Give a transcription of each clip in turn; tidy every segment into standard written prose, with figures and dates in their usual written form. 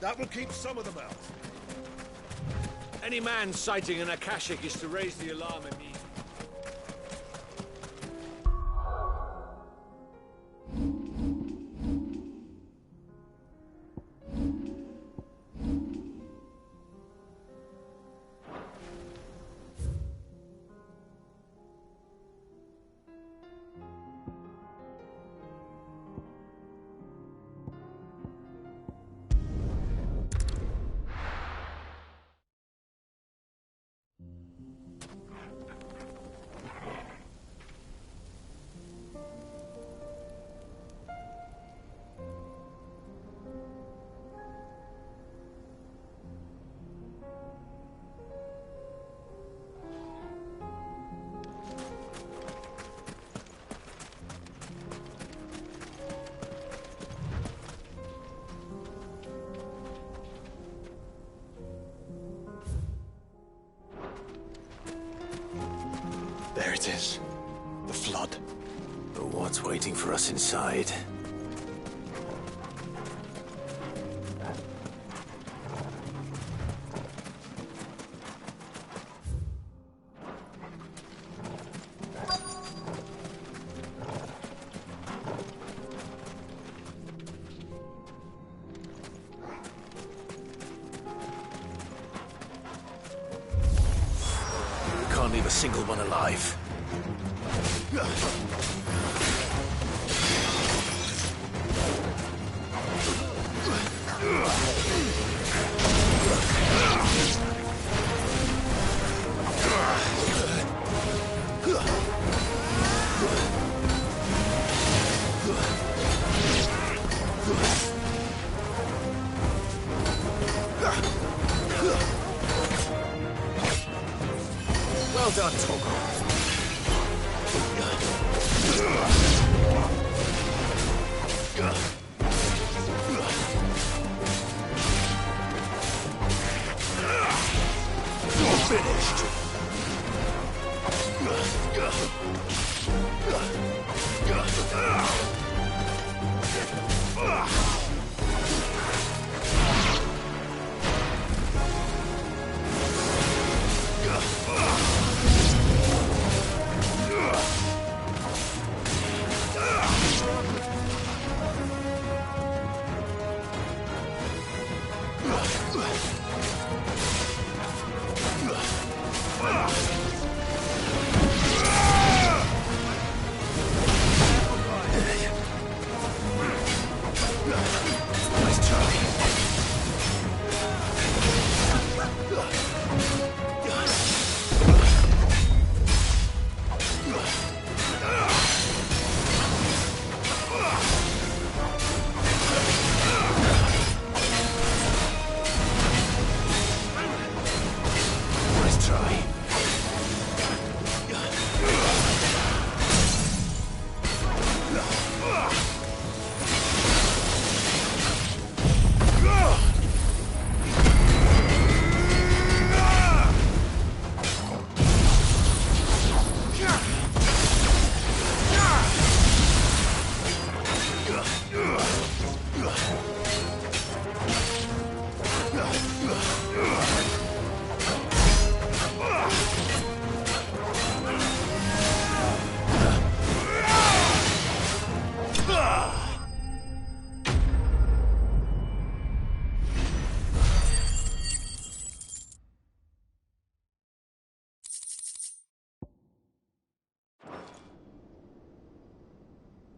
That will keep some of them out. Any man sighting an Akashic is to raise the alarm immediately. There it is. The flood. But what's waiting for us inside? We can't leave a single one alive. Well done, Togo. Finished.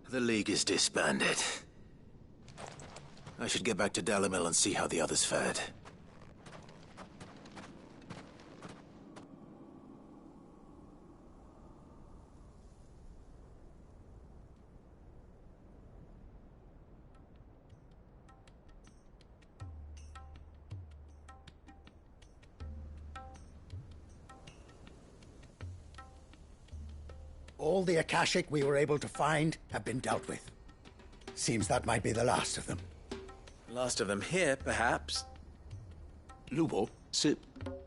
The League is disbanded. I should get back to Dalimil and see how the others fared. All the Akashic we were able to find have been dealt with. Seems that might be the last of them. Last of them here, perhaps. Lubo, Sip,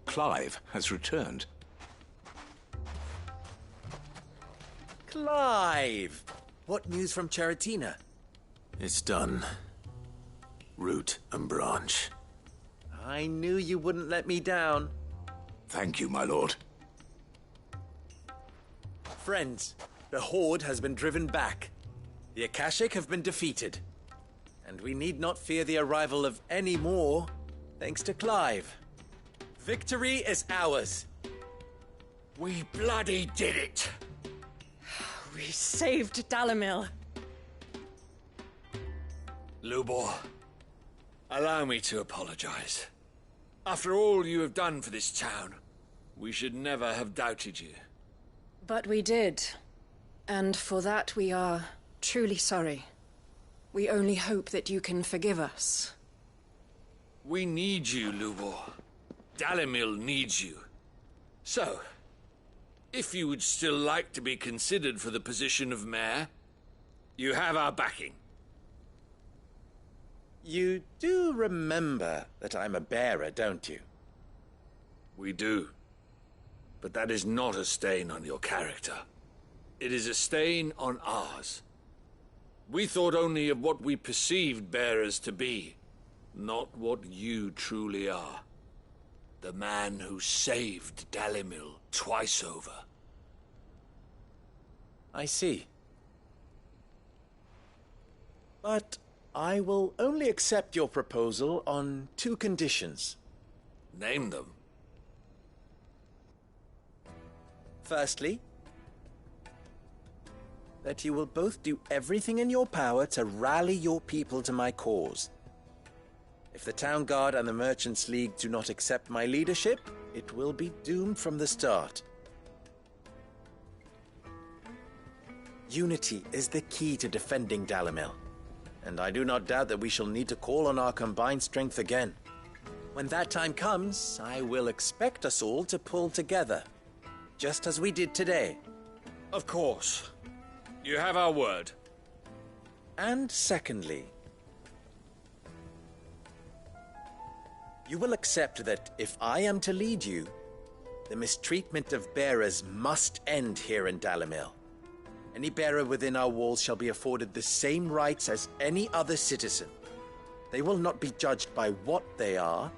Clive has returned. Clive! What news from Charatina? It's done. Root and branch. I knew you wouldn't let me down. Thank you, my lord. Friends, the Horde has been driven back. The Akashic have been defeated. And we need not fear the arrival of any more, thanks to Clive. Victory is ours. We bloody did it! We saved Dalimil. Lubor, allow me to apologize. After all you have done for this town, we should never have doubted you. But we did. And for that we are truly sorry. We only hope that you can forgive us. We need you, Lubor. Dalimil needs you. So, if you would still like to be considered for the position of mayor, you have our backing. You do remember that I'm a bearer, don't you? We do. But that is not a stain on your character. It is a stain on ours. We thought only of what we perceived bearers to be, not what you truly are. The man who saved Dalimil twice over. I see. But I will only accept your proposal on 2 conditions. Name them. Firstly, that you will both do everything in your power to rally your people to my cause. If the Town Guard and the Merchants League do not accept my leadership, it will be doomed from the start. Unity is the key to defending Dalimil, and I do not doubt that we shall need to call on our combined strength again. When that time comes, I will expect us all to pull together, just as we did today. Of course. You have our word. And secondly, you will accept that if I am to lead you, the mistreatment of bearers must end here in Dalimil. Any bearer within our walls shall be afforded the same rights as any other citizen. They will not be judged by what they are,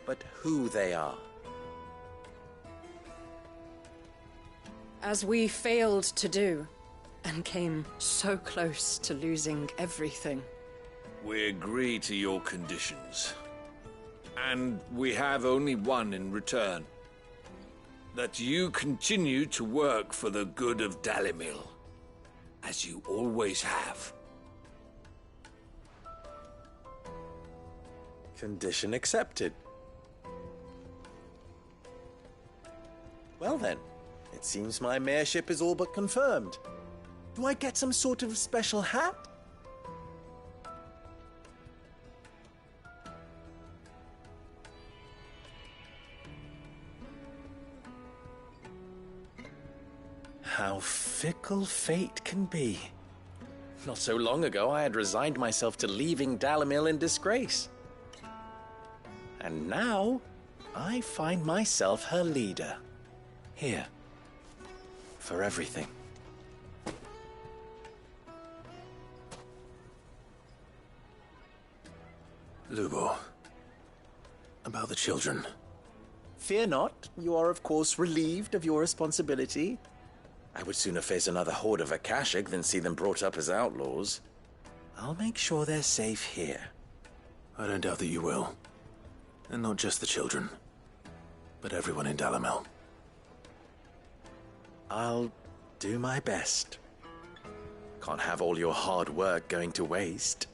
but who they are. As we failed to do, and came so close to losing everything. We agree to your conditions. And we have only one in return. That you continue to work for the good of Dalimil, as you always have. Condition accepted. Well then, it seems my mayorship is all but confirmed. Do I get some sort of special hat? How fickle fate can be. Not so long ago, I had resigned myself to leaving Dalimil in disgrace. And now, I find myself her leader. Here. For everything. Lubo, about the children. Fear not, you are of course relieved of your responsibility. I would sooner face another horde of Akashic than see them brought up as outlaws. I'll make sure they're safe here. I don't doubt that you will. And not just the children, but everyone in Dalimil. I'll do my best. Can't have all your hard work going to waste.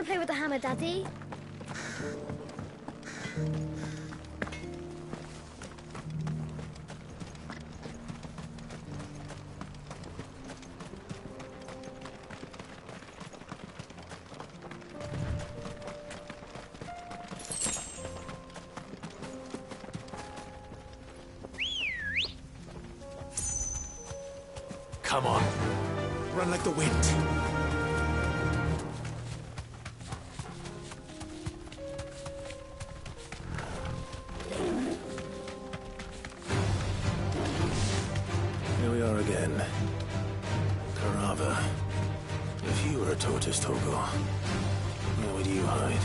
play with the hammer, Daddy? Come on. Run like the wind. Here we are again. Carava. If you were a tortoise, Togo, where would you hide?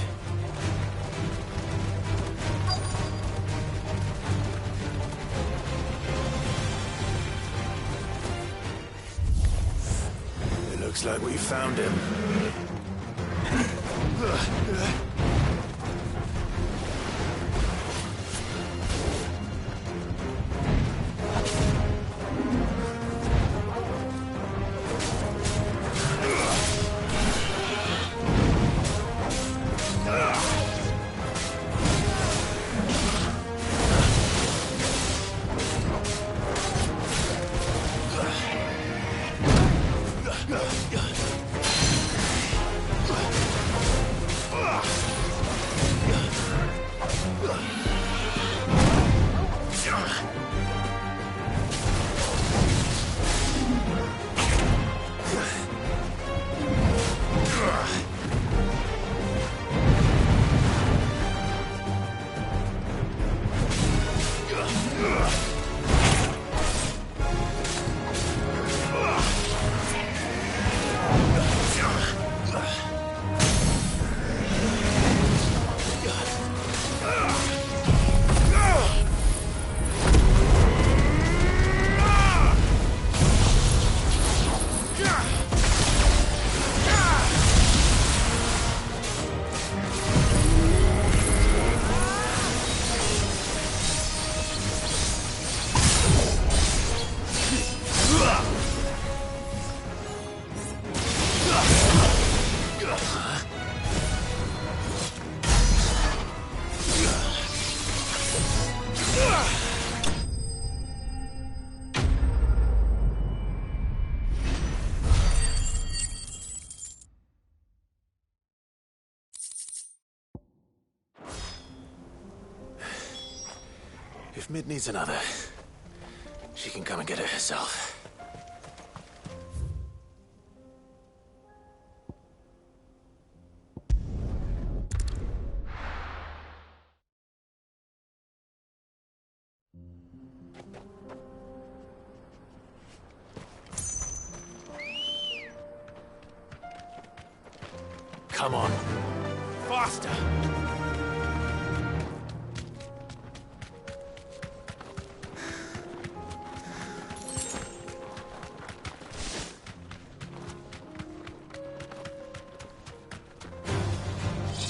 Looks like we found him. If Mid needs another, she can come and get it herself. Come on. Faster!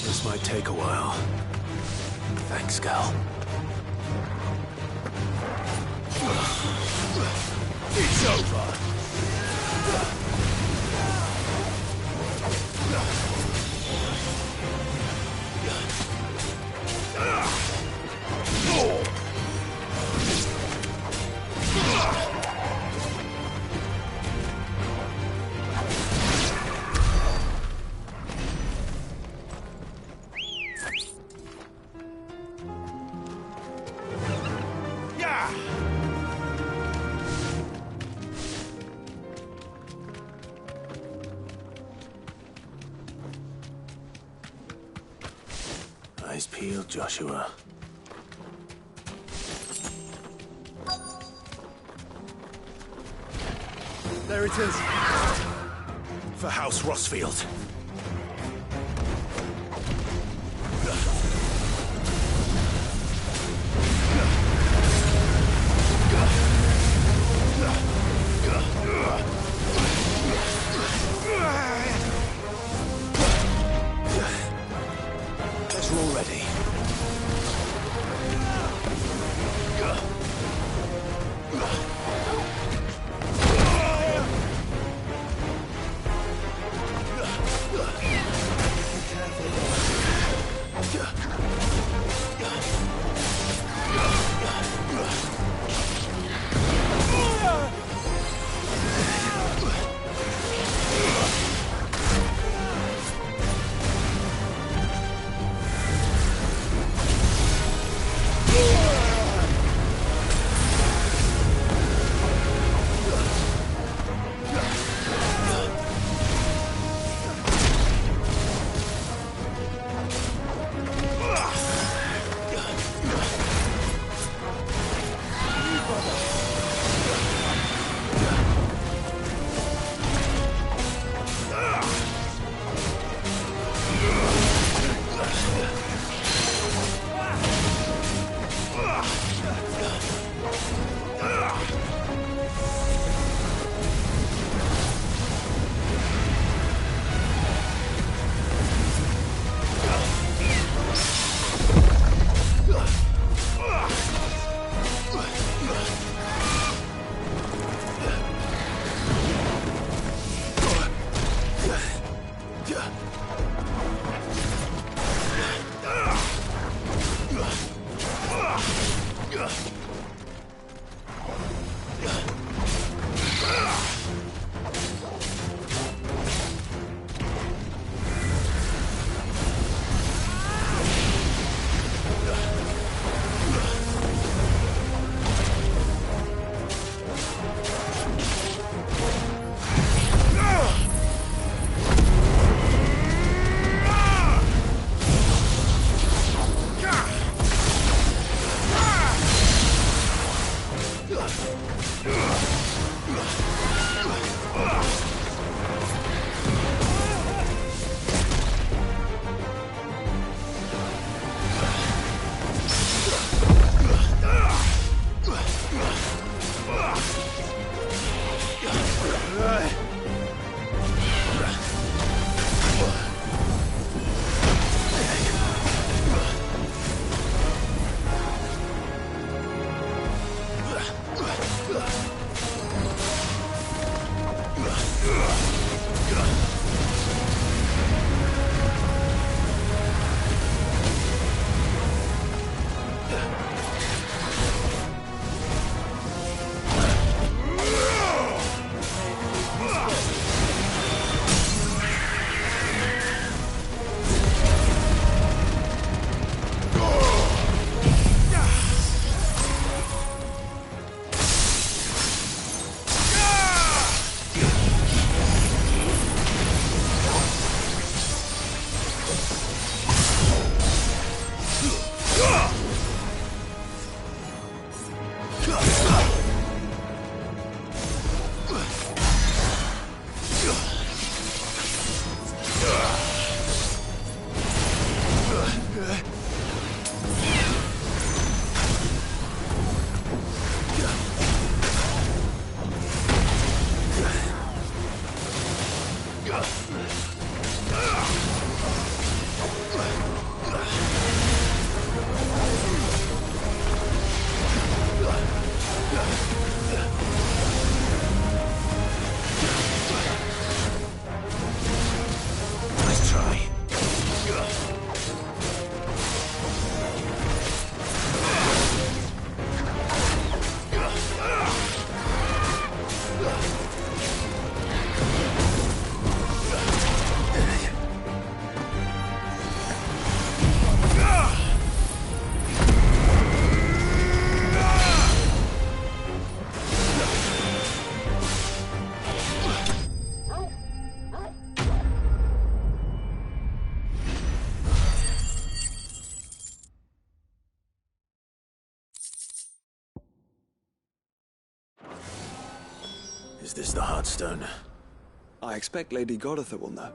This might take a while. Thanks, Gal. It's over! Eyes peeled, Joshua. There it is. For House Rossfield. We're all ready. Be Is this the Heartstone? I expect Lady Goditha will know.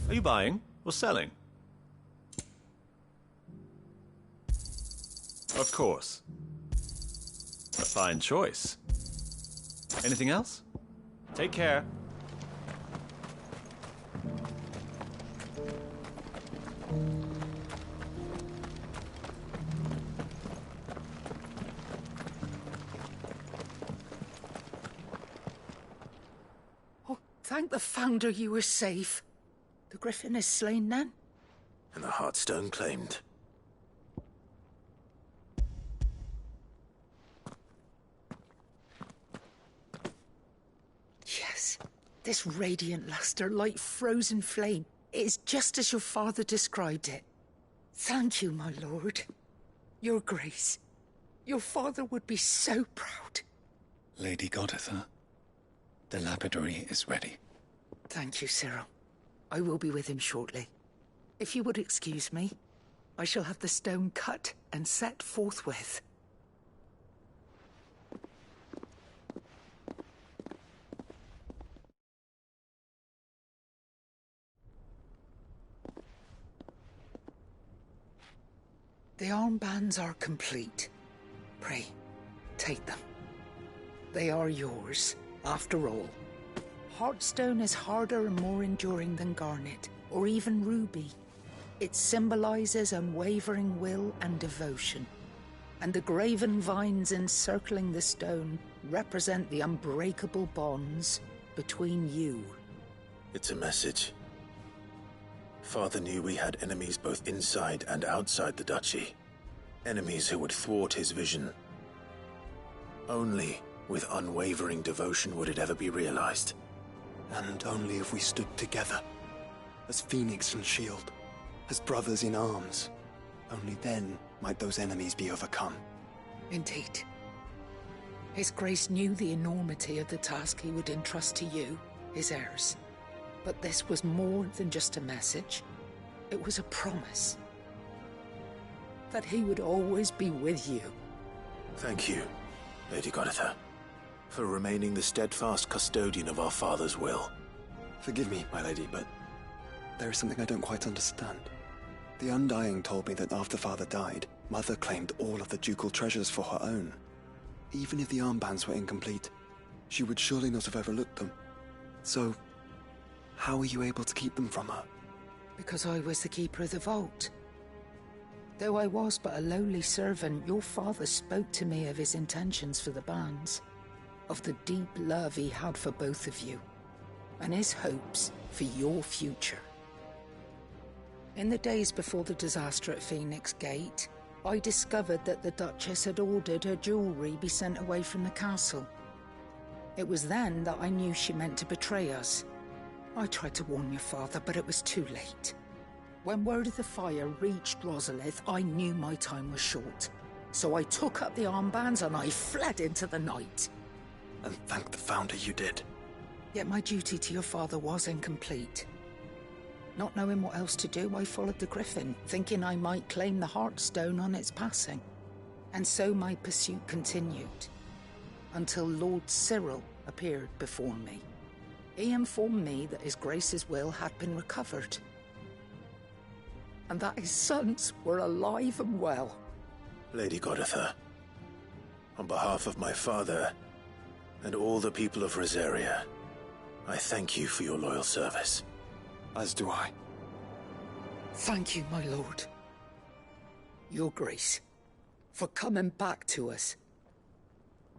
Are you buying or selling? Of course. A fine choice. Anything else? Take care. Oh, thank the Founder you were safe. The Griffin is slain then? And the Heartstone claimed. Yes. This radiant luster, like frozen flame. It is just as your father described it. Thank you, my lord. Your grace. Your father would be so proud. Lady Goditha, the lapidary is ready. Thank you, Cyril. I will be with him shortly. If you would excuse me, I shall have the stone cut and set forthwith. The armbands are complete. Pray, take them. They are yours, after all. Heartstone is harder and more enduring than garnet, or even ruby. It symbolizes unwavering will and devotion. And the graven vines encircling the stone represent the unbreakable bonds between you. It's a message. Father knew we had enemies both inside and outside the duchy. Enemies who would thwart his vision. Only with unwavering devotion would it ever be realized. And only if we stood together, as Phoenix and Shield, as brothers in arms, only then might those enemies be overcome. Indeed. His Grace knew the enormity of the task he would entrust to you, his heirs. But this was more than just a message. It was a promise. That he would always be with you. Thank you, Lady Goditha, for remaining the steadfast custodian of our father's will. Forgive me, my lady, but there is something I don't quite understand. The Undying told me that after Father died, Mother claimed all of the ducal treasures for her own. Even if the armbands were incomplete, she would surely not have overlooked them. So, how were you able to keep them from her? Because I was the keeper of the vault. Though I was but a lowly servant, your father spoke to me of his intentions for the bands, of the deep love he had for both of you, and his hopes for your future. In the days before the disaster at Phoenix Gate, I discovered that the Duchess had ordered her jewelry be sent away from the castle. It was then that I knew she meant to betray us. I tried to warn your father, but it was too late. When word of the fire reached Rosalith, I knew my time was short. So I took up the armbands and I fled into the night. And thank the Founder you did. Yet my duty to your father was incomplete. Not knowing what else to do, I followed the Griffin, thinking I might claim the Heartstone on its passing. And so my pursuit continued, until Lord Cyril appeared before me. He informed me that His Grace's will had been recovered, and that his sons were alive and well. Lady Goditha, on behalf of my father and all the people of Rosaria, I thank you for your loyal service. As do I. Thank you, my lord. Your Grace, for coming back to us,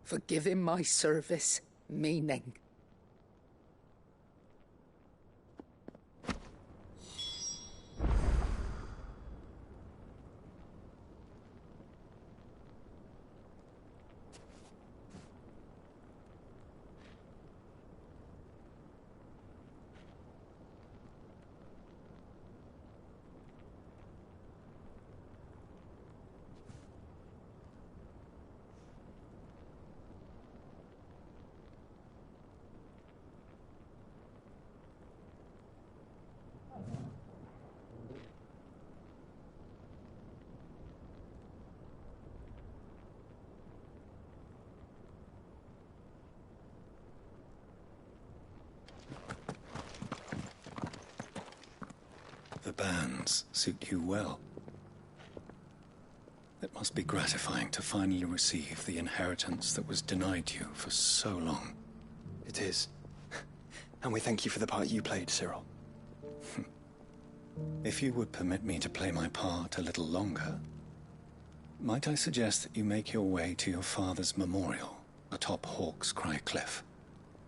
for giving my service meaning. The bands suit you well. It must be gratifying to finally receive the inheritance that was denied you for so long. It is. And we thank you for the part you played, Cyril. If you would permit me to play my part a little longer, might I suggest that you make your way to your father's memorial atop Hawk's Cry Cliff?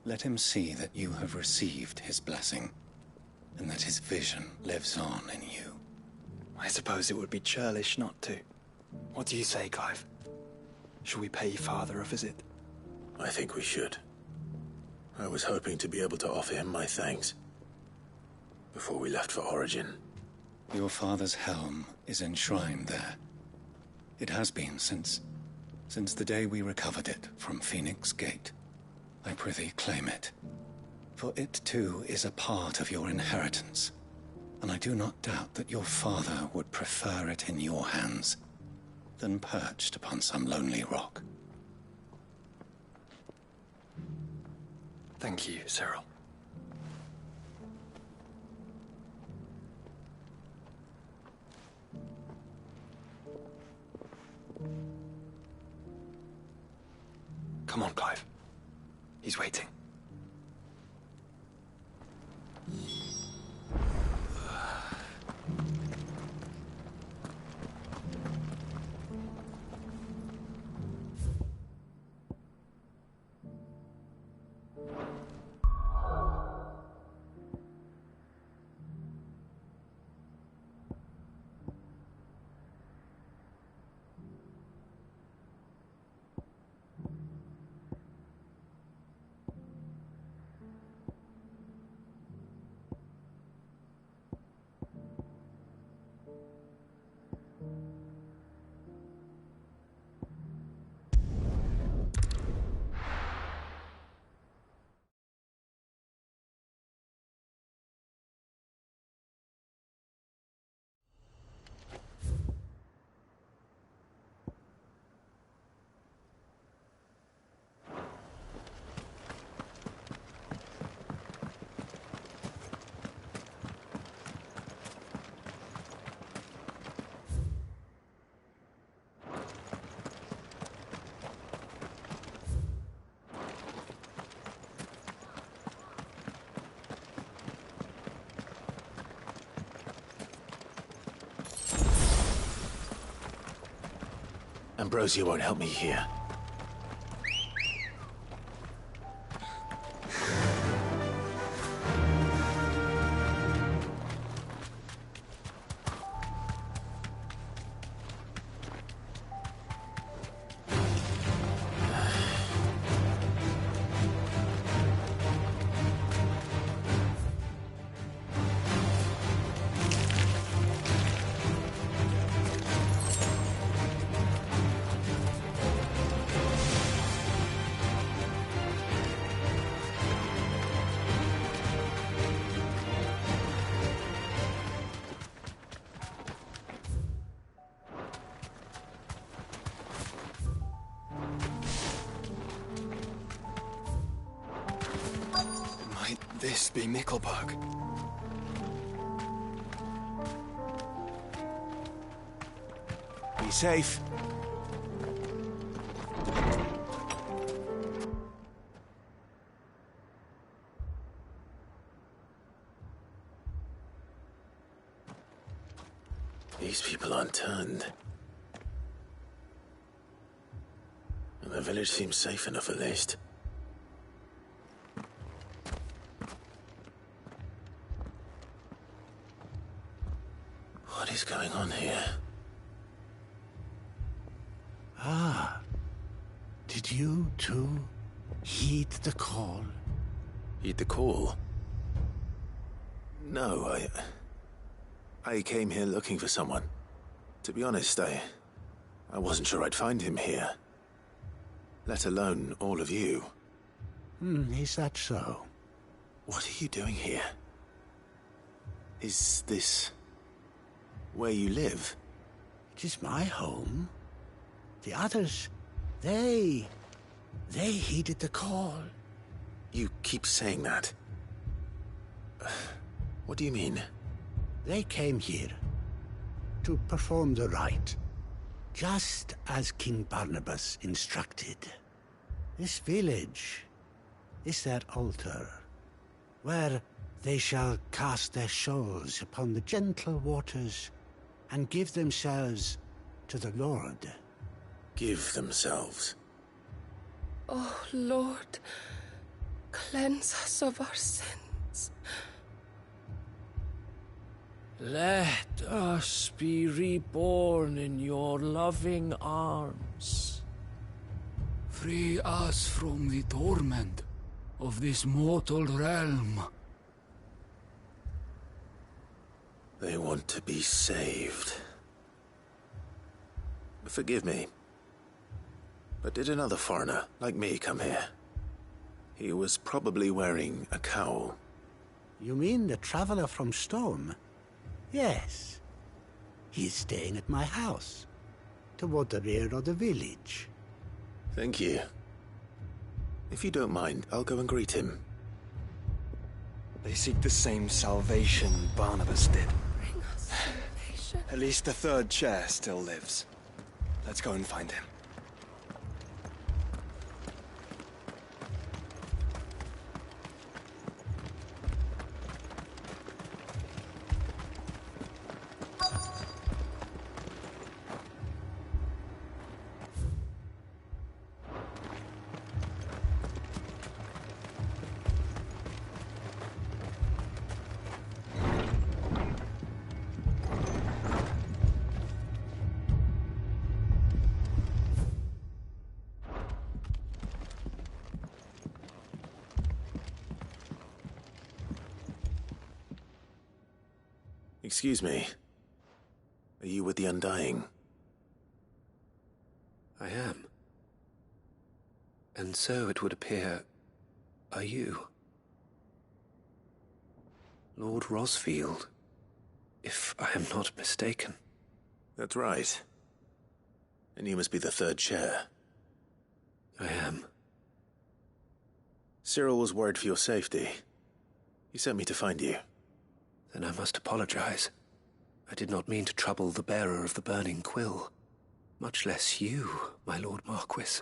Let him see that you have received his blessing, and that his vision lives on in you. I suppose it would be churlish not to. What do you say, Clive? Shall we pay Father a visit? I think we should. I was hoping to be able to offer him my thanks before we left for Origin. Your father's helm is enshrined there. It has been since the day we recovered it from Phoenix Gate. I prithee claim it, for it too is a part of your inheritance, and I do not doubt that your father would prefer it in your hands than perched upon some lonely rock. Thank you, Cyril. Come on, Clive. He's waiting. Ambrosia won't help me here. This be Mickelberg. Be safe. These people aren't turned. And the village seems safe enough at least. What is going on here? Ah. Did you, too, heed the call? Heed the call? No, I came here looking for someone. To be honest, I wasn't sure I'd find him here. Let alone all of you. Is that so? What are you doing here? Is this where you live? It is my home. The others, they heeded the call. You keep saying that. What do you mean? They came here to perform the rite, just as King Barnabas instructed. This village is their altar, where they shall cast their souls upon the gentle waters and give themselves to the Lord. Give themselves? Oh, Lord, cleanse us of our sins. Let us be reborn in your loving arms. Free us from the torment of this mortal realm. They want to be saved. Forgive me, but did another foreigner like me come here? He was probably wearing a cowl. You mean the traveler from Storm? Yes. He's staying at my house, toward the rear of the village. Thank you. If you don't mind, I'll go and greet him. They seek the same salvation Barnabas did. Bring us salvation. At least the third chair still lives. Let's go and find him. Excuse me. Are you with the Undying? I am. And so it would appear, are you? Lord Rosfield, if I am not mistaken. That's right. And you must be the third chair. I am. Cyril was worried for your safety. He sent me to find you. Then I must apologize. I did not mean to trouble the bearer of the burning quill. Much less you, my Lord Marquis.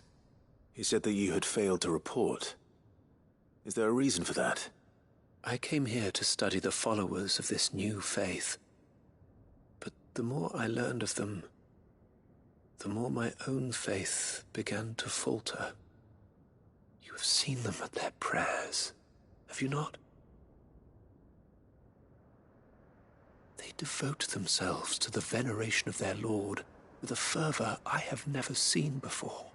He said that you had failed to report. Is there a reason for that? I came here to study the followers of this new faith. But the more I learned of them, the more my own faith began to falter. You have seen them at their prayers, have you not? They devote themselves to the veneration of their Lord with a fervor I have never seen before,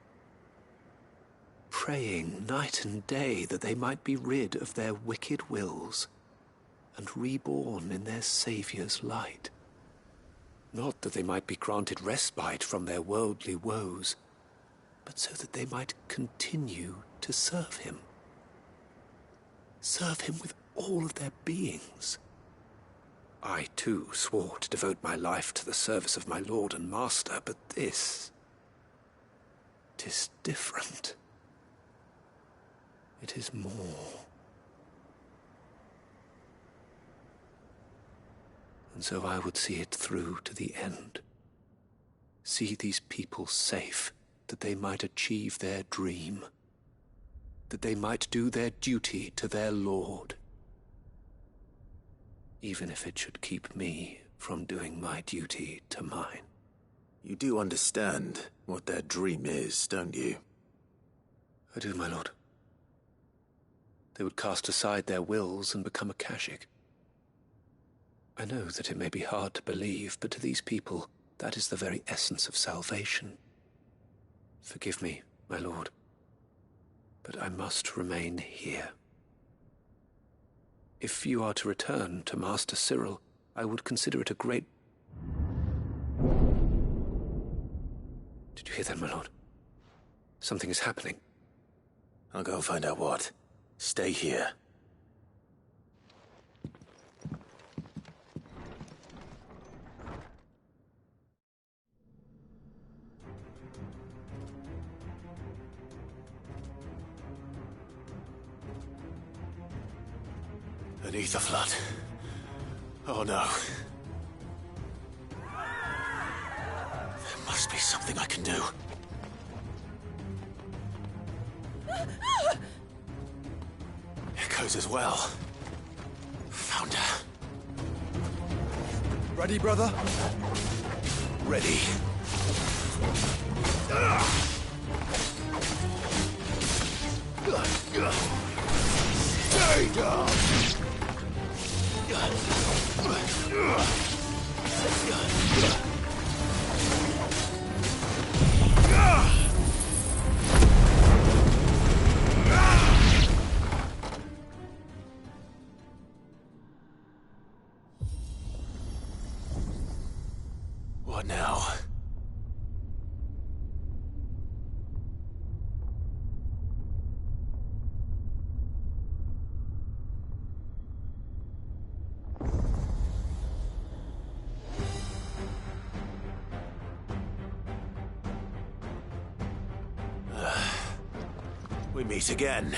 praying night and day that they might be rid of their wicked wills and reborn in their Saviour's light. Not that they might be granted respite from their worldly woes, but so that they might continue to serve him. Serve him with all of their beings. I, too, swore to devote my life to the service of my Lord and Master, but this... 'tis different. It is more. And so I would see it through to the end. See these people safe, that they might achieve their dream. That they might do their duty to their Lord. Even if it should keep me from doing my duty to mine. You do understand what their dream is, don't you? I do, my lord. They would cast aside their wills and become a Kashik. I know that it may be hard to believe, but to these people, that is the very essence of salvation. Forgive me, my lord, but I must remain here. If you are to return to Master Cyril, I would consider it a great... Did you hear that, my lord? Something is happening. I'll go and find out what. Stay here. Beneath the flood. Oh no. There must be something I can do. Echoes as well. Found her. Ready, brother? Ready. Stay down! What now? We meet again.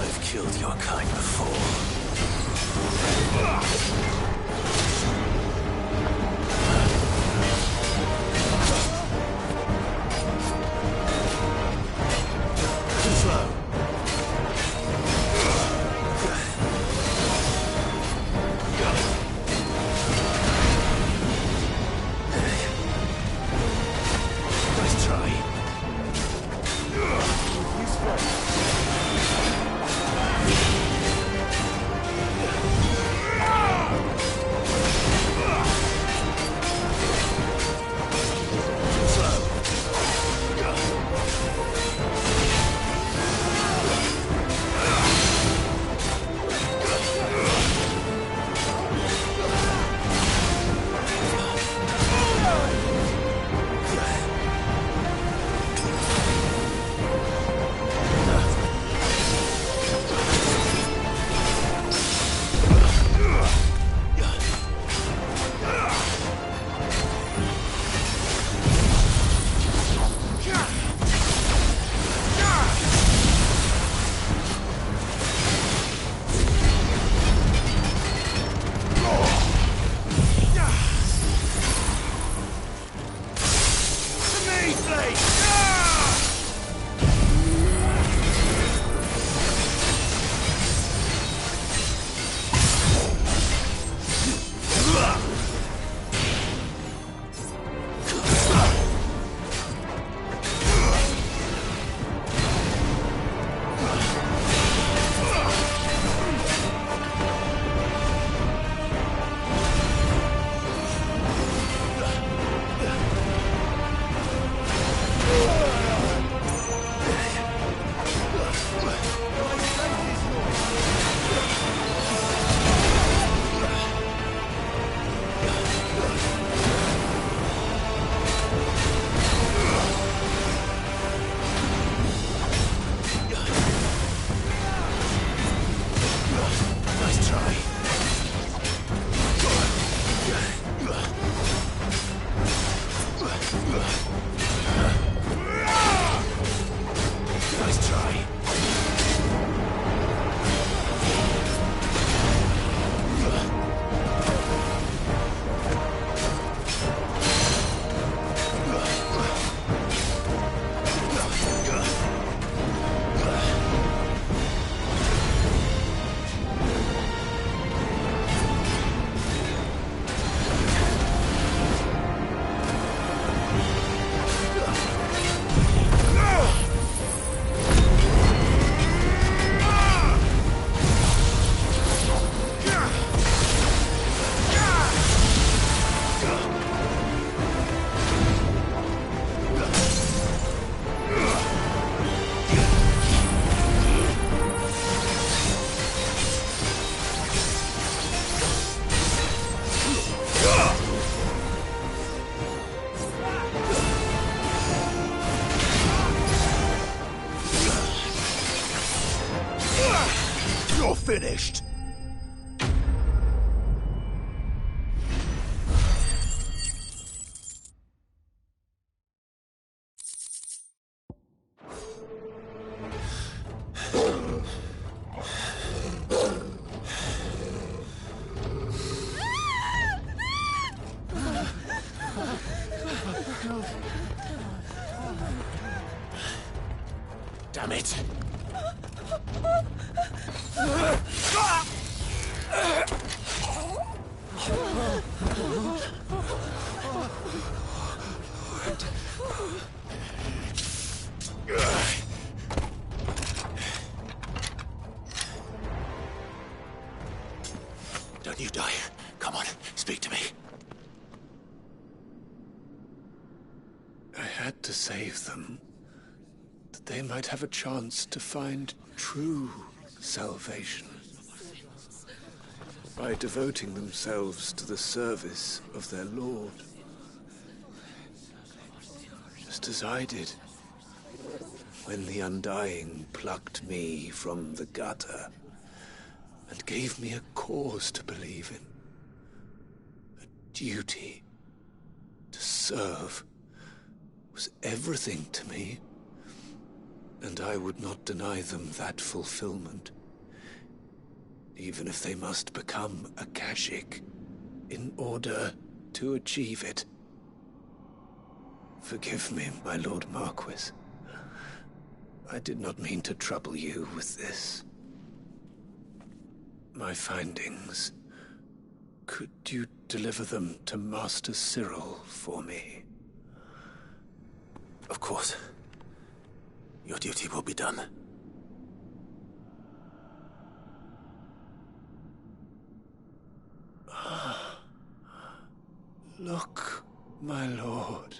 I've killed your kind before. Too slow. Nice try. you're finished! Damn it! Don't you die. Come on, speak to me. I had to save them, that they might have a chance to find true salvation by devoting themselves to the service of their Lord. Just as I did when the Undying plucked me from the gutter and gave me a cause to believe in. A duty to serve was everything to me, and I would not deny them that fulfillment, even if they must become a Kashik in order to achieve it. Forgive me, my Lord Marquis. I did not mean to trouble you with this. My findings. Could you deliver them to Master Cyril for me? Of course. Your duty will be done. Look, my lord.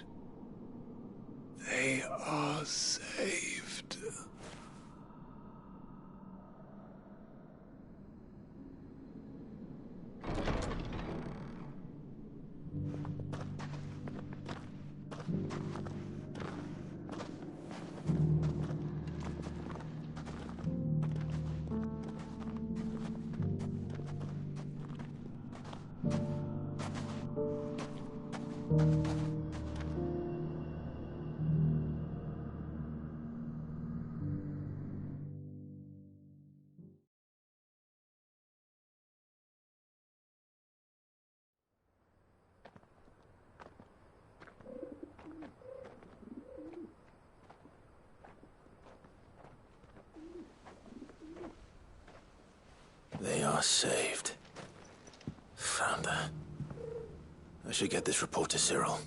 They are saved. They are saved. Founder. I should get this report to Cyril.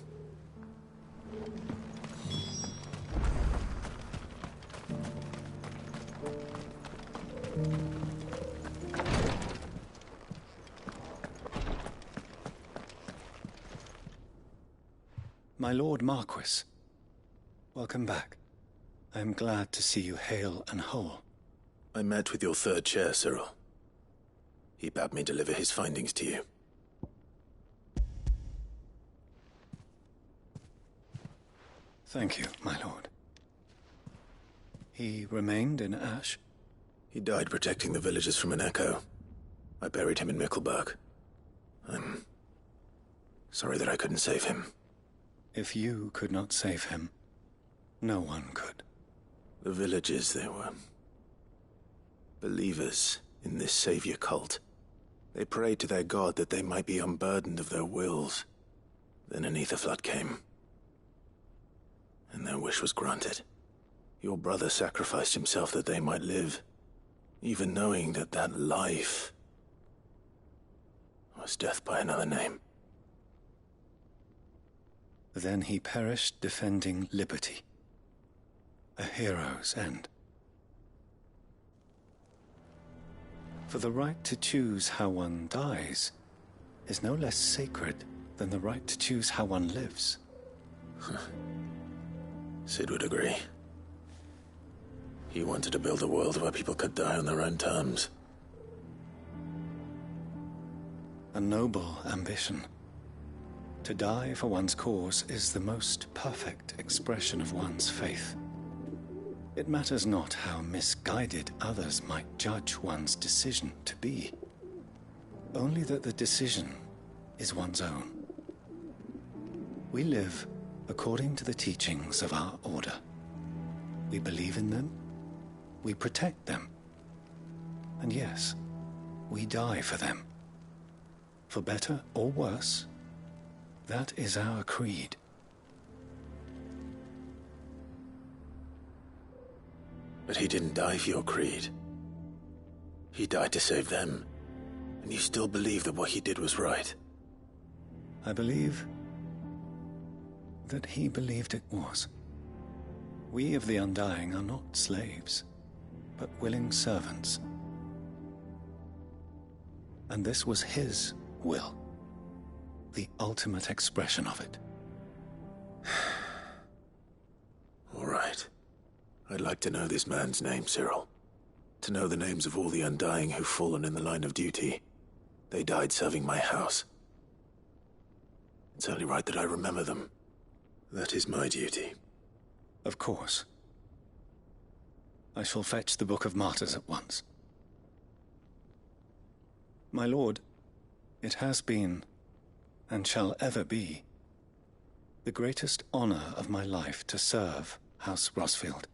My Lord Marquis, welcome back. I am glad to see you hale and whole. I met with your third chair, Cyril. He bade me deliver his findings to you. Thank you, my lord. He remained in Ash? He died protecting the villagers from an echo. I buried him in Mickelberg. I'm sorry that I couldn't save him. If you could not save him, no one could. The villagers, they were believers in this savior cult. They prayed to their god that they might be unburdened of their wills. Then an ether flood came, and their wish was granted. Your brother sacrificed himself that they might live, even knowing that that life was death by another name. Then he perished defending liberty. A hero's end. For the right to choose how one dies is no less sacred than the right to choose how one lives. Sid would agree. He wanted to build a world where people could die on their own terms. A noble ambition. To die for one's cause is the most perfect expression of one's faith. It matters not how misguided others might judge one's decision to be. Only that the decision is one's own. We live according to the teachings of our order. We believe in them, we protect them, and yes, we die for them. For better or worse, that is our creed. But he didn't die for your creed. He died to save them. And you still believe that what he did was right? I believe that he believed it was. We of the Undying are not slaves, but willing servants. And this was his will, the ultimate expression of it. All right. I'd like to know this man's name, Cyril. To know the names of all the Undying who've fallen in the line of duty. They died serving my house. It's only right that I remember them. That is my duty. Of course. I shall fetch the Book of Martyrs at once. My lord, it has been, and shall ever be, the greatest honor of my life to serve House Rosfield.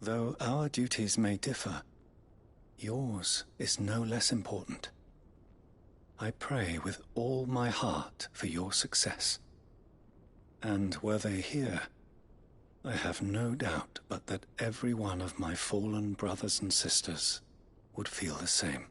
Though our duties may differ, yours is no less important. I pray with all my heart for your success. And were they here, I have no doubt but that every one of my fallen brothers and sisters would feel the same.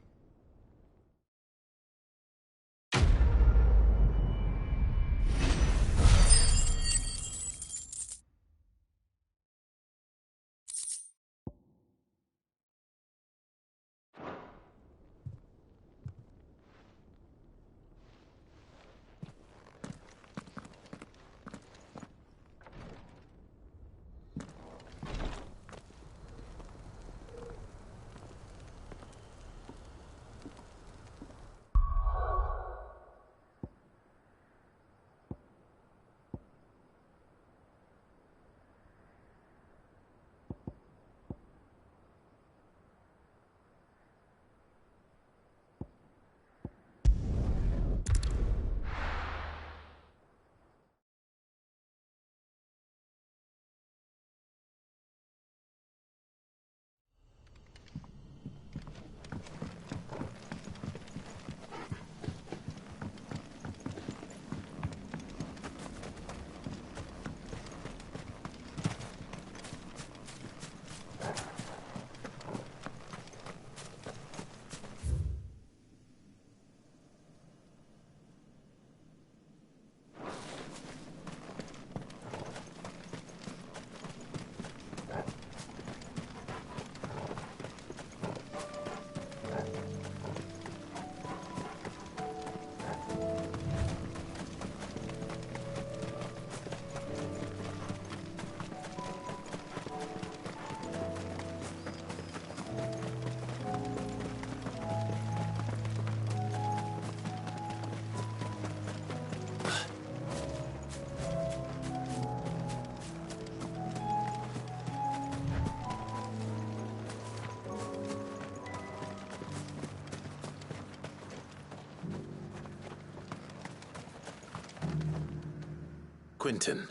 Quentin,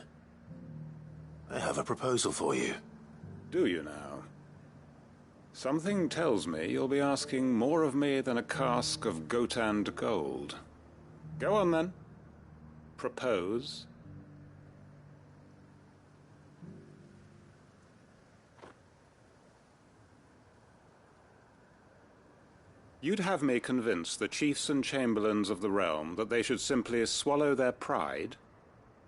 I have a proposal for you. Do you now? Something tells me you'll be asking more of me than a cask of Gotand gold. Go on then. Propose. You'd have me convince the chiefs and chamberlains of the realm that they should simply swallow their pride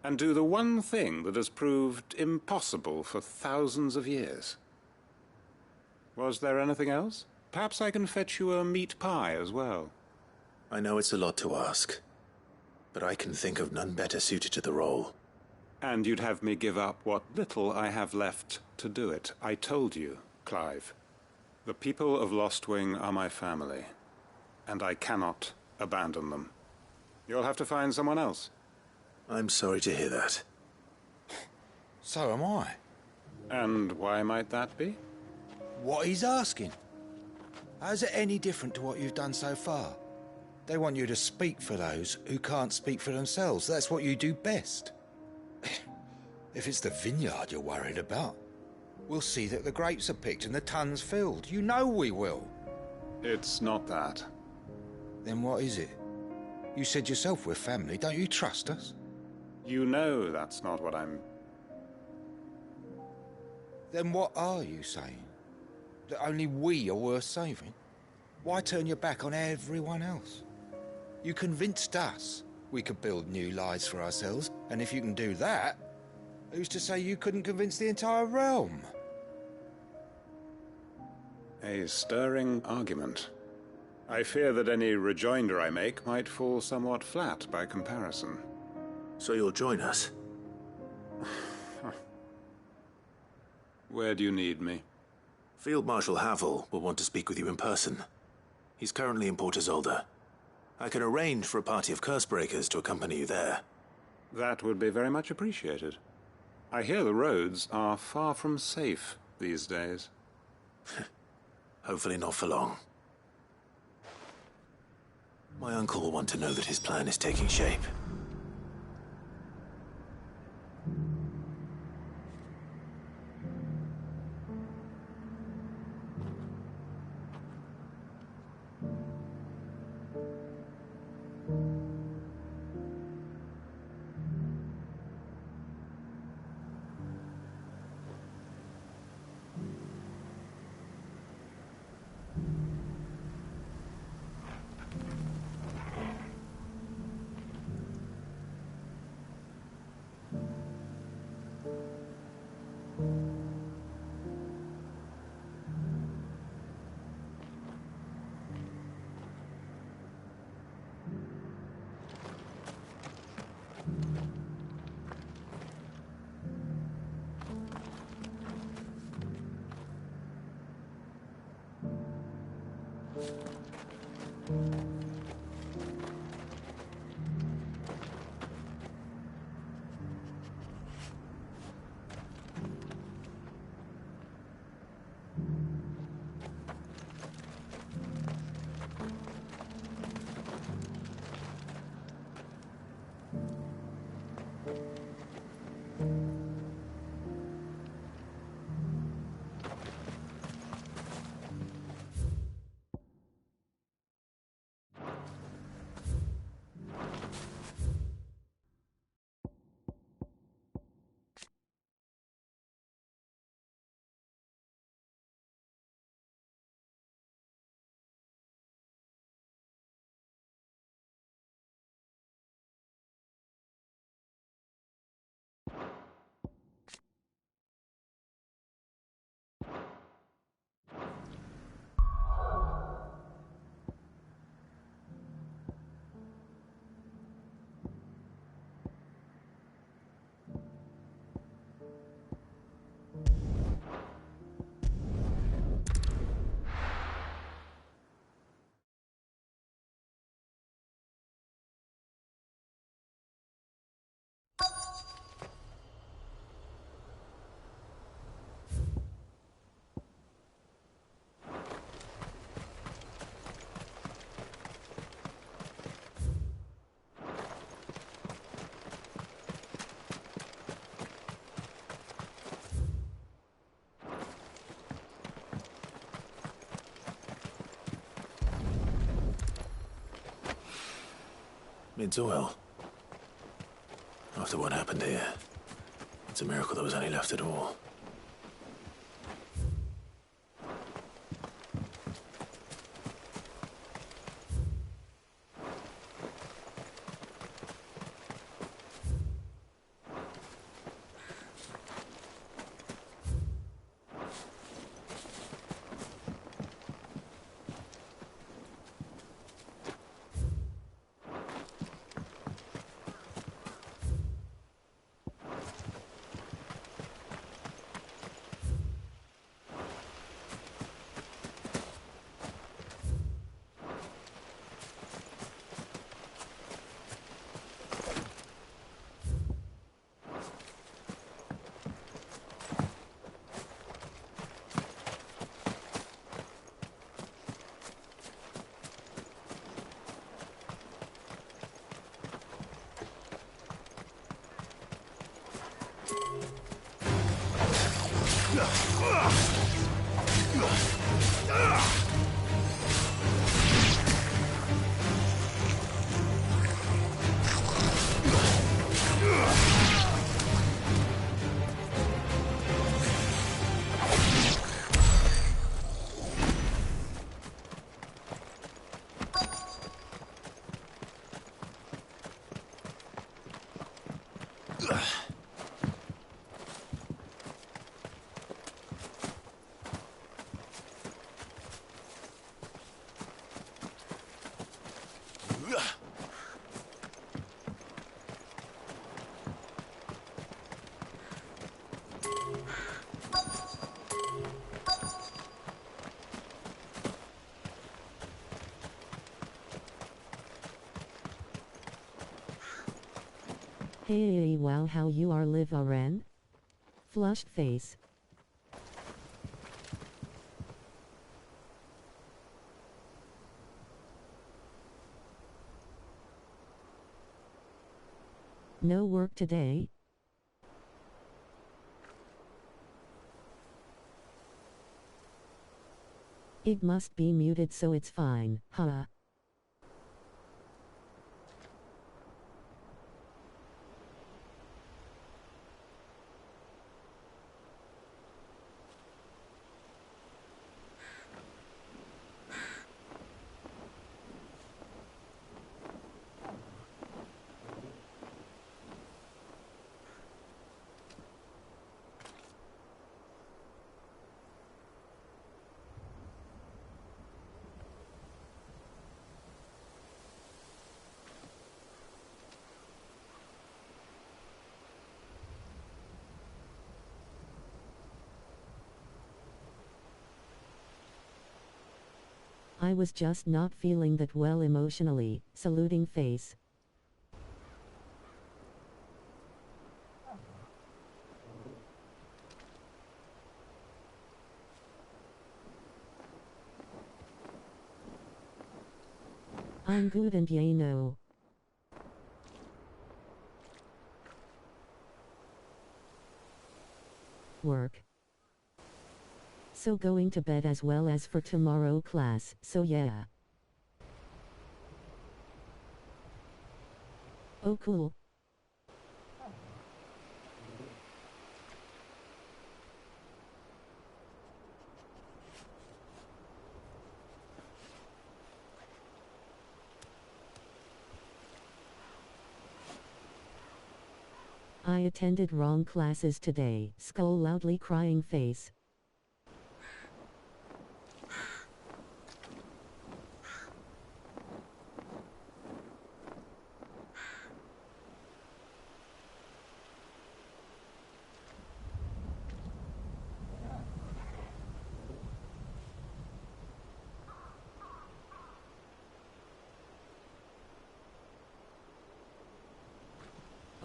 and do the one thing that has proved impossible for thousands of years. Was there anything else? Perhaps I can fetch you a meat pie as well. I know it's a lot to ask, but I can think of none better suited to the role. And you'd have me give up what little I have left to do it. I told you, Clive. The people of Lostwing are my family, and I cannot abandon them. You'll have to find someone else. I'm sorry to hear that. So am I. And why might that be? What he's asking. How's it any different to what you've done so far? They want you to speak for those who can't speak for themselves. That's what you do best. If it's the vineyard you're worried about, we'll see that the grapes are picked and the tons filled. You know we will. It's not that. Then what is it? You said yourself we're family. Don't you trust us? You know that's not what I'm... Then what are you saying? That only we are worth saving? Why turn your back on everyone else? You convinced us we could build new lives for ourselves, and if you can do that, who's to say you couldn't convince the entire realm? A stirring argument. I fear that any rejoinder I make might fall somewhat flat by comparison. So you'll join us? Where do you need me? Field Marshal Havel will want to speak with you in person. He's currently in Port Isolde. I can arrange for a party of Cursebreakers to accompany you there. That would be very much appreciated. I hear the roads are far from safe these days. Hopefully not for long. My uncle will want to know that his plan is taking shape. It's well. After what happened here, it's a miracle there was any left at all. Hey, wow, how you are live, Aren? Flushed face. No work today? It must be muted so it's fine, huh? I was just not feeling that well emotionally. Saluting face. I'm good and you know. Work. So going to bed as well as for tomorrow class, so yeah. Oh cool. I attended wrong classes today. Skull loudly crying face.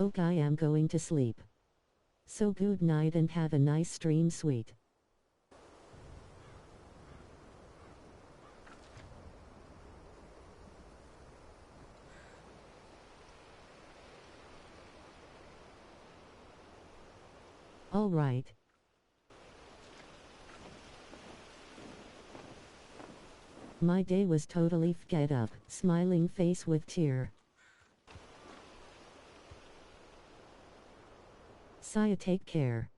Okay, I am going to sleep. So good night and have a nice stream, sweet. All right. My day was totally fed up, smiling face with tear. Saya, take care.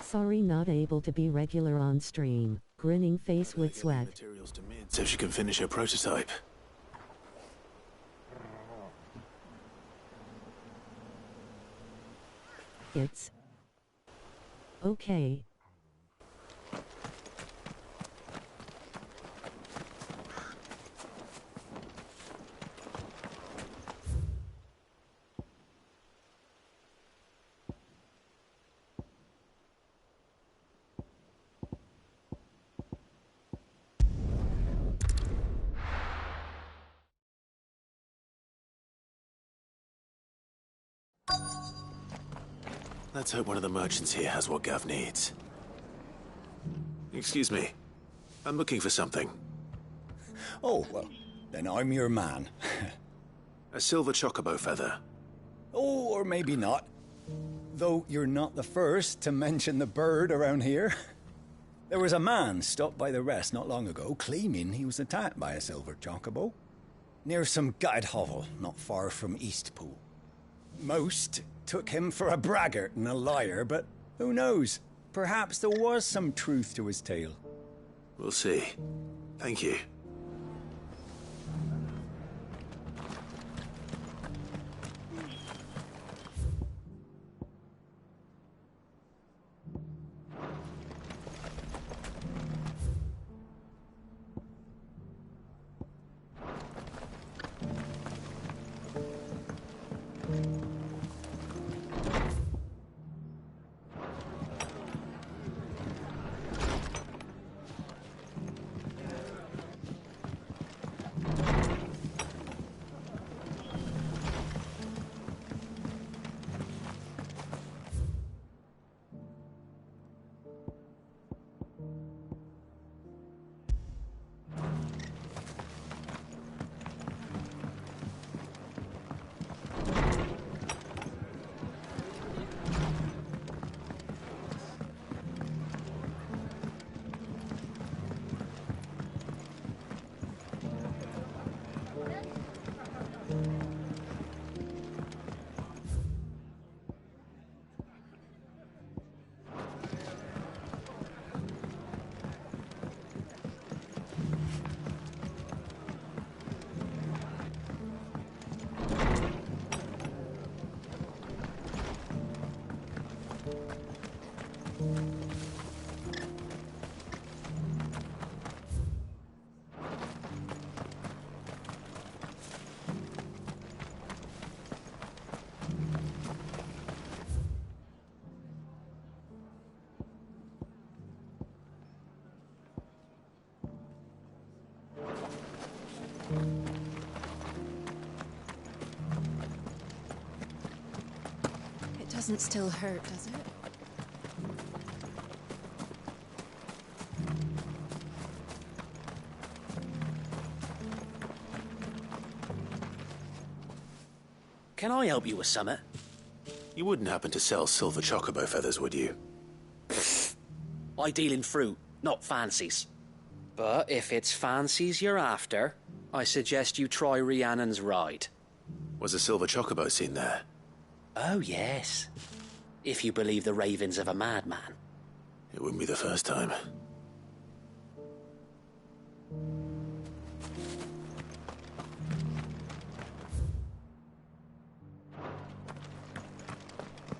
Sorry, not able to be regular on stream. Grinning face with sweat. Materials to Mid so she can finish her prototype. It's okay. Let's hope one of the merchants here has what Gav needs. Excuse me. I'm looking for something. Oh, well, then I'm your man. A silver chocobo feather. Oh, or maybe not. Though you're not the first to mention the bird around here. There was a man stopped by the rest not long ago, claiming he was attacked by a silver chocobo. Near some gutted hovel, not far from Eastpool. Most took him for a braggart and a liar, but who knows? Perhaps there was some truth to his tale. We'll see. Thank you. doesn't still hurt, does it? Can I help you with something? You wouldn't happen to sell silver chocobo feathers, would you? I deal in fruit, not fancies. But if it's fancies you're after, I suggest you try Rhiannon's ride. Was a silver chocobo seen there? Oh, yes. If you believe the ravings of a madman. It wouldn't be the first time.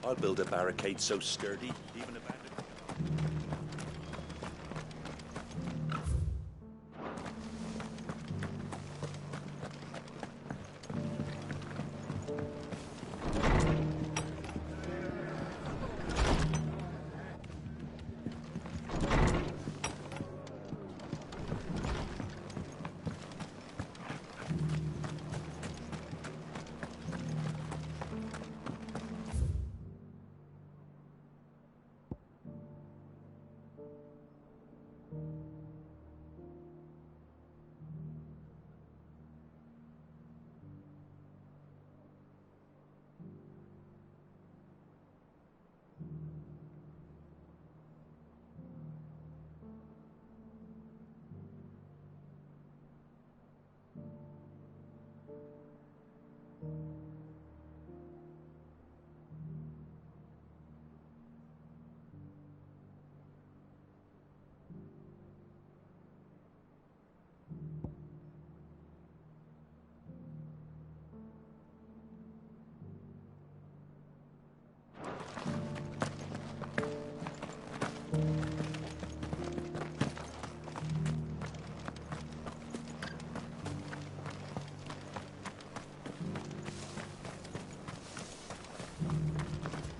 I'll build a barricade so sturdy, even abandoned.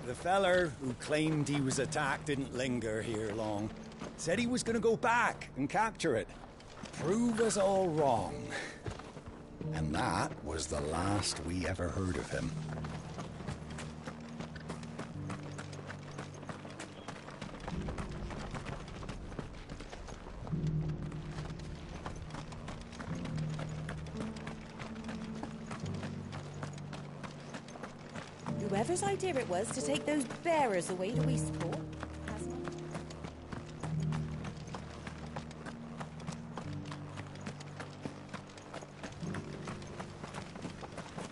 The feller who claimed he was attacked didn't linger here long. Said he was gonna go back and capture it. Prove us all wrong. And that was the last we ever heard of him. Whoever's idea it was to take those bearers away to Eastport.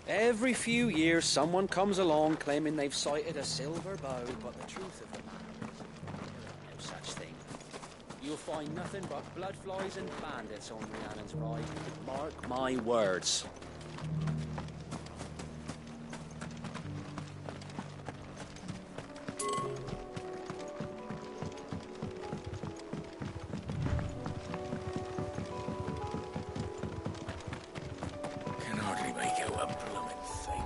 Every few years, someone comes along claiming they've sighted a silver bow, but the truth of the matter is, there ain't no such thing. You'll find nothing but bloodflies and bandits on Rhiannon's ride. Mark my words. Can hardly make out a blooming thing.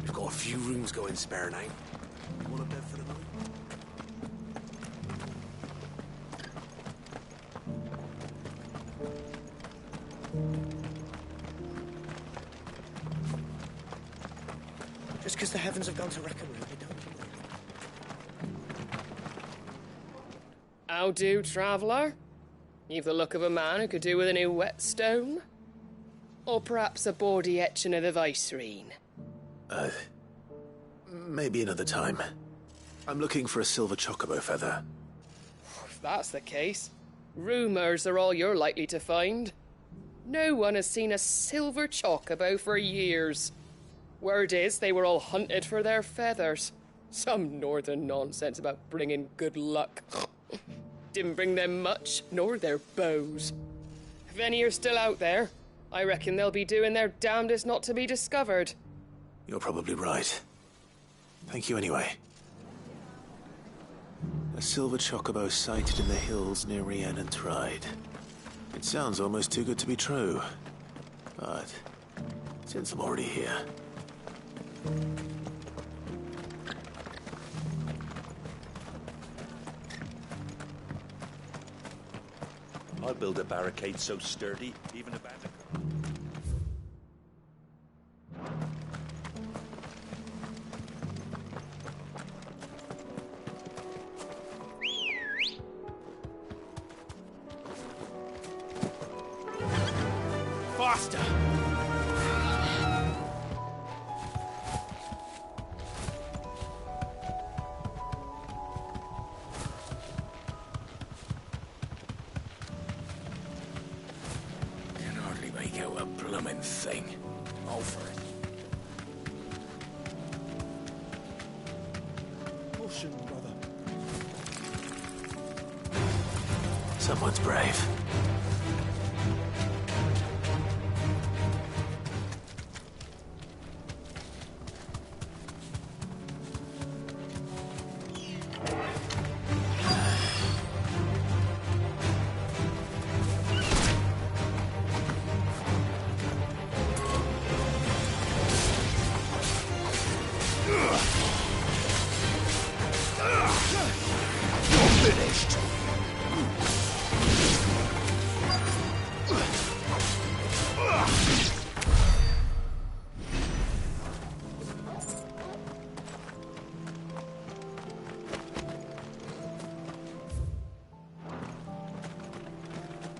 We've got a few rooms going spare now. You want a bed for the night? Just because the heavens have gone to wreck-a-roo, they don't mean How do, traveller? You've the look of a man who could do with a new whetstone. Or perhaps a bawdy etching of the Vicerine. Maybe another time. I'm looking for a silver chocobo feather. If that's the case, rumours are all you're likely to find. No one has seen a silver chocobo for years. Word is they were all hunted for their feathers. Some northern nonsense about bringing good luck. Didn't bring them much, nor their bows. If any are still out there, I reckon they'll be doing their damnedest not to be discovered. You're probably right. Thank you anyway. A silver chocobo sighted in the hills near Rhiannon Tride. It sounds almost too good to be true. But since I'm already here... I'll build a barricade so sturdy, even a bandit. Faster! Can hardly make out a blooming thing. Over it. Caution, brother. Someone's brave.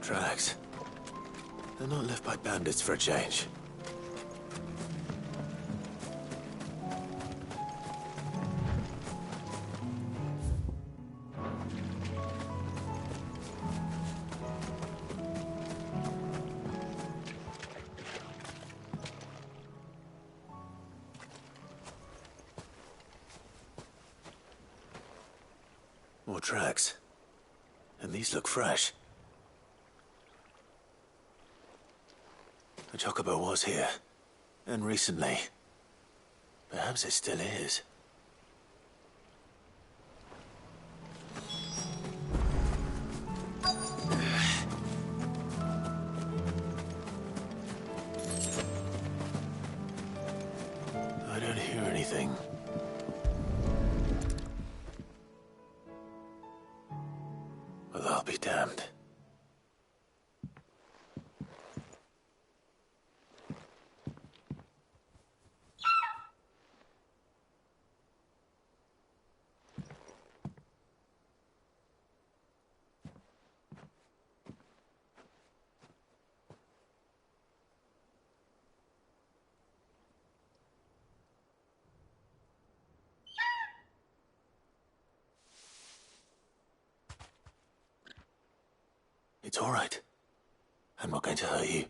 Tracks. They're not left by bandits for a change. More tracks. And these look fresh. The chocobo was here. And recently. Perhaps it still is. I don't hear anything. Well, I'll be damned. It's all right. I'm not going to hurt you.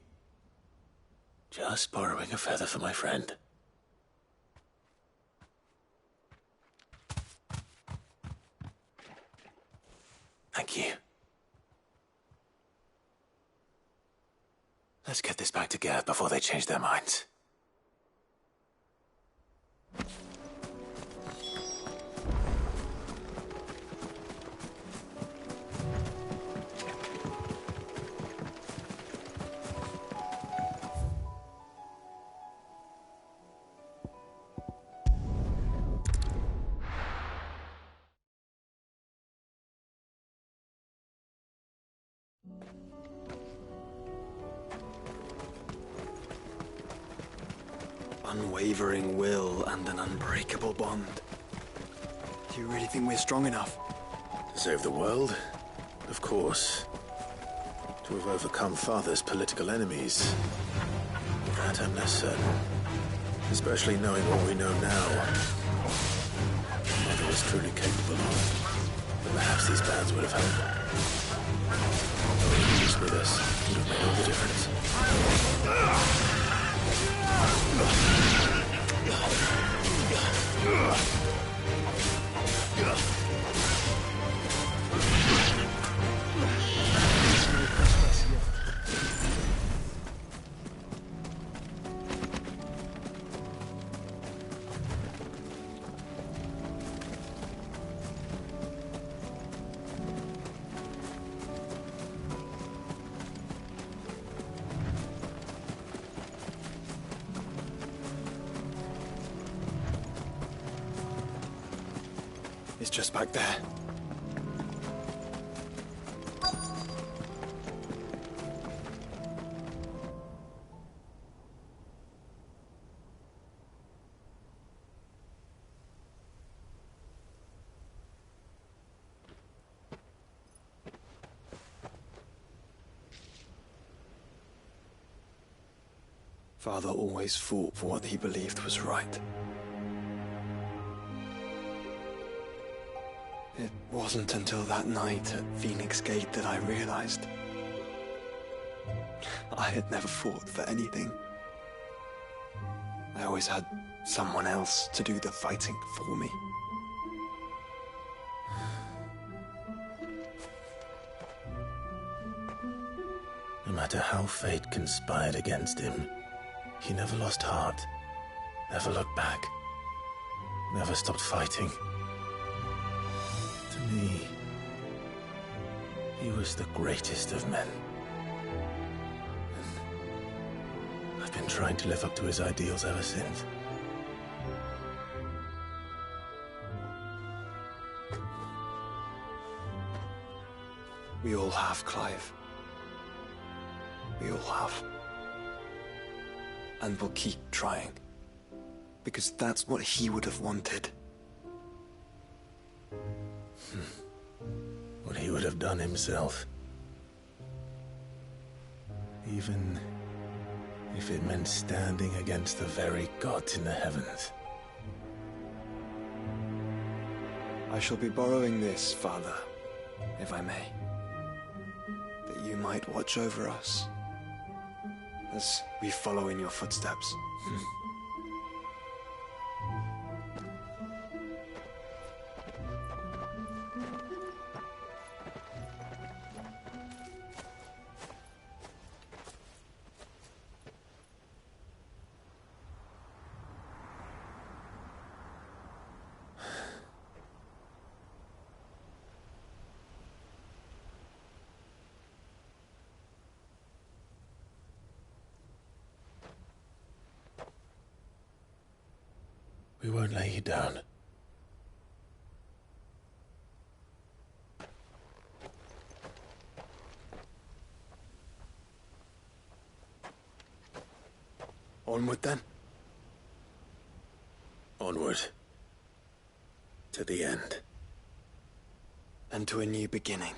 Just borrowing a feather for my friend. Thank you. Let's get this back to Gareth before they change their minds. Unwavering will and an unbreakable bond. Do you really think we're strong enough? To save the world? Of course. To have overcome Father's political enemies? That I'm less certain. Especially knowing what we know now. Mother was truly capable of. But perhaps these bands would have helped. Though he used with us, would have made all the difference. It's just back there. Father always fought for what he believed was right. It wasn't until that night at Phoenix Gate that I realized I had never fought for anything. I always had someone else to do the fighting for me. No matter how fate conspired against him, he never lost heart, never looked back, never stopped fighting. To me, he was the greatest of men. And I've been trying to live up to his ideals ever since. We all have, Clive. We all have. And we'll keep trying. Because that's what he would have wanted. What he would have done himself. Even if it meant standing against the very gods in the heavens. I shall be borrowing this, Father, if I may. That you might watch over us as we follow in your footsteps. We won't lay you down. Onward then. Onward. To the end. And to a new beginning.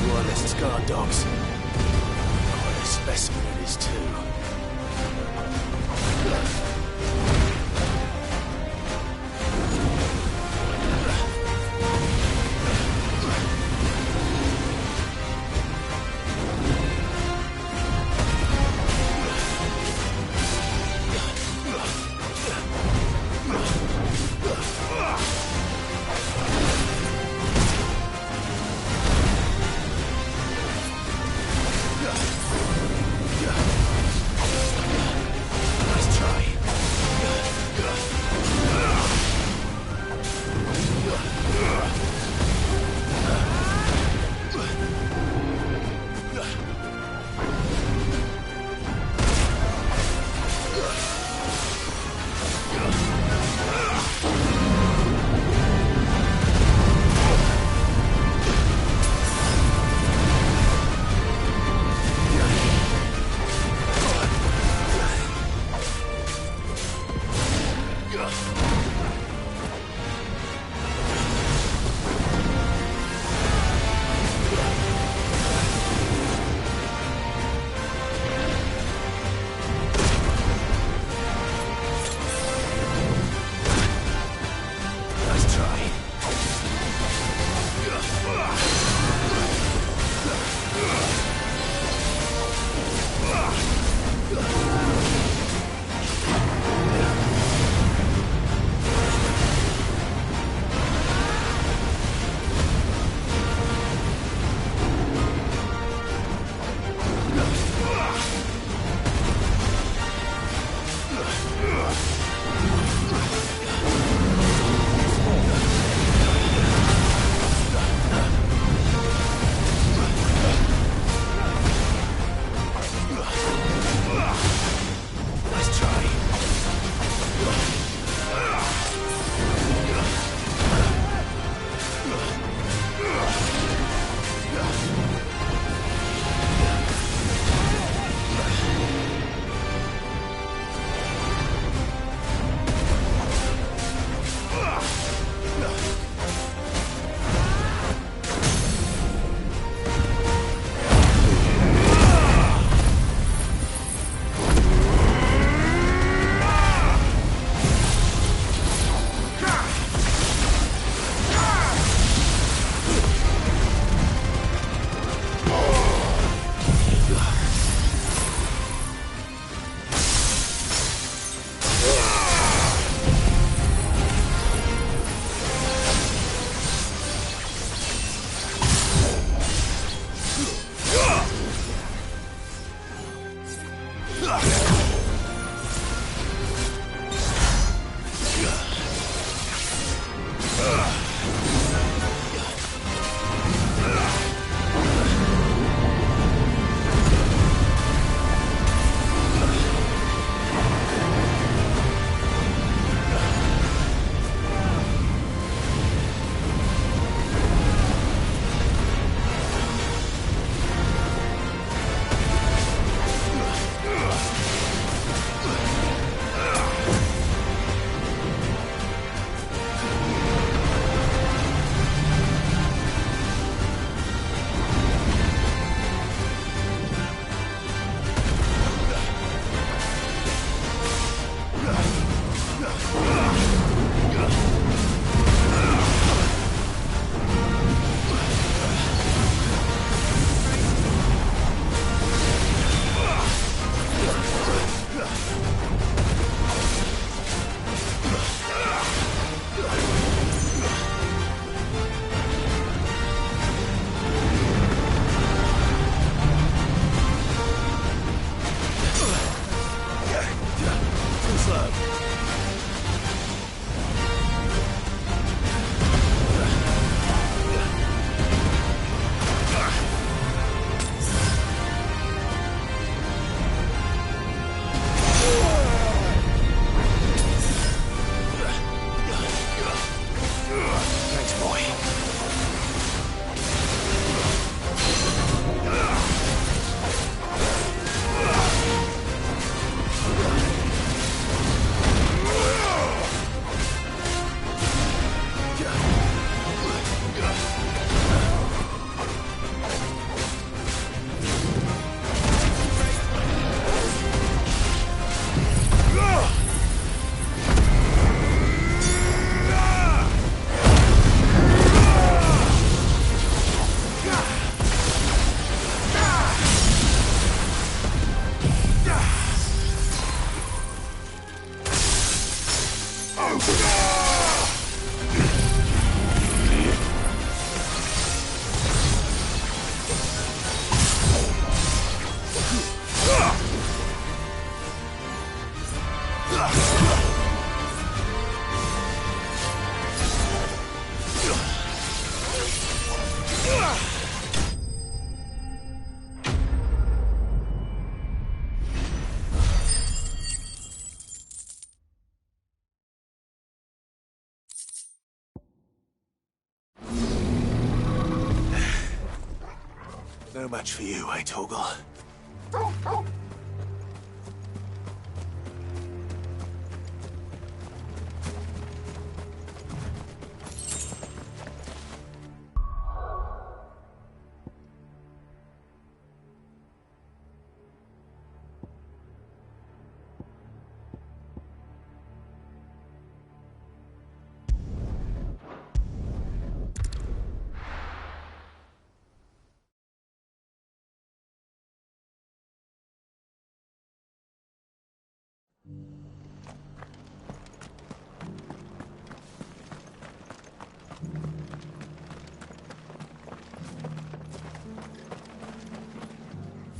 Royalist guard dogs. Quite a specimen it is, too. Nice try. No match for you, eh, Torgal?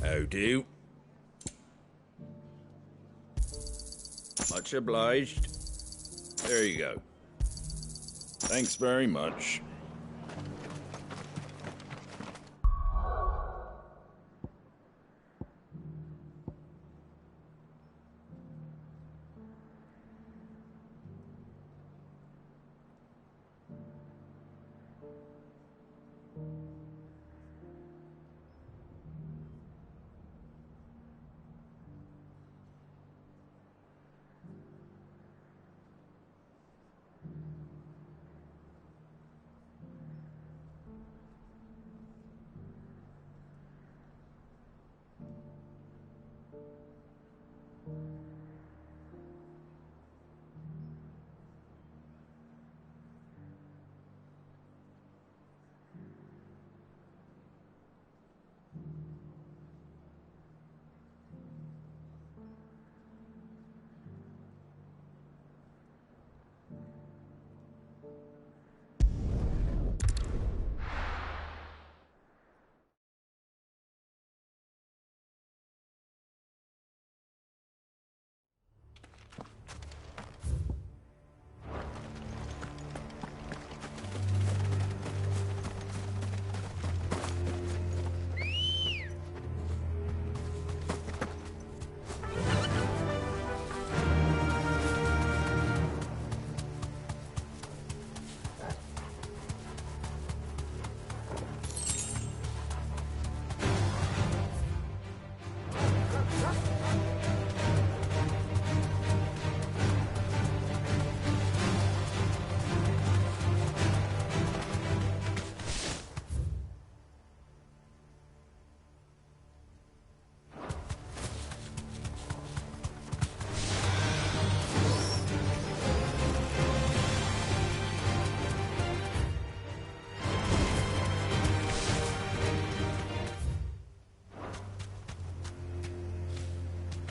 How do? Much obliged. There you go. Thanks very much.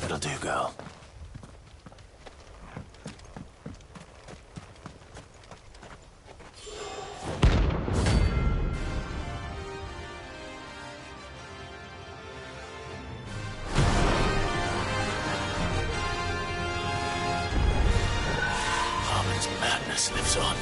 That'll do, girl. Harmon's madness lives on.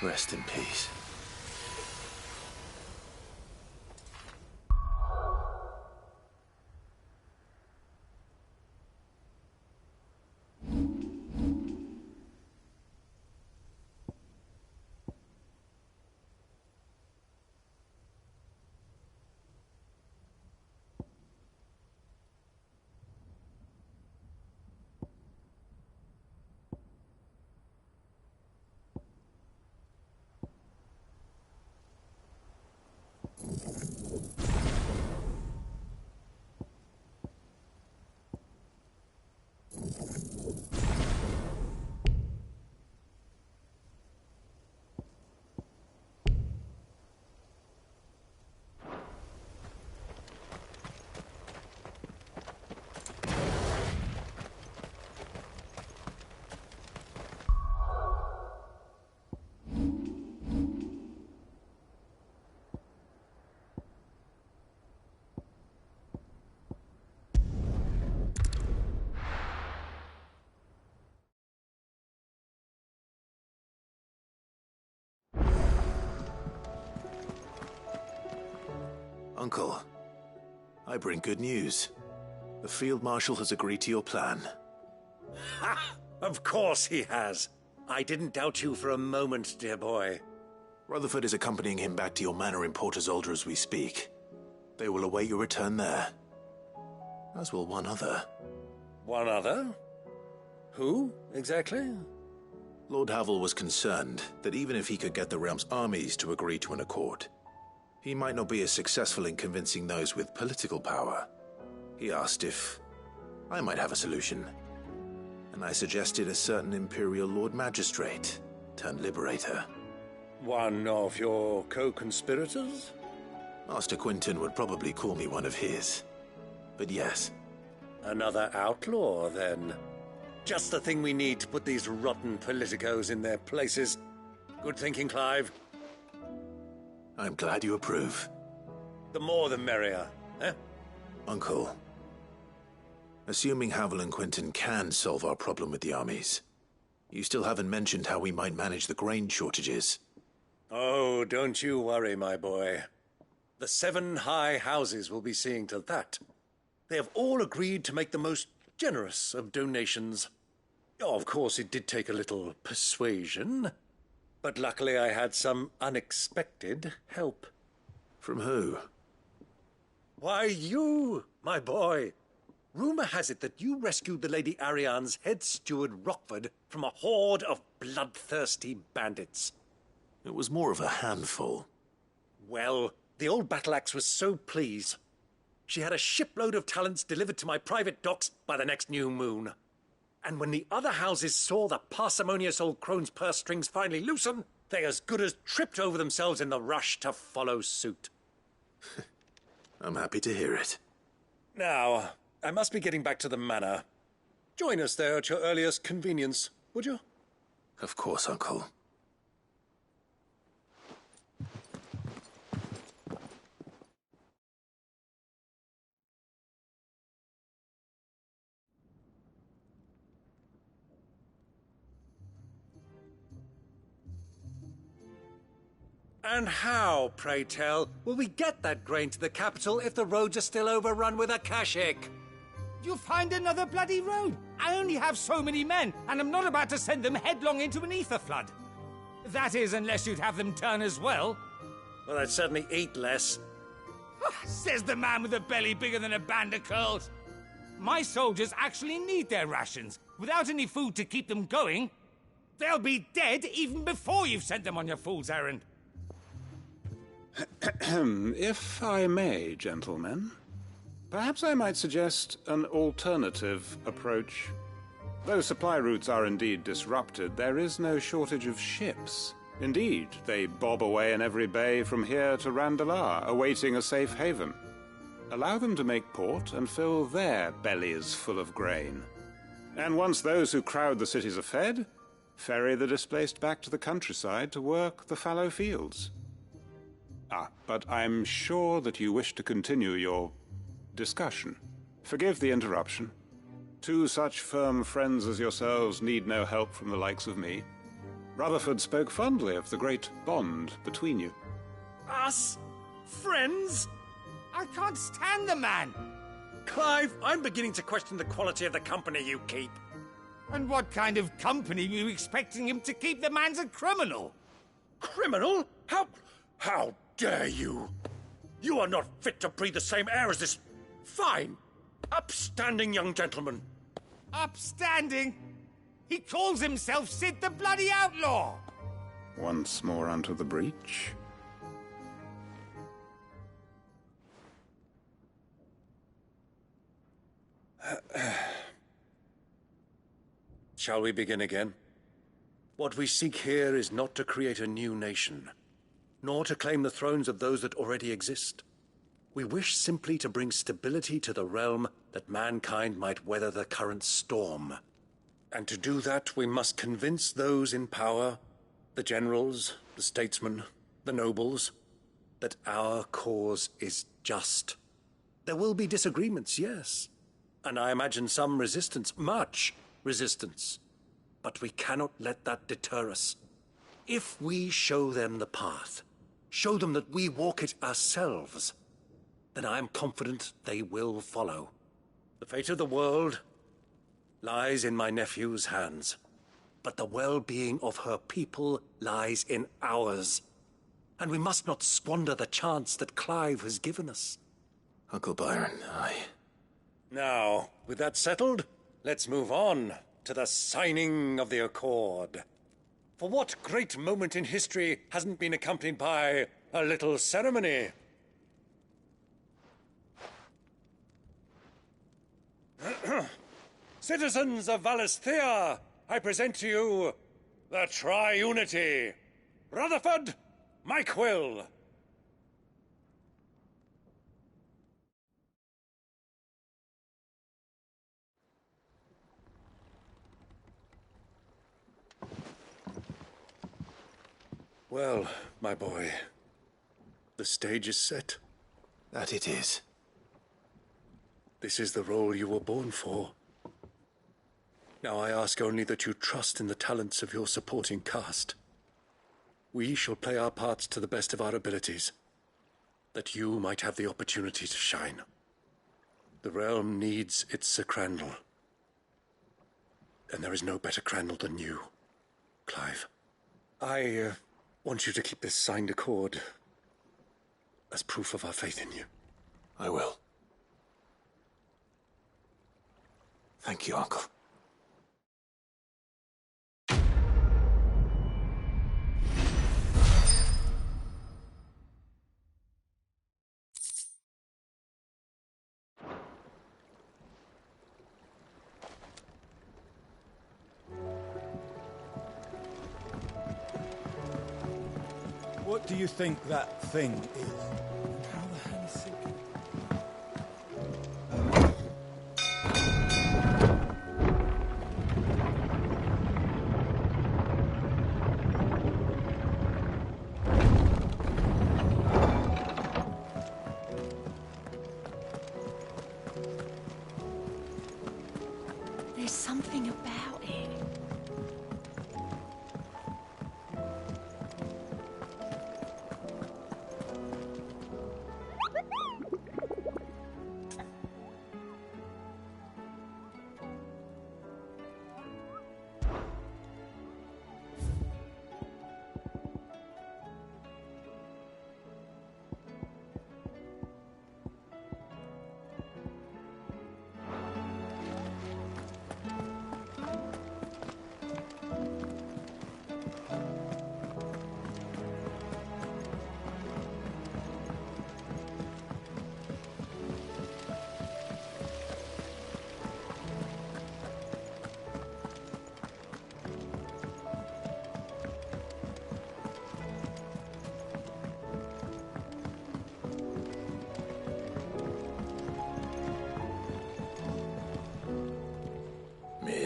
Rest in peace. Uncle, I bring good news. The Field Marshal has agreed to your plan. Ha! Of course he has. I didn't doubt you for a moment, dear boy. Rutherford is accompanying him back to your manor in Porter's Alder as we speak. They will await your return there. As will one other. One other? Who, exactly? Lord Havel was concerned that even if he could get the realm's armies to agree to an accord, he might not be as successful in convincing those with political power. He asked if I might have a solution, and I suggested a certain Imperial Lord Magistrate turned Liberator. One of your co-conspirators? Master Quinton would probably call me one of his. But yes. Another outlaw, then. Just the thing we need to put these rotten politicos in their places. Good thinking, Clive. I'm glad you approve. The more the merrier, eh? Uncle, assuming Havel and Quinton can solve our problem with the armies, you still haven't mentioned how we might manage the grain shortages. Oh, don't you worry, my boy. The 7 high houses will be seeing to that. They have all agreed to make the most generous of donations. Oh, of course, it did take a little persuasion, but luckily I had some unexpected help. From who? Why, you, my boy. Rumor has it that you rescued the Lady Ariane's head steward Rockford from a horde of bloodthirsty bandits. It was more of a handful. Well, the old battle-axe was so pleased. She had a shipload of talents delivered to my private docks by the next new moon. And when the other houses saw the parsimonious old crone's purse strings finally loosen, they as good as tripped over themselves in the rush to follow suit. I'm happy to hear it. Now, I must be getting back to the manor. Join us there at your earliest convenience, would you? Of course, Uncle. And how, pray tell, will we get that grain to the capital if the roads are still overrun with Akashic? You find another bloody road. I only have so many men, and I'm not about to send them headlong into an ether flood. That is, unless you'd have them turn as well. Well, I'd certainly eat less. Says the man with a belly bigger than a band of curls. My soldiers actually need their rations. Without any food to keep them going, they'll be dead even before you've sent them on your fool's errand. If I may, gentlemen, perhaps I might suggest an alternative approach. Though supply routes are indeed disrupted, there is no shortage of ships. Indeed, they bob away in every bay from here to Randalar, awaiting a safe haven. Allow them to make port and fill their bellies full of grain. And once those who crowd the cities are fed, ferry the displaced back to the countryside to work the fallow fields. But I'm sure that you wish to continue your discussion. Forgive the interruption. Two such firm friends as yourselves need no help from the likes of me. Rutherford spoke fondly of the great bond between you. Us? Friends? I can't stand the man! Clive, I'm beginning to question the quality of the company you keep. And what kind of company were you expecting him to keep? The man's a criminal! Criminal? How dare you? You are not fit to breathe the same air as this fine, upstanding young gentleman. Upstanding? He calls himself Sid the Bloody Outlaw! Once more onto the breach. Shall we begin again? What we seek here is not to create a new nation, nor to claim the thrones of those that already exist. We wish simply to bring stability to the realm that mankind might weather the current storm. And to do that, we must convince those in power, the generals, the statesmen, the nobles, that our cause is just. There will be disagreements, yes, and I imagine some resistance, much resistance. But we cannot let that deter us. If we show them the path, show them that we walk it ourselves, then I am confident they will follow. The fate of the world lies in my nephew's hands, but the well-being of her people lies in ours. And we must not squander the chance that Clive has given us. Uncle Byron, aye. Now, with that settled, let's move on to the signing of the Accord. For what great moment in history hasn't been accompanied by a little ceremony? Citizens of Valisthea, I present to you the Triunity. Rutherford, Mike Will. Well, my boy, the stage is set. That it is. This is the role you were born for. Now I ask only that you trust in the talents of your supporting cast. We shall play our parts to the best of our abilities, that you might have the opportunity to shine. The realm needs its Sir Crandall, and there is no better Crandall than you, Clive. I want you to keep this signed accord as proof of our faith in you. I will. Thank you, Uncle. What do you think that thing is? How the hell is it? There's something about it.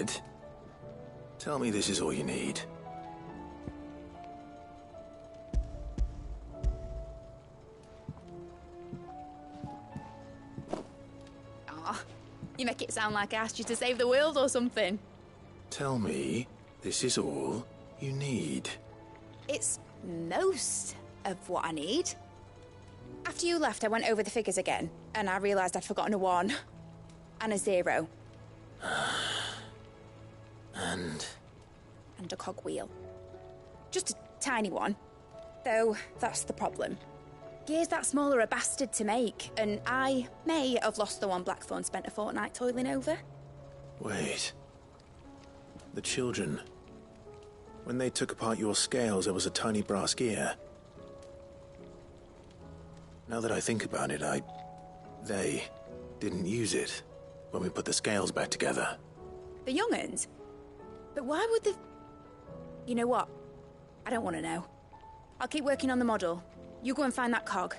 Sid. Tell me this is all you need. Aw, you make it sound like I asked you to save the world or something. Tell me this is all you need. It's most of what I need. After you left, I went over the figures again, and I realised I'd forgotten a 1 and a 0. And a cogwheel. Just a tiny one. Though, that's the problem. Gears that small are a bastard to make, and I may have lost the one Blackthorn spent a fortnight toiling over. wait. The children. When they took apart your scales, there was a tiny brass gear. Now that I think about it, they didn't use it when we put the scales back together. The young'uns? But why would the... You know what? I don't want to know. I'll keep working on the model. You go and find that cog.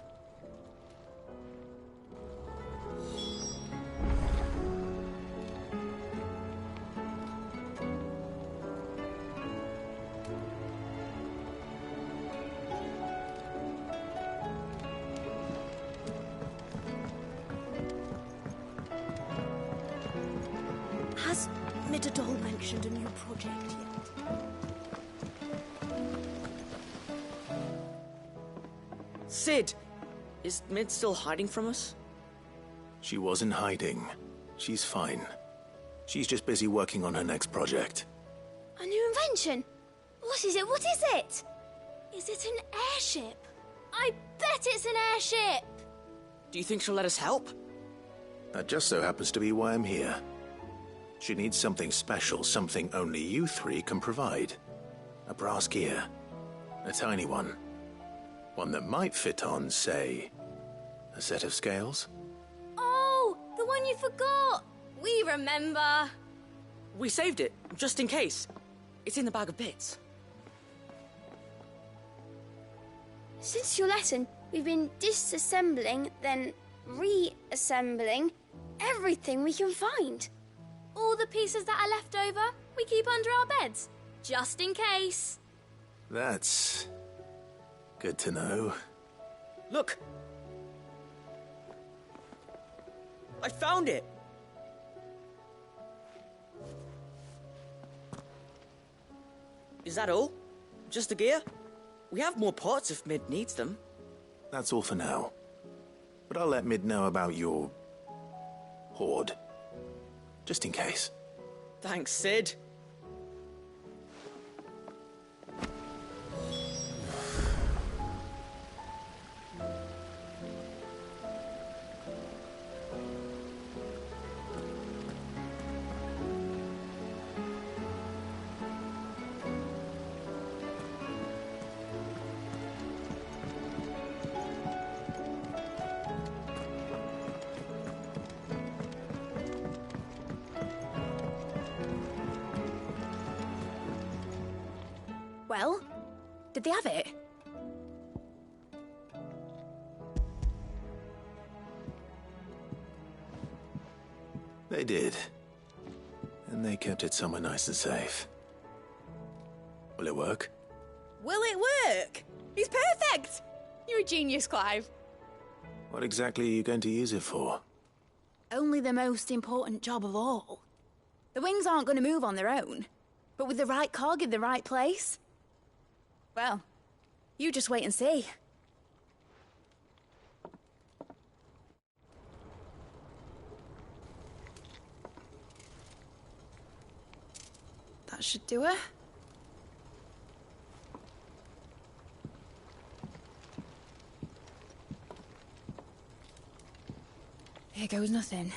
Has Midadol mentioned a new project yet? Sid! Is Mid still hiding from us? She wasn't hiding. She's fine. She's just busy working on her next project. A new invention? What is it? What is it? Is it an airship? I bet it's an airship! Do you think she'll let us help? That just so happens to be why I'm here. She needs something special, something only you three can provide. A brass gear. A tiny one. One that might fit on, say, a set of scales? Oh, the one you forgot! We remember! We saved it, just in case. It's in the bag of bits. Since your lesson, we've been disassembling, then reassembling everything we can find. All the pieces that are left over, we keep under our beds, just in case. That's good to know. Look! I found it! Is that all? Just the gear? We have more parts if Mid needs them. That's all for now. But I'll let Mid know about your hoard. Just in case. Thanks, Sid. Well, did they have it? They did. And they kept it somewhere nice and safe. Will it work? Will it work? He's perfect! You're a genius, Clive. What exactly are you going to use it for? Only the most important job of all. The wings aren't going to move on their own. But with the right cog in the right place... Well, you just wait and see. That should do it. Here goes nothing.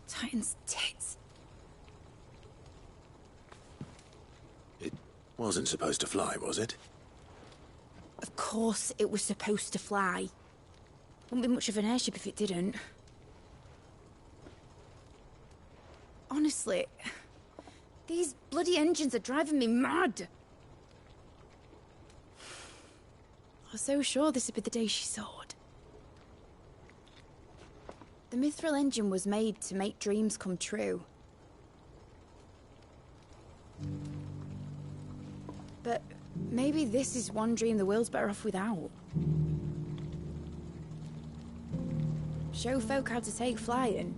Titan's tits. It wasn't supposed to fly, was it? Of course it was supposed to fly. Wouldn't be much of an airship if it didn't. Honestly, these bloody engines are driving me mad. was so sure this would be the day she soared. The mithril engine was made to make dreams come true. But maybe this is one dream the world's better off without. Show folk how to take flying.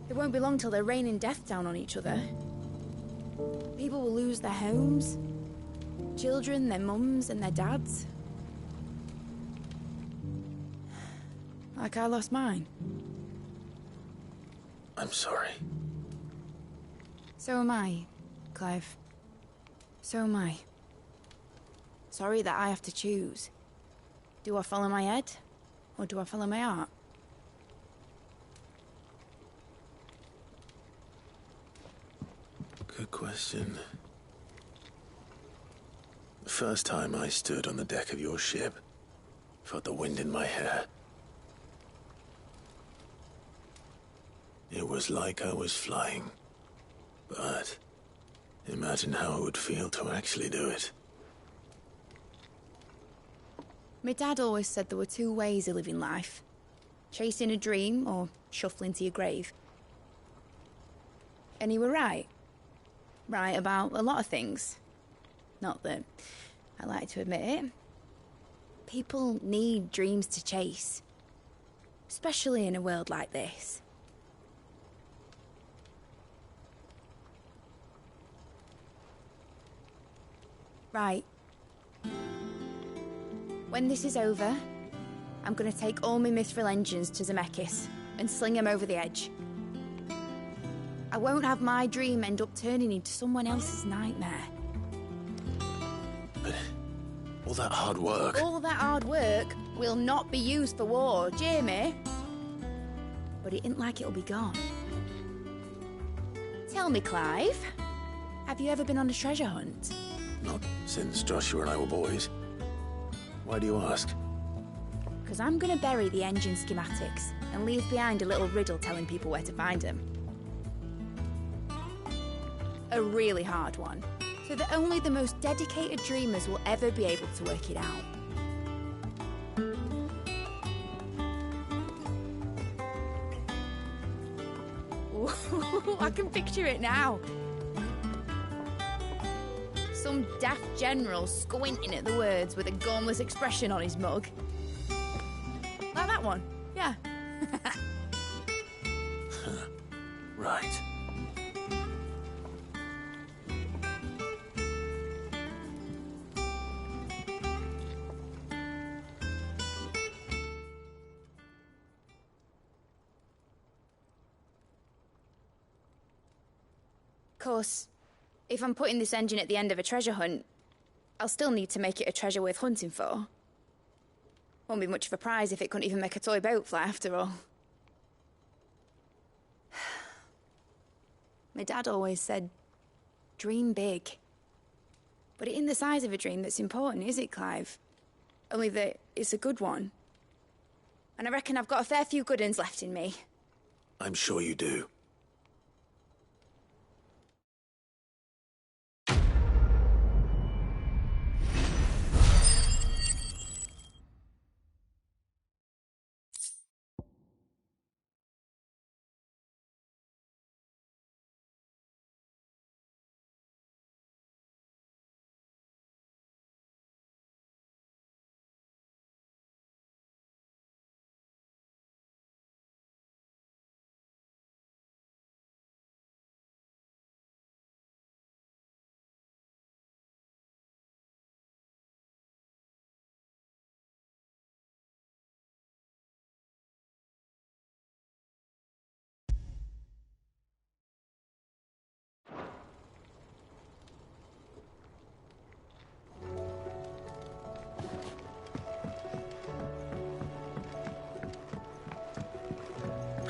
It won't be long till they're raining death down on each other. People will lose their homes. Children, their mums and their dads. Like I lost mine. I'm sorry. So am I, Clive. So am I. Sorry that I have to choose. Do I follow my head, or do I follow my heart? Good question. The first time I stood on the deck of your ship, felt the wind in my hair. It was like I was flying. But imagine how it would feel to actually do it. My dad always said there were two ways of living life. Chasing a dream or shuffling to your grave. And he were right. Right about a lot of things. Not that I like to admit it. People need dreams to chase. Especially in a world like this. Right. When this is over, I'm gonna take all my mithril engines to Zemeckis and sling them over the edge. I won't have my dream end up turning into someone else's nightmare. But all that hard work... All that hard work will not be used for war, Jamie. But it ain't like it'll be gone. Tell me, Clive, have you ever been on a treasure hunt? Not since Joshua and I were boys. Why do you ask? Because I'm gonna bury the engine schematics and leave behind a little riddle telling people where to find them. A really hard one, so that only the most dedicated dreamers will ever be able to work it out. Ooh, I can picture it now. Some daft general squinting at the words with a gormless expression on his mug. Like that one, yeah. Right. Of course, if I'm putting this engine at the end of a treasure hunt, I'll still need to make it a treasure worth hunting for. Won't be much of a prize if it couldn't even make a toy boat fly after all. My dad always said, dream big. But it ain't the size of a dream that's important, is it, Clive? Only that it's a good one. And I reckon I've got a fair few good uns left in me. I'm sure you do.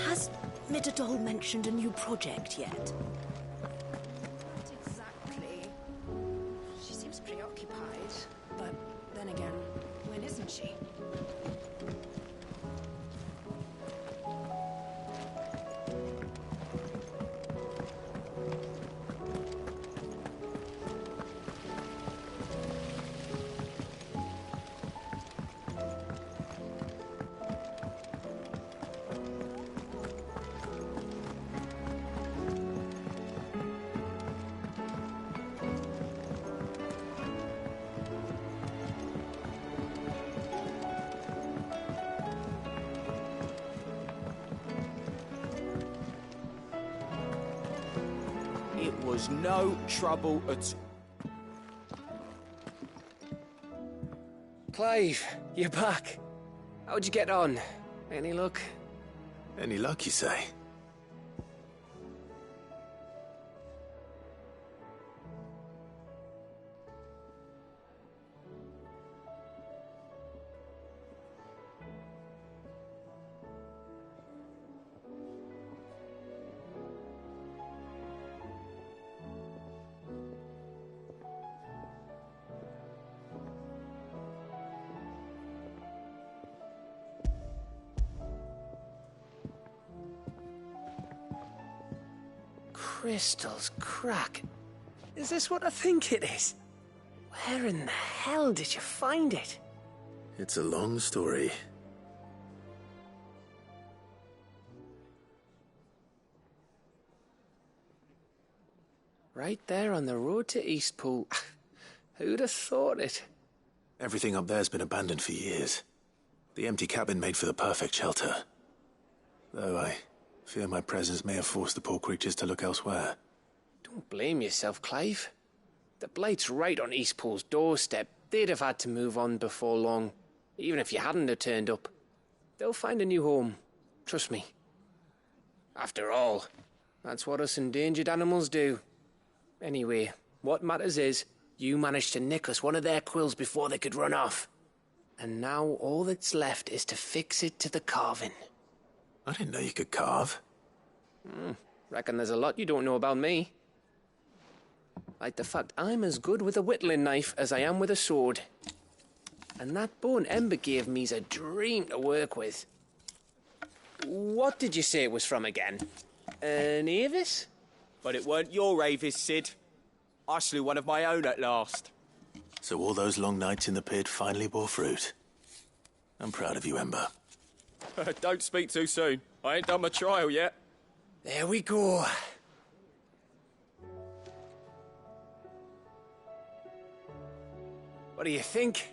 Has Midadol mentioned a new project yet? Not exactly. She seems preoccupied, but then again, when isn't she? was no trouble at all. Clive, you're back. How'd you get on? Any luck? Any luck, you say? Crystal's crack. Is this what I think it is? Where in the hell did you find it? It's a long story. Right there on the road to Eastpool. Who'd have thought it? Everything up there's been abandoned for years. The empty cabin made for the perfect shelter. Though I fear my presence may have forced the poor creatures to look elsewhere. Don't blame yourself, Clive. The Blight's right on Eastpool's doorstep. They'd have had to move on before long, even if you hadn't have turned up. They'll find a new home. Trust me. After all, that's what us endangered animals do. Anyway, what matters is, you managed to nick us one of their quills before they could run off. And now all that's left is to fix it to the carving. I didn't know you could carve. Reckon there's a lot you don't know about me. Like the fact I'm as good with a whittling knife as I am with a sword. And that bone Ember gave me's a dream to work with. What did you say it was from again? An Avis? But it weren't your Avis, Sid. I slew one of my own at last. So all those long nights in the pit finally bore fruit. I'm proud of you, Ember. Don't speak too soon. I ain't done my trial yet. There we go. What do you think?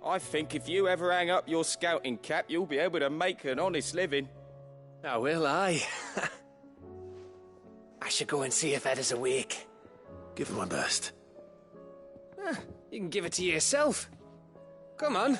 I think if you ever hang up your scouting cap, you'll be able to make an honest living. Now will I? I should go and see if Ed is awake. Give it my best. You can give it to yourself. Come on.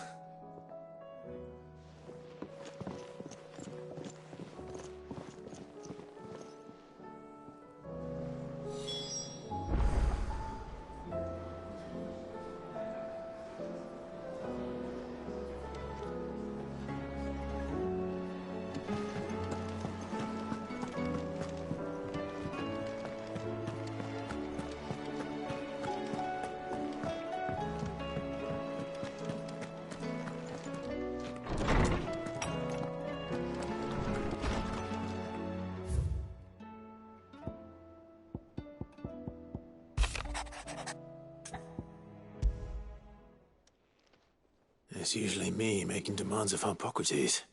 It's usually me making demands of Harpocrates.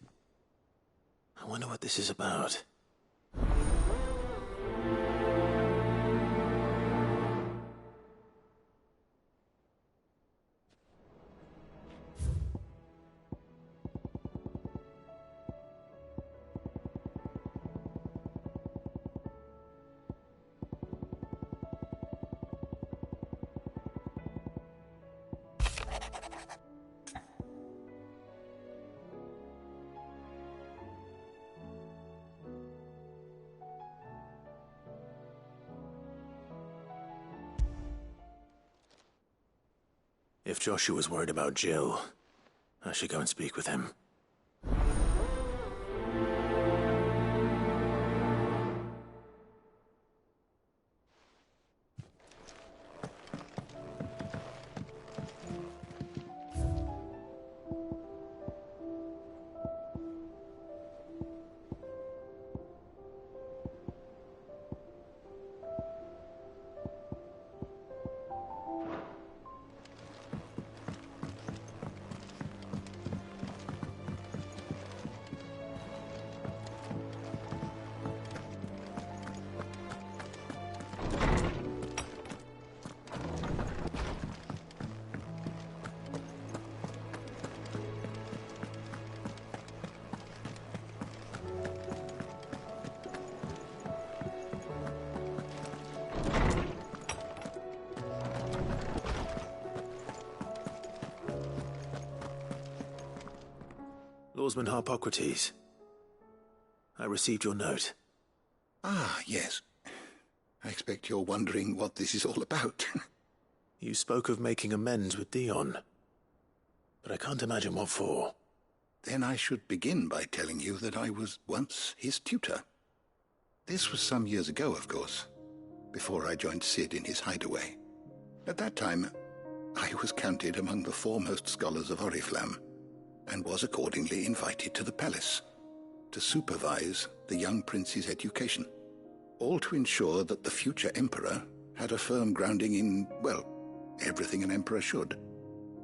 I wonder what this is about. If Joshua's worried about Jill, I should go and speak with him. Lawsman Harpocrates. I received your note. Ah, yes. I expect you're wondering what this is all about. You spoke of making amends with Dion, but I can't imagine what for. Then I should begin by telling you that I was once his tutor. This was some years ago, of course, before I joined Cid in his hideaway. At that time, I was counted among the foremost scholars of Oriflamme, and was accordingly invited to the palace to supervise the young prince's education, all to ensure that the future emperor had a firm grounding in, well, everything an emperor should.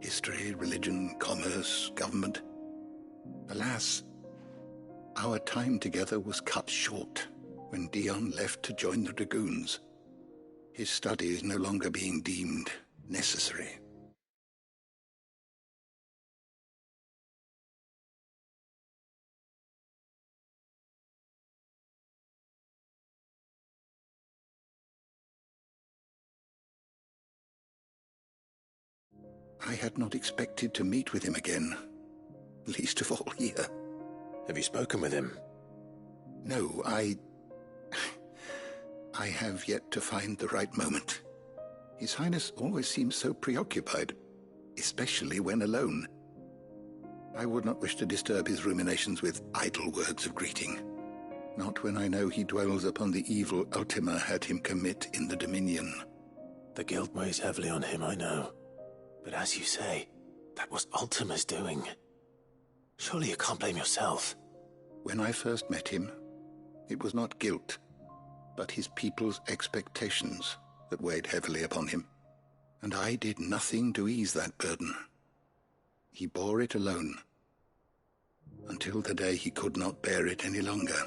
History, religion, commerce, government. Alas, our time together was cut short when Dion left to join the dragoons, his studies no longer being deemed necessary. I had not expected to meet with him again, least of all here. Have you spoken with him? No, I have yet to find the right moment. His Highness always seems so preoccupied, especially when alone. I would not wish to disturb his ruminations with idle words of greeting, not when I know he dwells upon the evil Ultima had him commit in the Dominion. The guilt weighs heavily on him, I know. But as you say, that was Ultima's doing. Surely you can't blame yourself. When I first met him, it was not guilt, but his people's expectations that weighed heavily upon him, and I did nothing to ease that burden. He bore it alone, until the day he could not bear it any longer.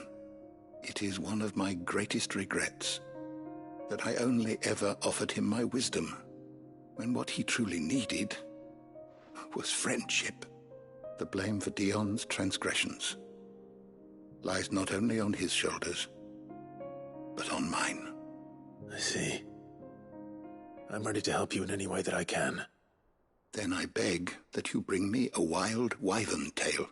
It is one of my greatest regrets that I only ever offered him my wisdom, when what he truly needed was friendship. The blame for Dion's transgressions lies not only on his shoulders, but on mine. I see. I'm ready to help you in any way that I can. Then I beg that you bring me a wild wyvern tail.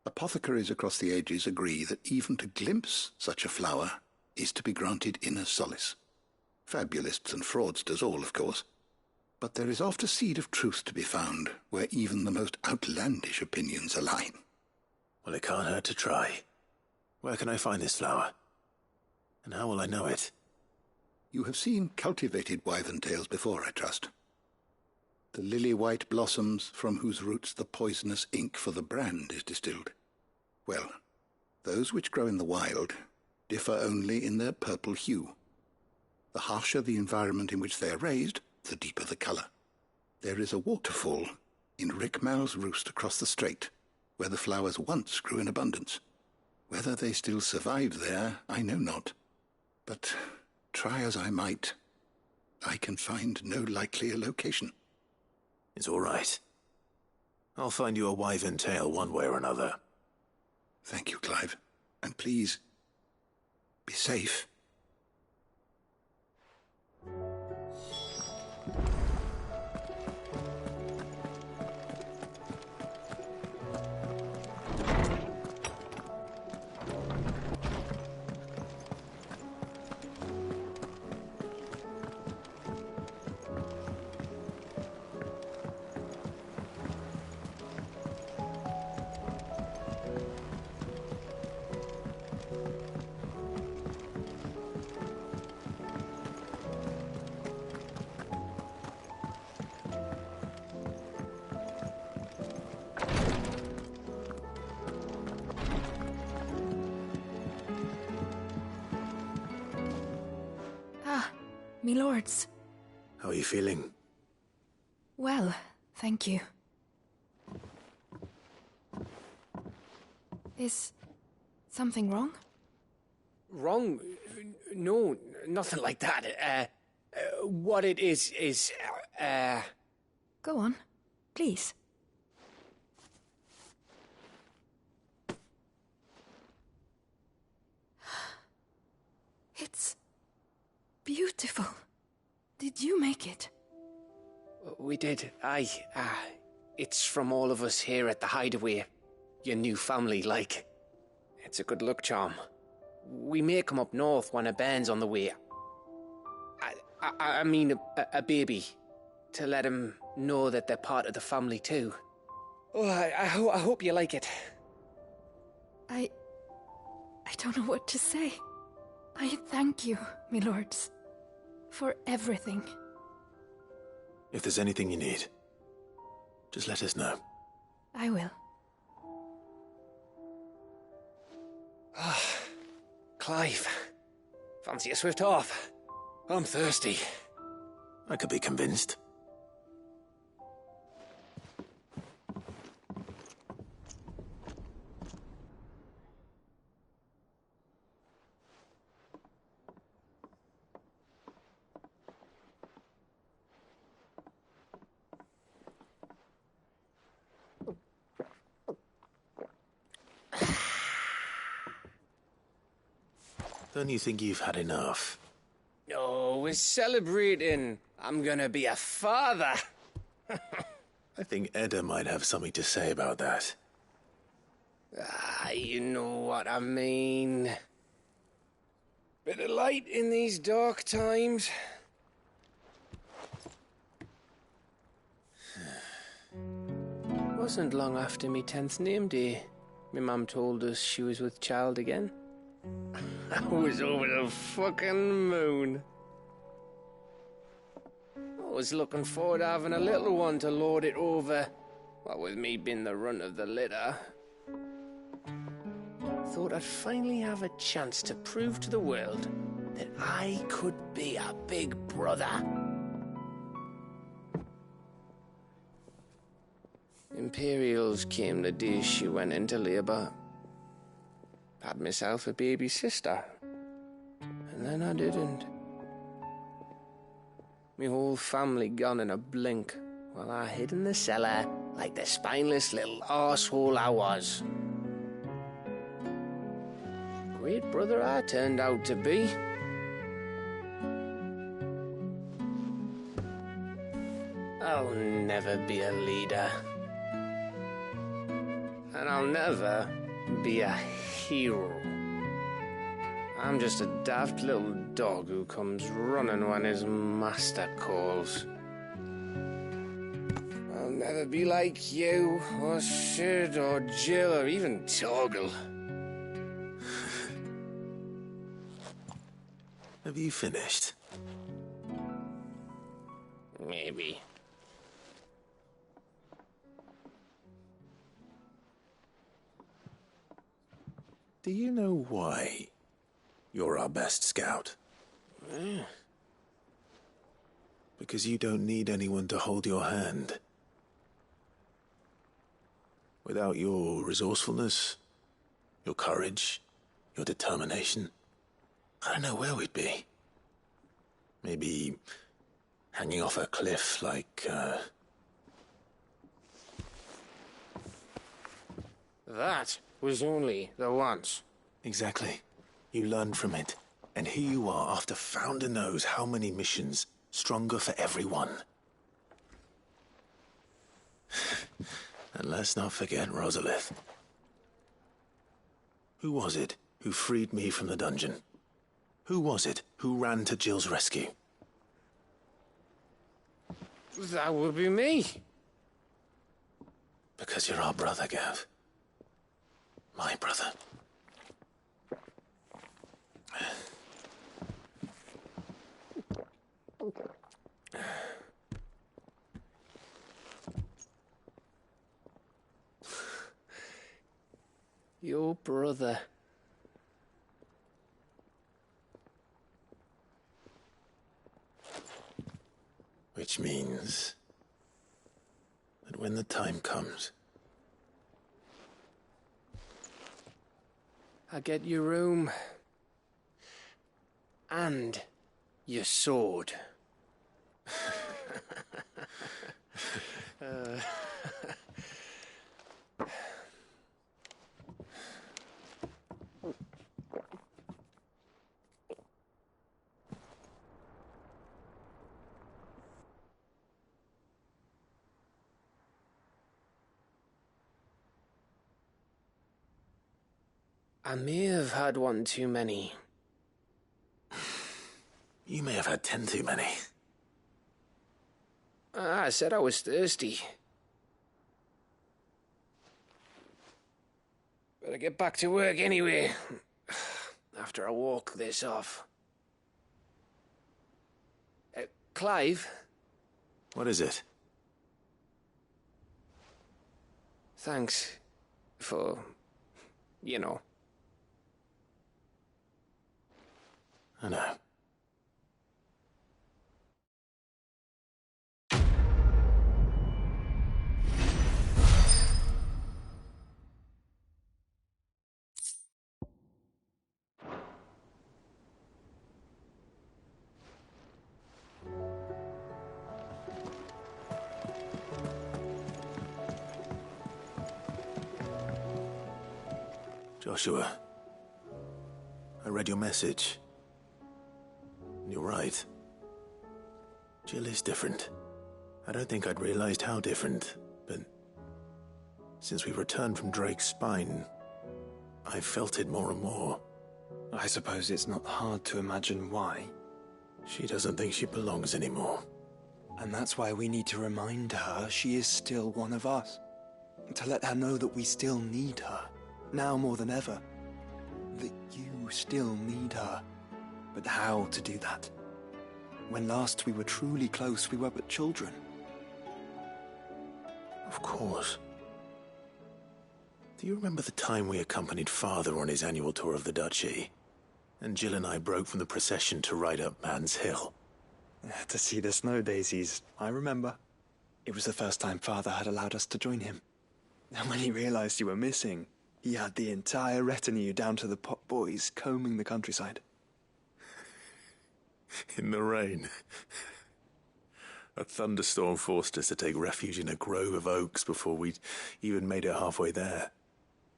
Apothecaries across the ages agree that even to glimpse such a flower is to be granted inner solace. Fabulists and fraudsters all, of course. But there is oft a seed of truth to be found where even the most outlandish opinions align. Well, it can't hurt to try. Where can I find this flower? And how will I know it? You have seen cultivated wyvern tails before, I trust. The lily-white blossoms from whose roots the poisonous ink for the brand is distilled. Well, those which grow in the wild differ only in their purple hue. The harsher the environment in which they are raised, the deeper the colour. There is a waterfall in Rickmal's Roost across the strait, where the flowers once grew in abundance. Whether they still survive there, I know not. But try as I might, I can find no likelier location. It's all right. I'll find you a wyvern tail one way or another. Thank you, Clive. And please, be safe. Me lords. How are you feeling? Well, thank you. Is something wrong? Wrong? No, nothing like that. What it is... Go on, please. It's beautiful. Did you make it? We did. Aye. It's from all of us here at the Hideaway. your new family, like. It's a good luck charm. We may come up north when a bairn's on the way. I mean a baby. To let him know that they're part of the family too. Oh, I hope you like it. I don't know what to say. I thank you, my lords, for everything. If there's anything you need, just let us know. I will. Clive, fancy a swift off? I'm thirsty. I could be convinced. Don't you think you've had enough? Oh, we're celebrating. I'm gonna be a father. I think Edda might have something to say about that. You know what I mean. Bit of light in these dark times. Wasn't long after me 10th name day, my mum told us she was with child again. I was over the fucking moon. I was looking forward to having a little one to lord it over, what with me being the runt of the litter. Thought I'd finally have a chance to prove to the world that I could be a big brother. Imperials came the day she went into labour. Had myself a baby sister, and then I didn't. My whole family gone in a blink, while I hid in the cellar like the spineless little arsehole I was. Great brother I turned out to be. I'll never be a leader. And I'll never be a hero. I'm just a daft little dog who comes running when his master calls. I'll never be like you, or Sid, or Jill, or even Torgal. Have you finished? Maybe. Do you know why you're our best scout? Because you don't need anyone to hold your hand. Without your resourcefulness, your courage, your determination, I don't know where we'd be. Maybe hanging off a cliff like, That was only the once. Exactly. You learned from it. And here you are after Founder knows how many missions, stronger for everyone. And let's not forget Rosalith. Who was it who freed me from the dungeon? Who was it who ran to Jill's rescue? That would be me. Because you're our brother, Gav. My brother. Your brother. Which means that when the time comes, I get your room. And your sword. I may have had one too many. You may have had 10 too many. I said I was thirsty. Better get back to work anyway, after I walk this off. Clive? What is it? Thanks for, you know. I know. Joshua, I read your message. And you're right. Jill is different. I don't think I'd realized how different, but since we returned from Drake's spine, I've felt it more and more. I suppose it's not hard to imagine why. She doesn't think she belongs anymore. And that's why we need to remind her she is still one of us. To let her know that we still need her, now more than ever. That you still need her. But how to do that? When last we were truly close, we were but children. Of course. Do you remember the time we accompanied Father on his annual tour of the Duchy? And Jill and I broke from the procession to ride up Man's Hill. To see the snow daisies, I remember. It was the first time Father had allowed us to join him. And when he realized you were missing, he had the entire retinue down to the pot boys combing the countryside. In the rain. A thunderstorm forced us to take refuge in a grove of oaks before we'd even made it halfway there.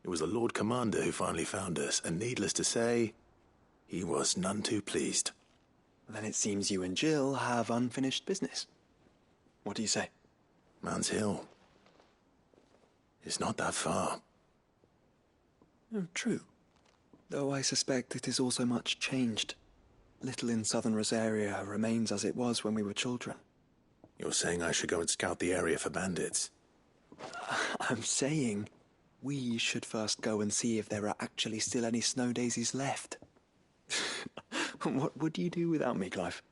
It was the Lord Commander who finally found us, and needless to say, he was none too pleased. Then it seems you and Jill have unfinished business. What do you say? Man's Hill. It's not that far. Oh, true. Though I suspect it is also much changed. Little in southern Rosaria remains as it was when we were children. You're saying I should go and scout the area for bandits? I'm saying we should first go and see if there are actually still any snow daisies left. What would you do without me, Clive?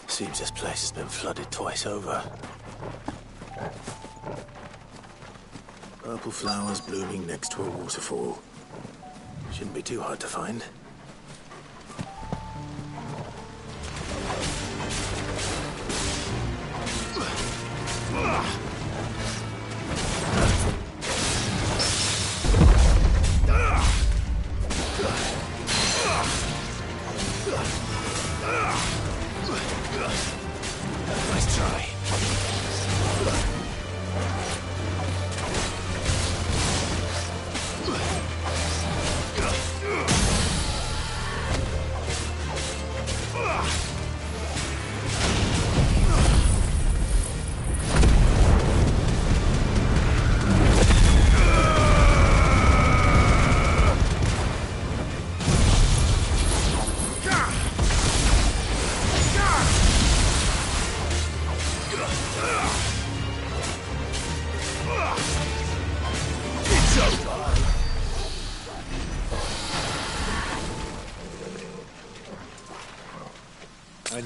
Seems this place has been flooded twice over. Purple flowers blooming next to a waterfall. Shouldn't be too hard to find. Nice try.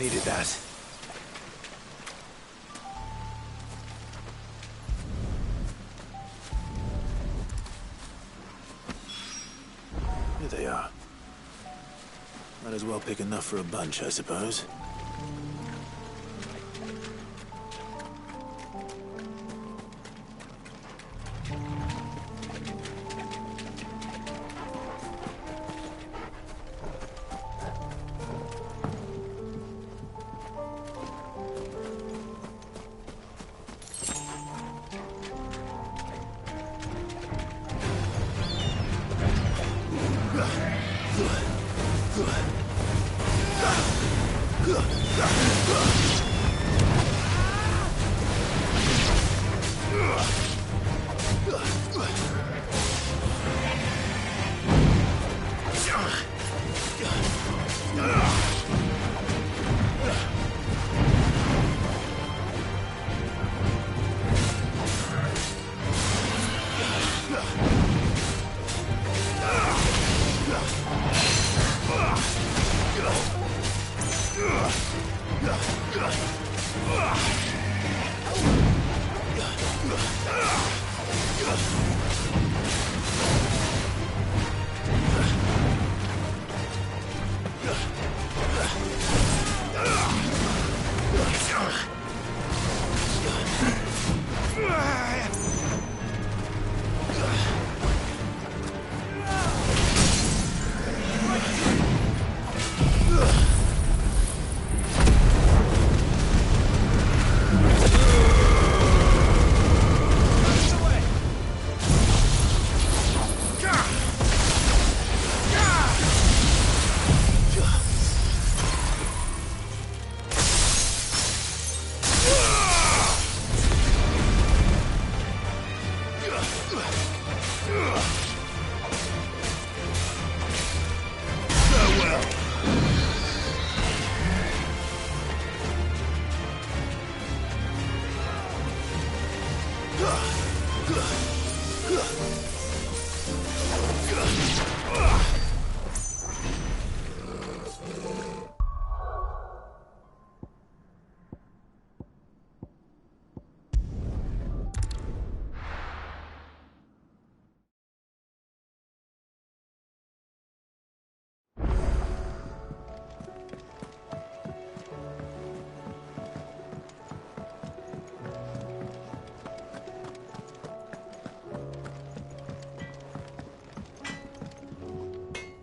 needed that. Here they are. Might as well pick enough for a bunch, I suppose.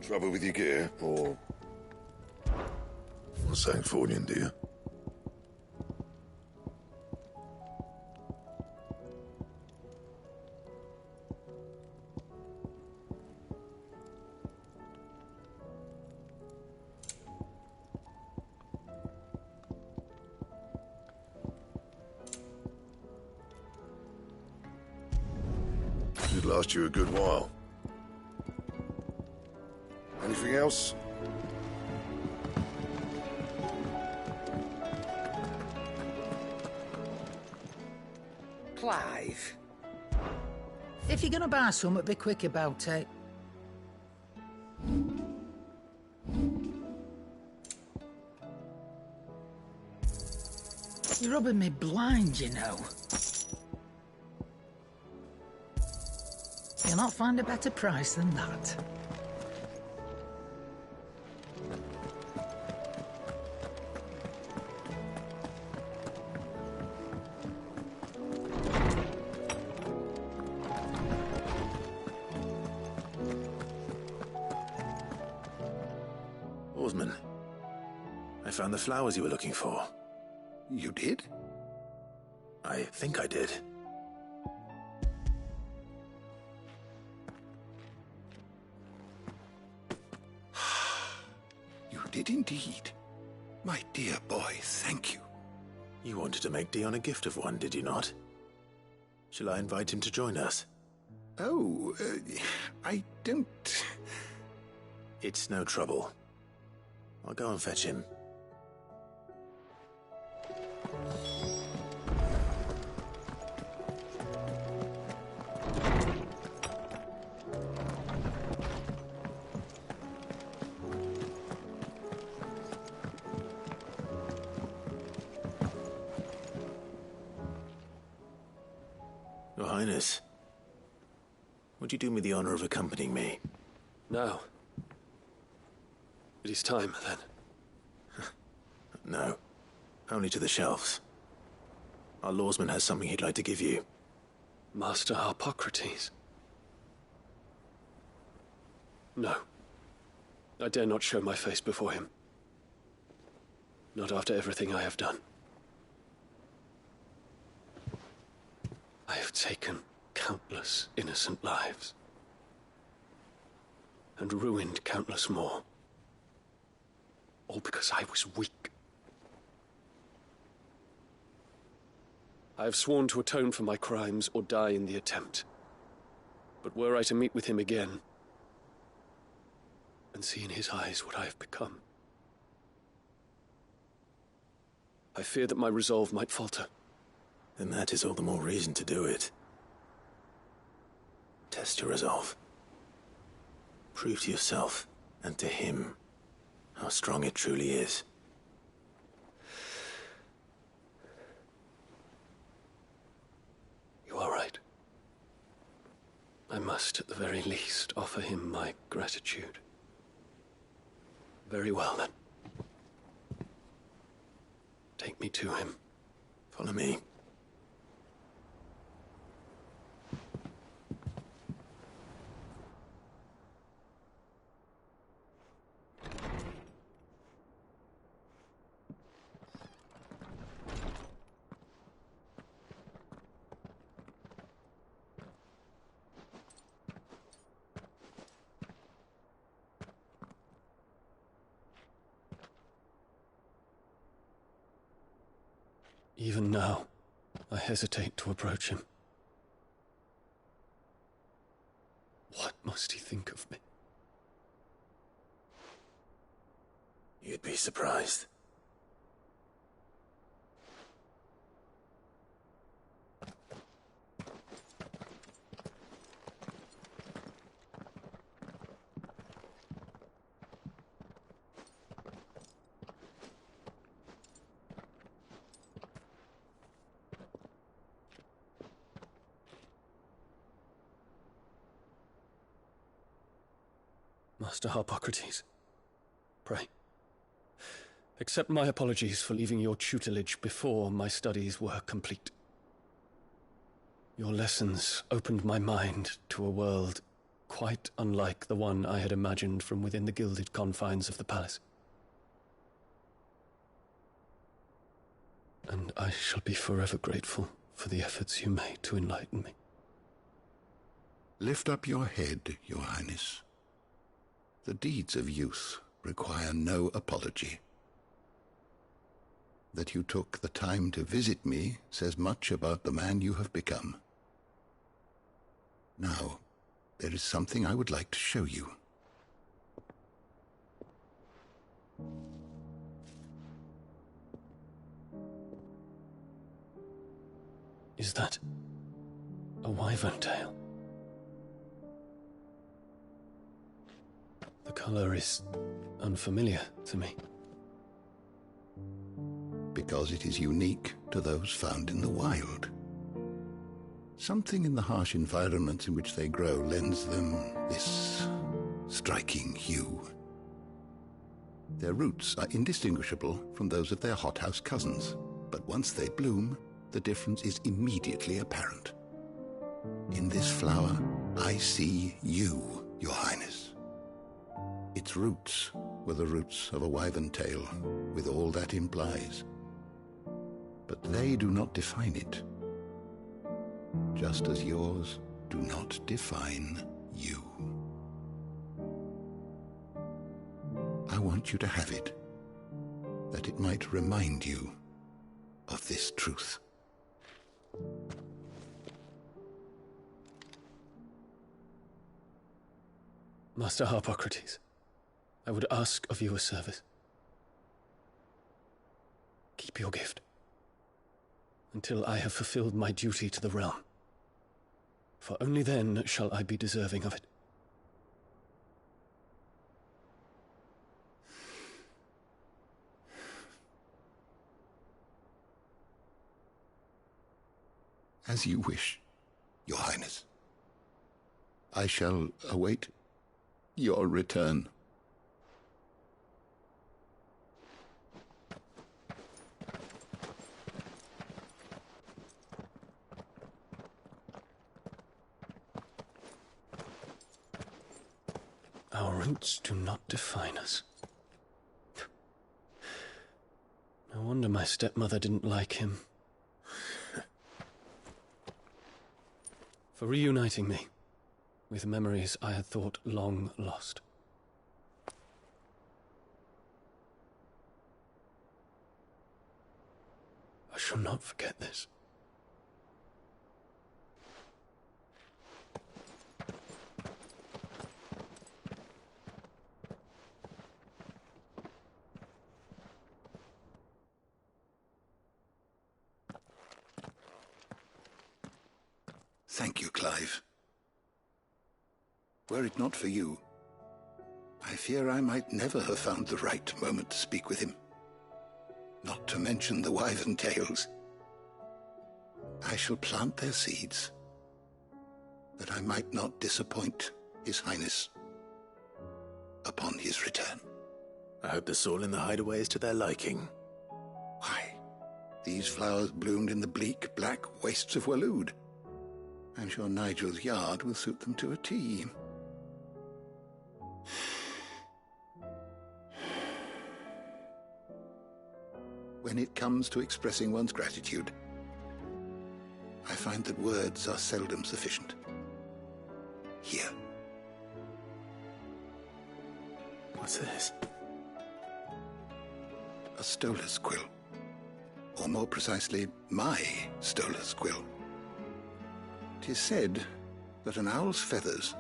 Trouble with your gear, or something falling, do you? Should last you a good while. Anything else? Clive. If you're gonna buy something, be quick about it. You're rubbing me blind, you know. You'll not find a better price than that. Oarsman, I found the flowers you were looking for. You did? I think I did. You did indeed. My dear boy, thank you. You wanted to make Dion a gift of one, did you not? Shall I invite him to join us? Oh, I don't... It's no trouble. I'll go and fetch him. Your Highness, would you do me the honor of accompanying me? Now. It is time, then. No. Only to the shelves. Our lawsman has something he'd like to give you. Master Harpocrates. No. I dare not show my face before him. Not after everything I have done. I have taken countless innocent lives. And ruined countless more. All because I was weak. I have sworn to atone for my crimes or die in the attempt. But were I to meet with him again, and see in his eyes what I have become, I fear that my resolve might falter. Then that is all the more reason to do it. Test your resolve. Prove to yourself, and to him, how strong it truly is. You are right. I must, at the very least, offer him my gratitude. Very well, then. Take me to him. Follow me. Even now, I hesitate to approach him. What must he think of me? You'd be surprised. Master Harpocrates, pray, accept my apologies for leaving your tutelage before my studies were complete. Your lessons opened my mind to a world quite unlike the one I had imagined from within the gilded confines of the palace. And I shall be forever grateful for the efforts you made to enlighten me. Lift up your head, Your Highness. The deeds of youth require no apology. That you took the time to visit me says much about the man you have become. Now, there is something I would like to show you. Is that a wyvern tail? The color is unfamiliar to me. Because it is unique to those found in the wild. Something in the harsh environments in which they grow lends them this striking hue. Their roots are indistinguishable from those of their hothouse cousins, but once they bloom, the difference is immediately apparent. In this flower, I see you, Your Highness. Its roots were the roots of a wyvern tail, with all that implies. But they do not define it, just as yours do not define you. I want you to have it, that it might remind you of this truth. Master Harpocrates, I would ask of you a service. Keep your gift until I have fulfilled my duty to the realm, for only then shall I be deserving of it. As you wish, Your Highness. I shall await your return. Our roots do not define us. No wonder my stepmother didn't like him. For reuniting me with memories I had thought long lost. I shall not forget this. Thank you, Clive. Were it not for you, I fear I might never have found the right moment to speak with him. Not to mention the wyvern tales. I shall plant their seeds, that I might not disappoint His Highness upon his return. I hope the soil in the hideaway is to their liking. Why, these flowers bloomed in the bleak, black wastes of Waloed. I'm sure Nigel's yard will suit them to a T. When it comes to expressing one's gratitude, I find that words are seldom sufficient. Here. What's this? A stoler's quill. Or more precisely, my stoler's quill. 'Tis said that an owl's feathers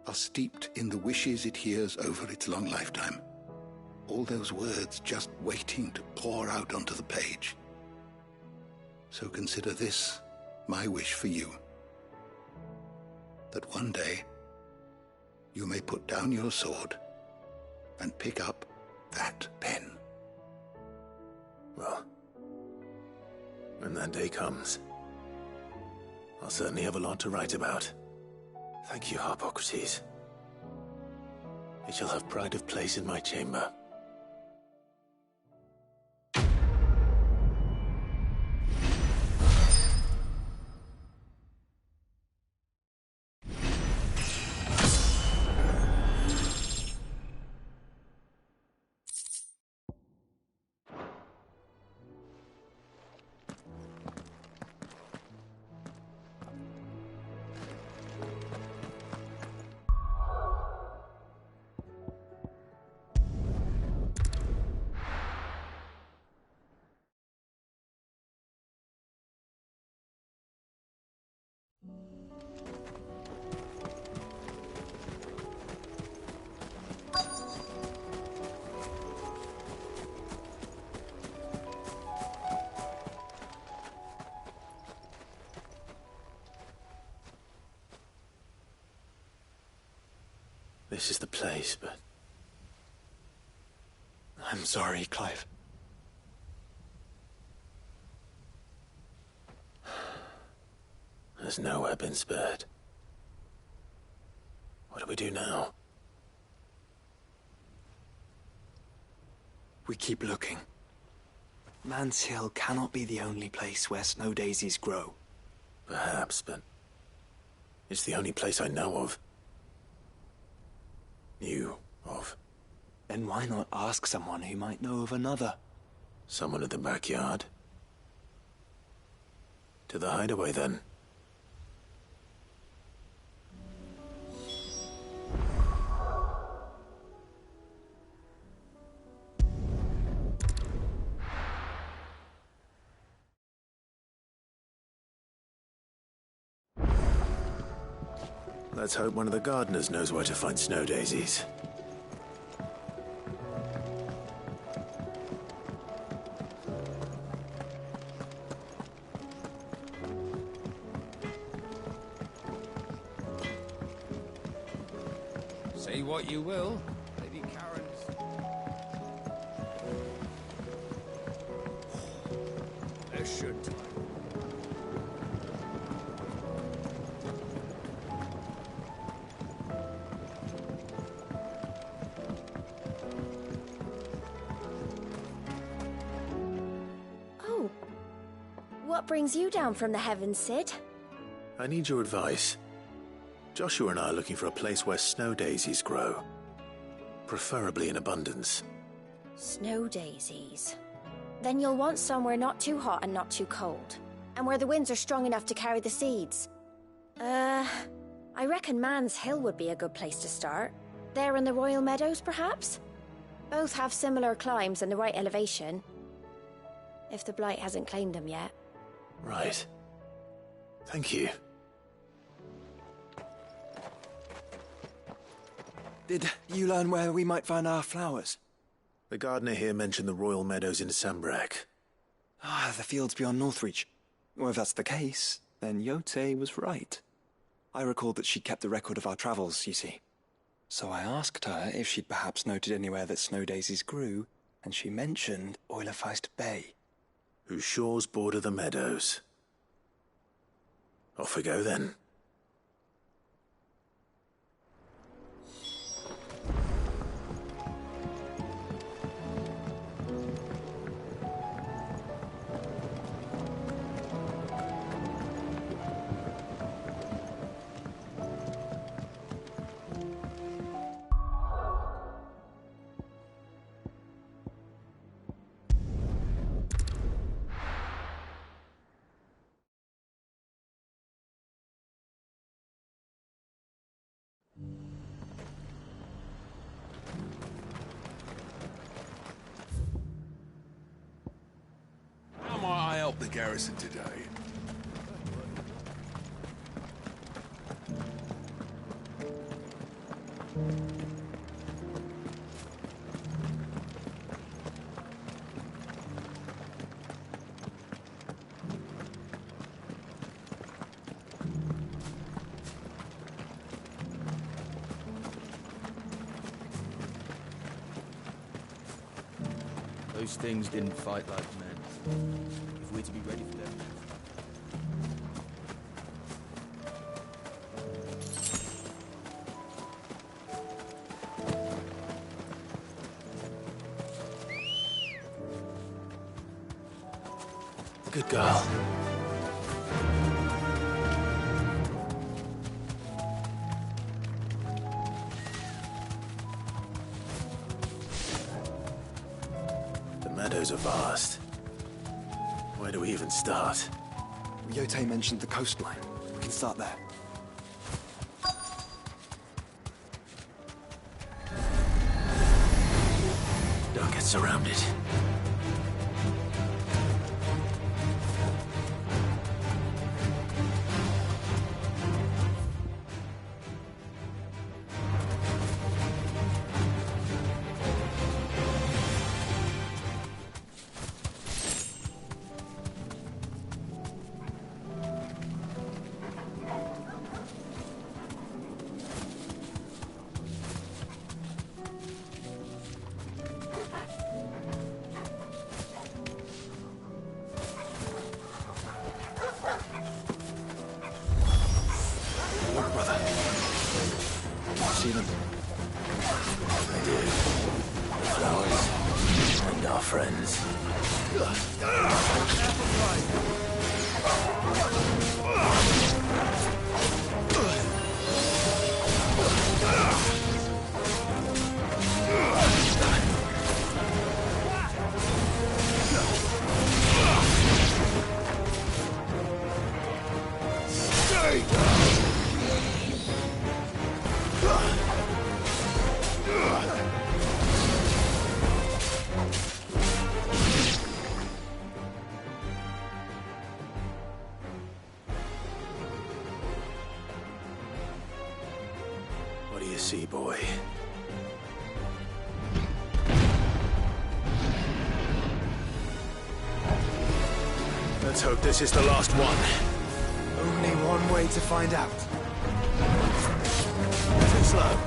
are steeped in the wishes it hears over its long lifetime. All those words just waiting to pour out onto the page. So consider this my wish for you. That one day you may put down your sword and pick up that pen. Well, when that day comes, I'll certainly have a lot to write about. Thank you, Harpocrates. It shall have pride of place in my chamber. This is the place, but... I'm sorry, Clive. Has nowhere been spared. What do we do now? We keep looking. Man's Hill cannot be the only place where snow daisies grow. Perhaps, but... it's the only place I know of. Knew of. Then why not ask someone who might know of another? Someone in the backyard? To the hideaway, then. Let's hope one of the gardeners knows where to find snow daisies. Say what you will, Lady Karen's... There should time. What brings you down from the heavens, Sid? I need your advice. Joshua and I are looking for a place where snow daisies grow. Preferably in abundance. Snow daisies. Then you'll want somewhere not too hot and not too cold. And where the winds are strong enough to carry the seeds. I reckon Man's Hill would be a good place to start. There in the Royal Meadows, perhaps? Both have similar climbs and the right elevation. If the Blight hasn't claimed them yet. Right. Thank you. Did you learn where we might find our flowers? The gardener here mentioned the Royal Meadows in Sambrak. Ah, the fields beyond Northreach. Well, if that's the case, then Yote was right. I recalled that she kept a record of our travels, you see. So I asked her if she'd perhaps noted anywhere that snow daisies grew, and she mentioned Oilafeist Bay. Whose shores border the meadows. Off we go then. How might I help the garrison today? Those things didn't fight like men. If we're to be ready for them. Good girl. The meadows are vast. Where do we even start? Yote mentioned the coastline. We can start there. Don't get surrounded. Look, brother. See them? I do. The flowers. And our friends. What do you see, boy? Let's hope this is the last one. Only one way to find out. Too slow.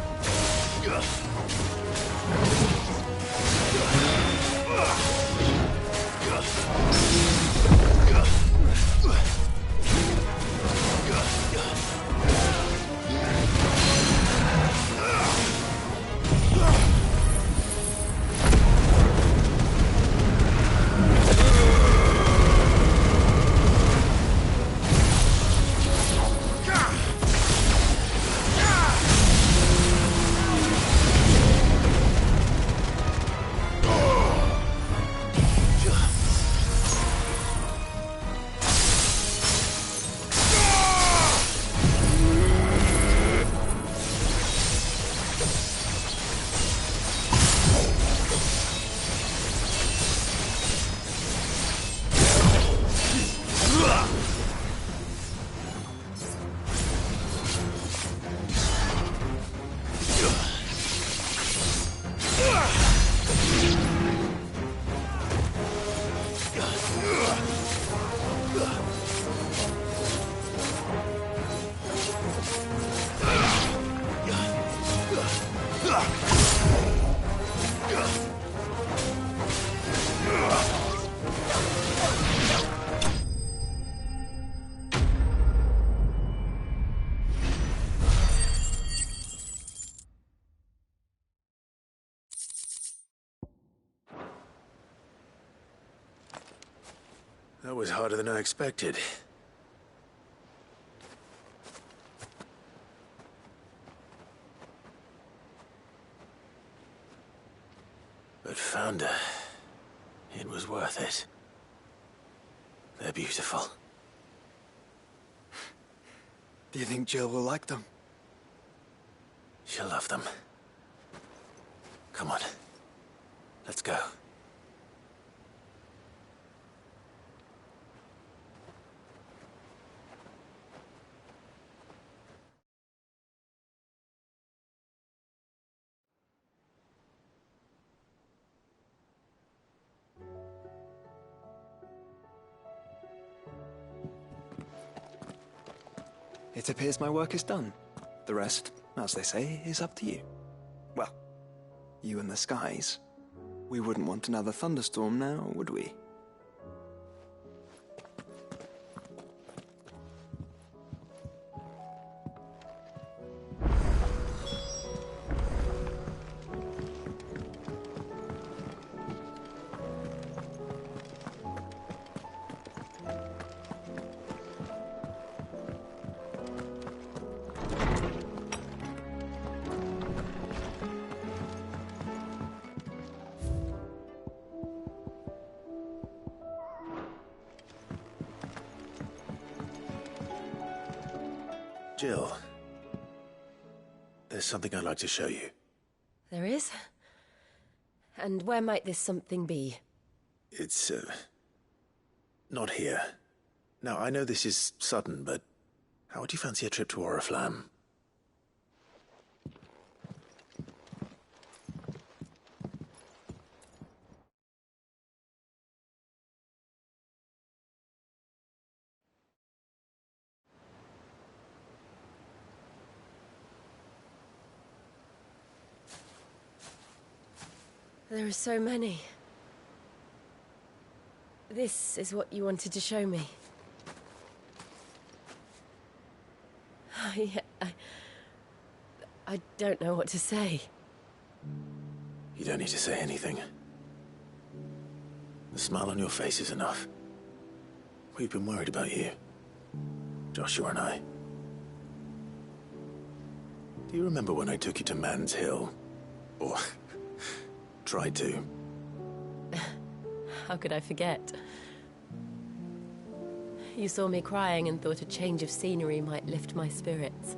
That was harder than I expected. But found her. It was worth it. They're beautiful. Do you think Jill will like them? She'll love them. Come on. Let's go. It appears my work is done. The rest, as they say, is up to you. Well, you and the skies. We wouldn't want another thunderstorm now, would we? Jill, there's something I'd like to show you. There is? And where might this something be? It's, not here. Now, I know this is sudden, but how would you fancy a trip to Oriflamme? There are so many. This is what you wanted to show me. I don't know what to say. You don't need to say anything. The smile on your face is enough. We've been worried about you. Joshua and I. Do you remember when I took you to Man's Hill? Or tried to? How could I forget? You saw me crying and thought a change of scenery might lift my spirits.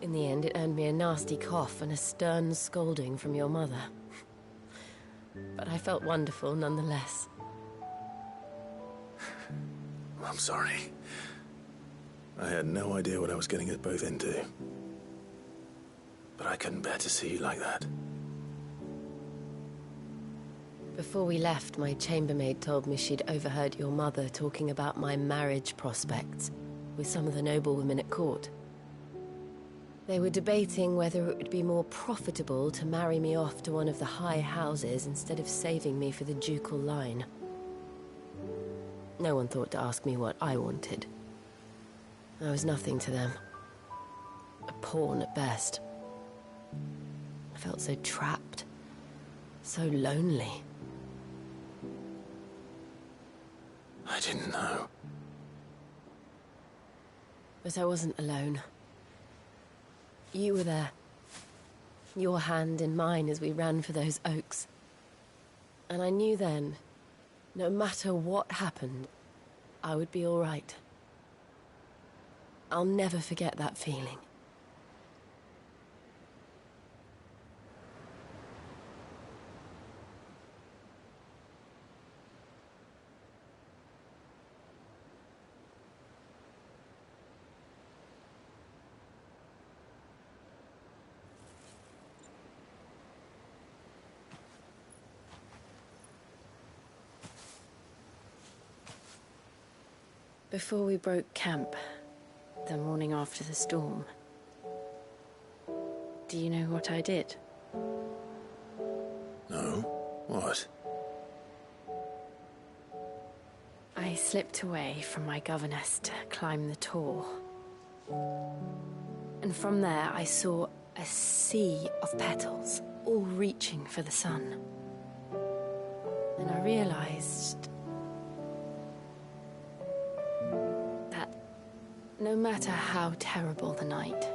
In the end, it earned me a nasty cough and a stern scolding from your mother. But I felt wonderful nonetheless. I'm sorry. I had no idea what I was getting us both into. But I couldn't bear to see you like that. Before we left, my chambermaid told me she'd overheard your mother talking about my marriage prospects with some of the noblewomen at court. They were debating whether it would be more profitable to marry me off to one of the high houses instead of saving me for the ducal line. No one thought to ask me what I wanted. I was nothing to them. A pawn at best. I felt so trapped, so lonely. I didn't know. But I wasn't alone. You were there. Your hand in mine as we ran for those oaks. And I knew then, no matter what happened, I would be all right. I'll never forget that feeling. Before we broke camp, the morning after the storm, Do you know what I did? No? What? I slipped away from my governess to climb the tor. And from there I saw a sea of petals, all reaching for the sun. And I realized that no matter how terrible the night,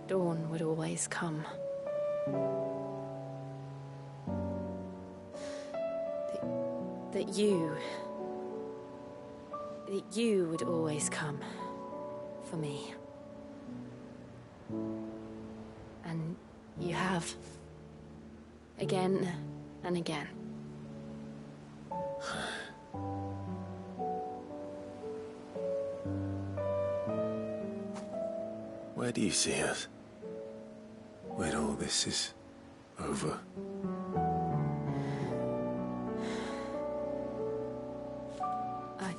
dawn would always come. That you would always come for me. And you have. Again and again. Where do you see us? When all this is over? I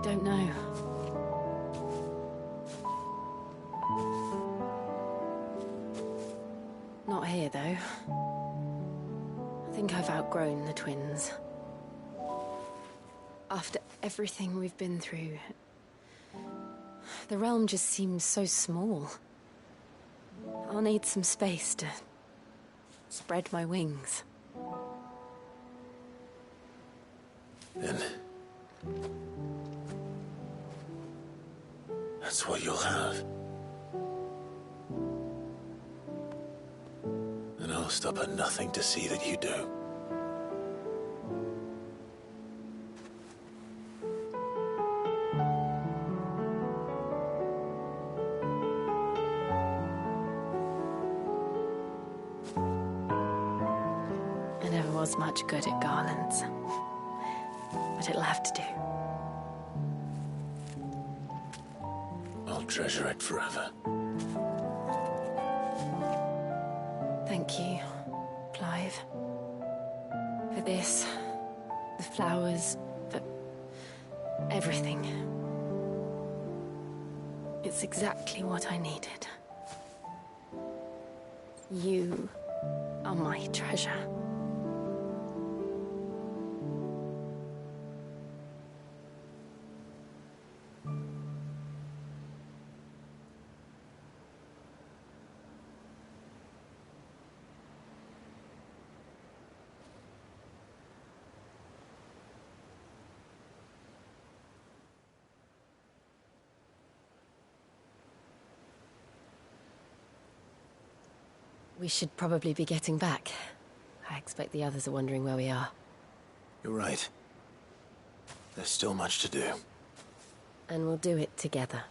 don't know. Not here, though. I think I've outgrown the twins. After everything we've been through, the realm just seems so small. I'll need some space to spread my wings. Then that's what you'll have. And I'll stop at nothing to see that you do. I never was much good at garlands, but it'll have to do. I'll treasure it forever. Thank you, Clive. For this, the flowers, for everything. It's exactly what I needed. You are my treasure. We should probably be getting back. I expect the others are wondering where we are. You're right. There's still much to do. And we'll do it together.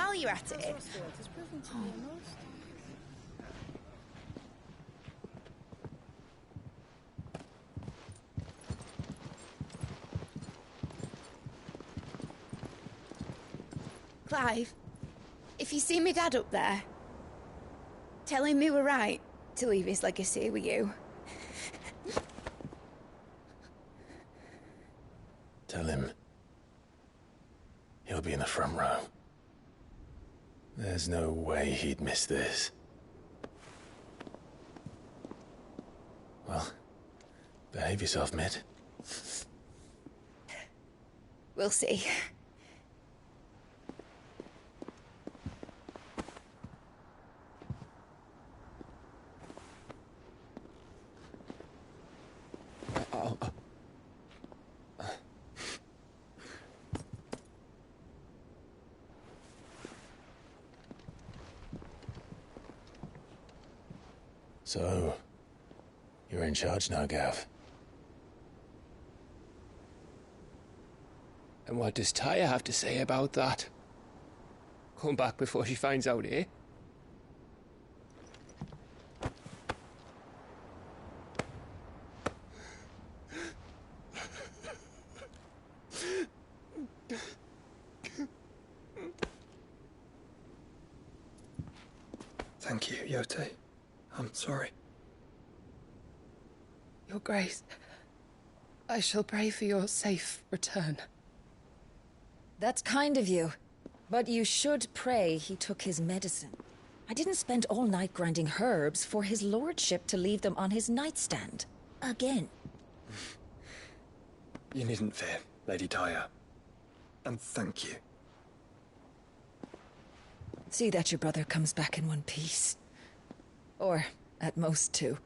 while you're at it... Clive, if you see me dad up there, tell him we were right to leave his legacy with you. Tell him he'll be in the front row. There's no way he'd miss this. Well, behave yourself, Mid. We'll see. So, you're in charge now, Gav. And what does Tyre have to say about that? Come back before she finds out, eh? Thank you, Yote. I'm sorry. Your Grace, I shall pray for your safe return. That's kind of you. But you should pray he took his medicine. I didn't spend all night grinding herbs for his lordship to leave them on his nightstand. Again. You needn't fear, Lady Tyre. And thank you. See that your brother comes back in one piece. Or, at most, two.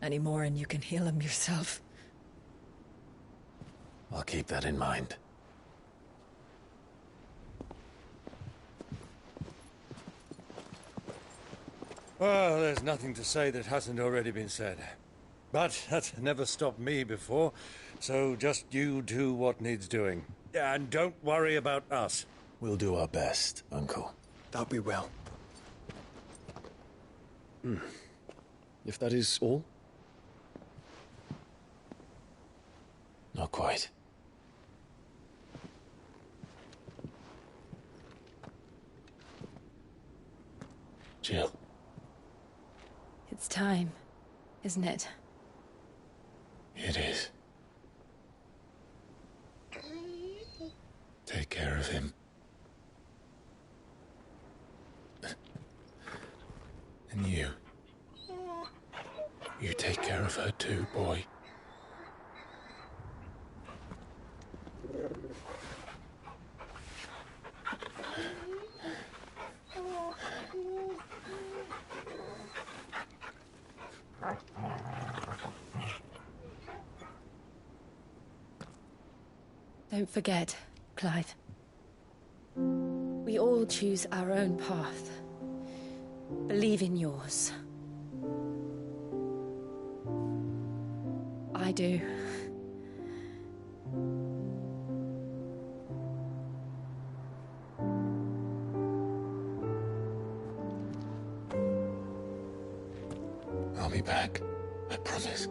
Any more and you can heal him yourself. I'll keep that in mind. Well, there's nothing to say that hasn't already been said. But that's never stopped me before, so just you do what needs doing. And don't worry about us. We'll do our best, Uncle. That we will. If that is all? Not quite. Jill. It's time, isn't it? It is. Take care of him. And you. You take care of her too, boy. Don't forget, Clive. We all choose our own path. Believe in yours. I do. I'll be back. I promise.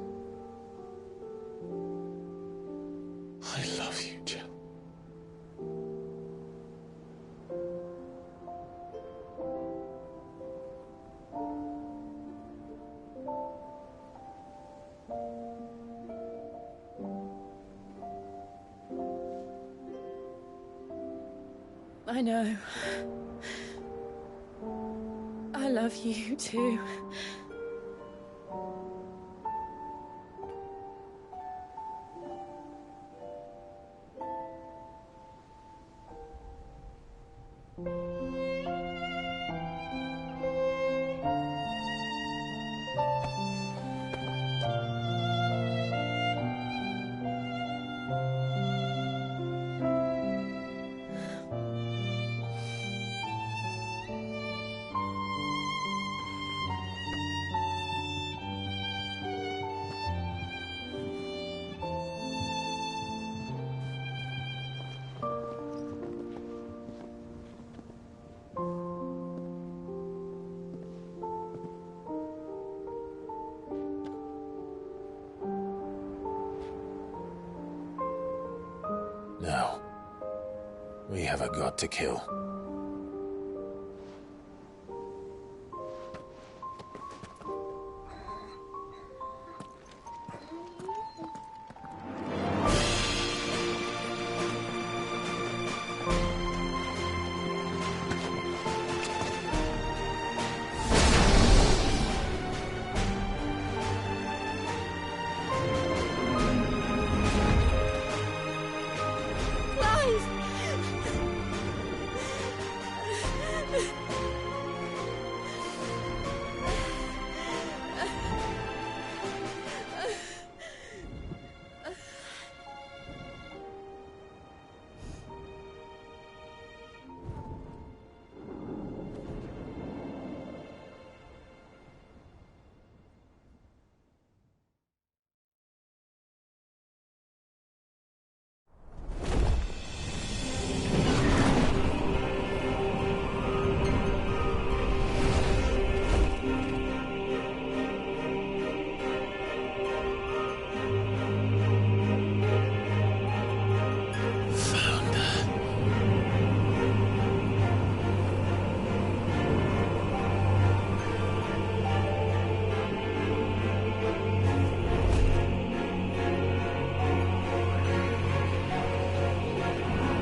I love you, Jill. I know. I love you too. We have a god to kill.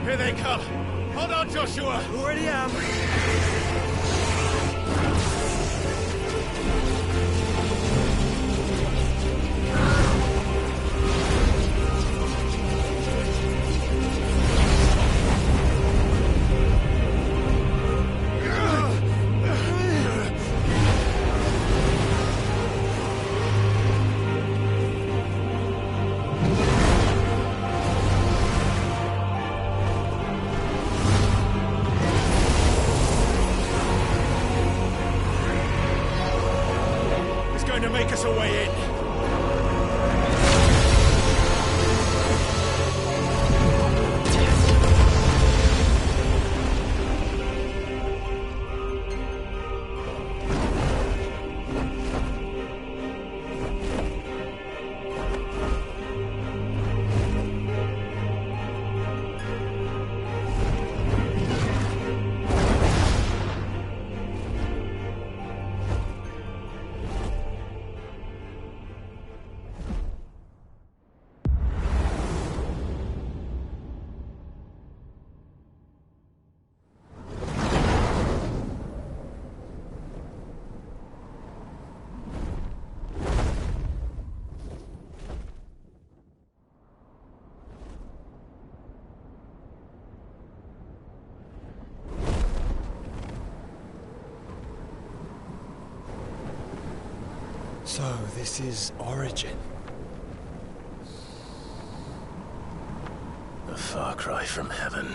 Here they come! Hold on, Joshua! Already am! To make us a way in. So, this is Origin. A far cry from heaven.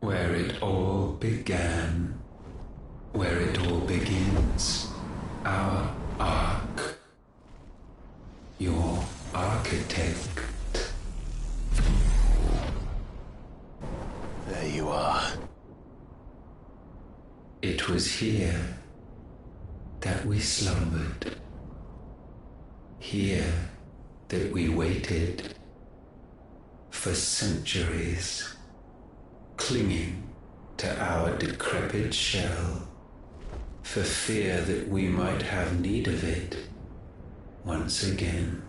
Where it all began. Where it all begins. Our ark. Your architect. There you are. It was here that we slumbered. Here that we waited for centuries, clinging to our decrepit shell, for fear that we might have need of it once again.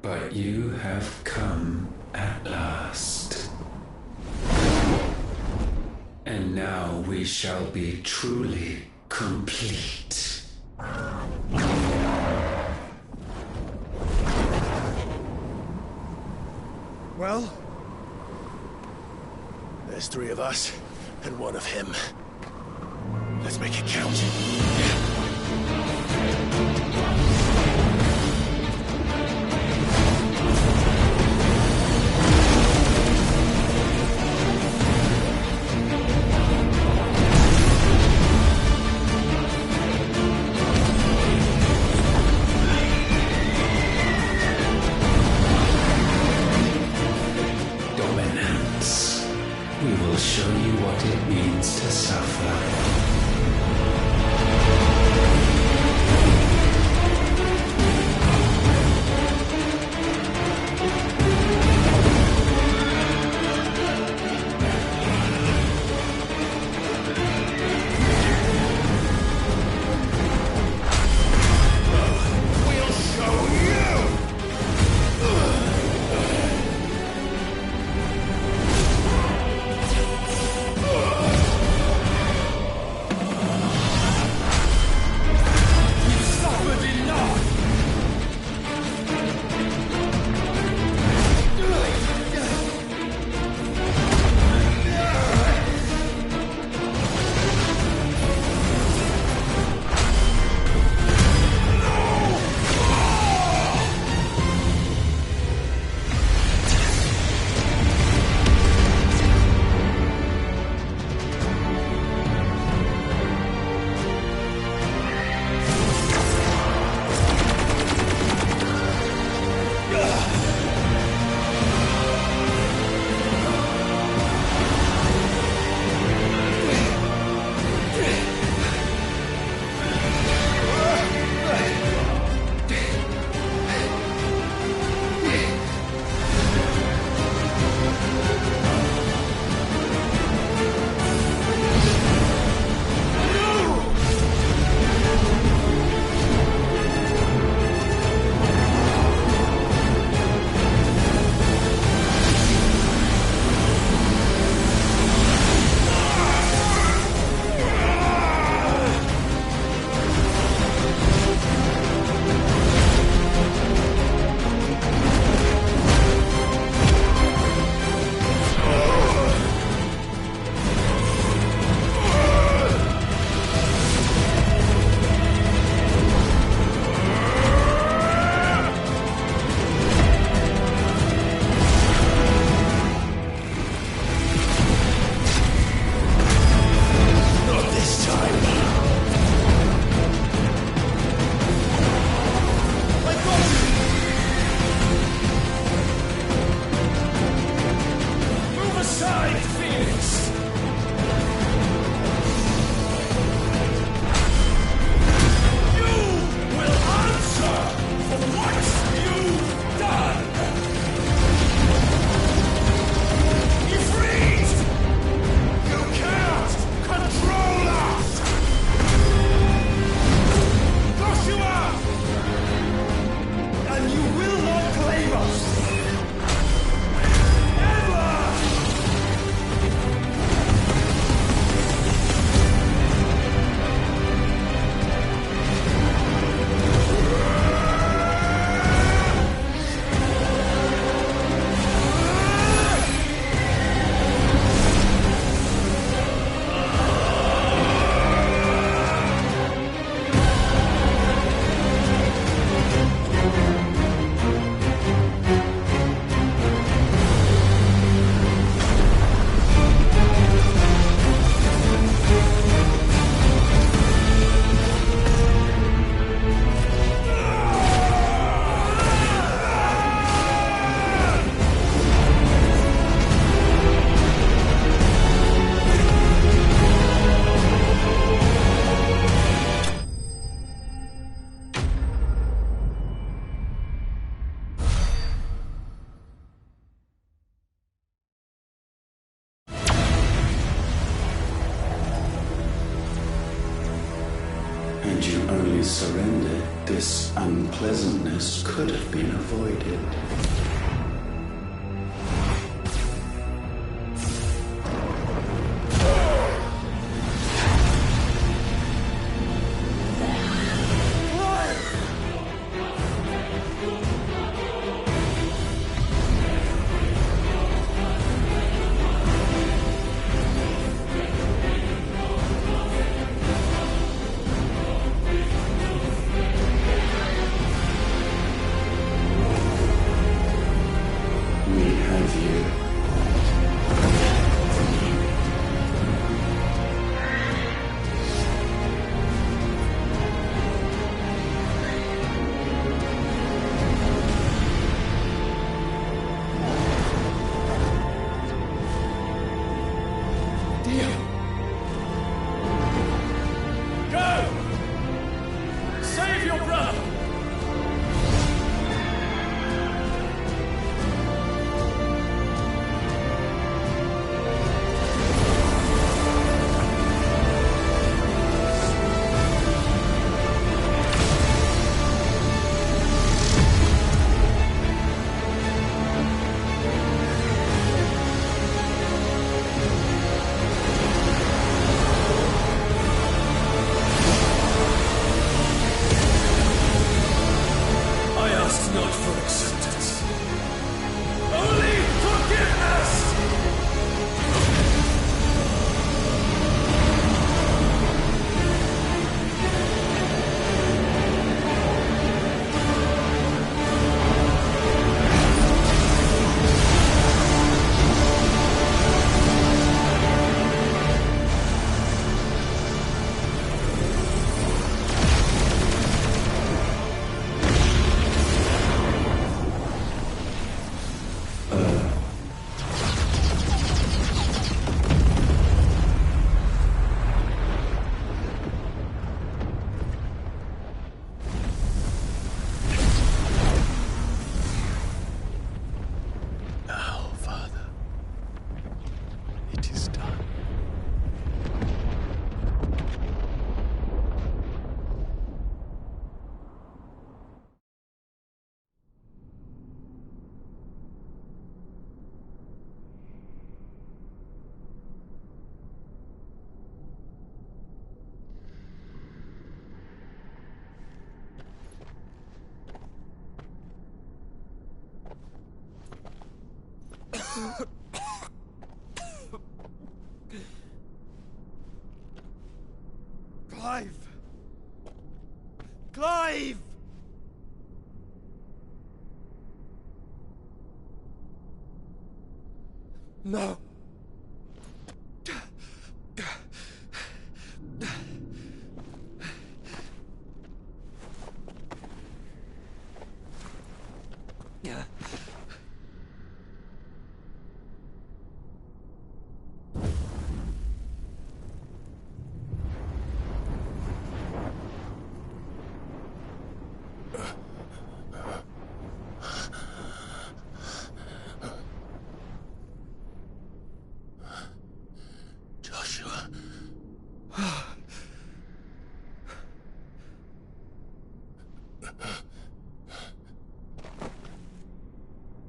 But you have come at last. And now we shall be truly complete. Well? There's 3 of us, and 1 of him. Let's make it count. We will show you what it means to suffer. Had you only surrendered, this unpleasantness could have been avoided. Clive! Clive! No.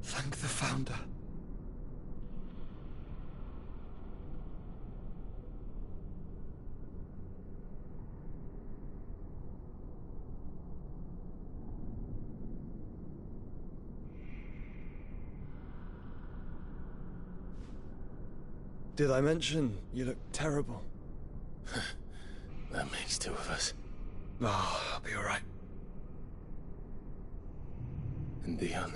Thank the Founder. Did I mention you look terrible? That makes two of us. Oh, I'll be alright. And Dion.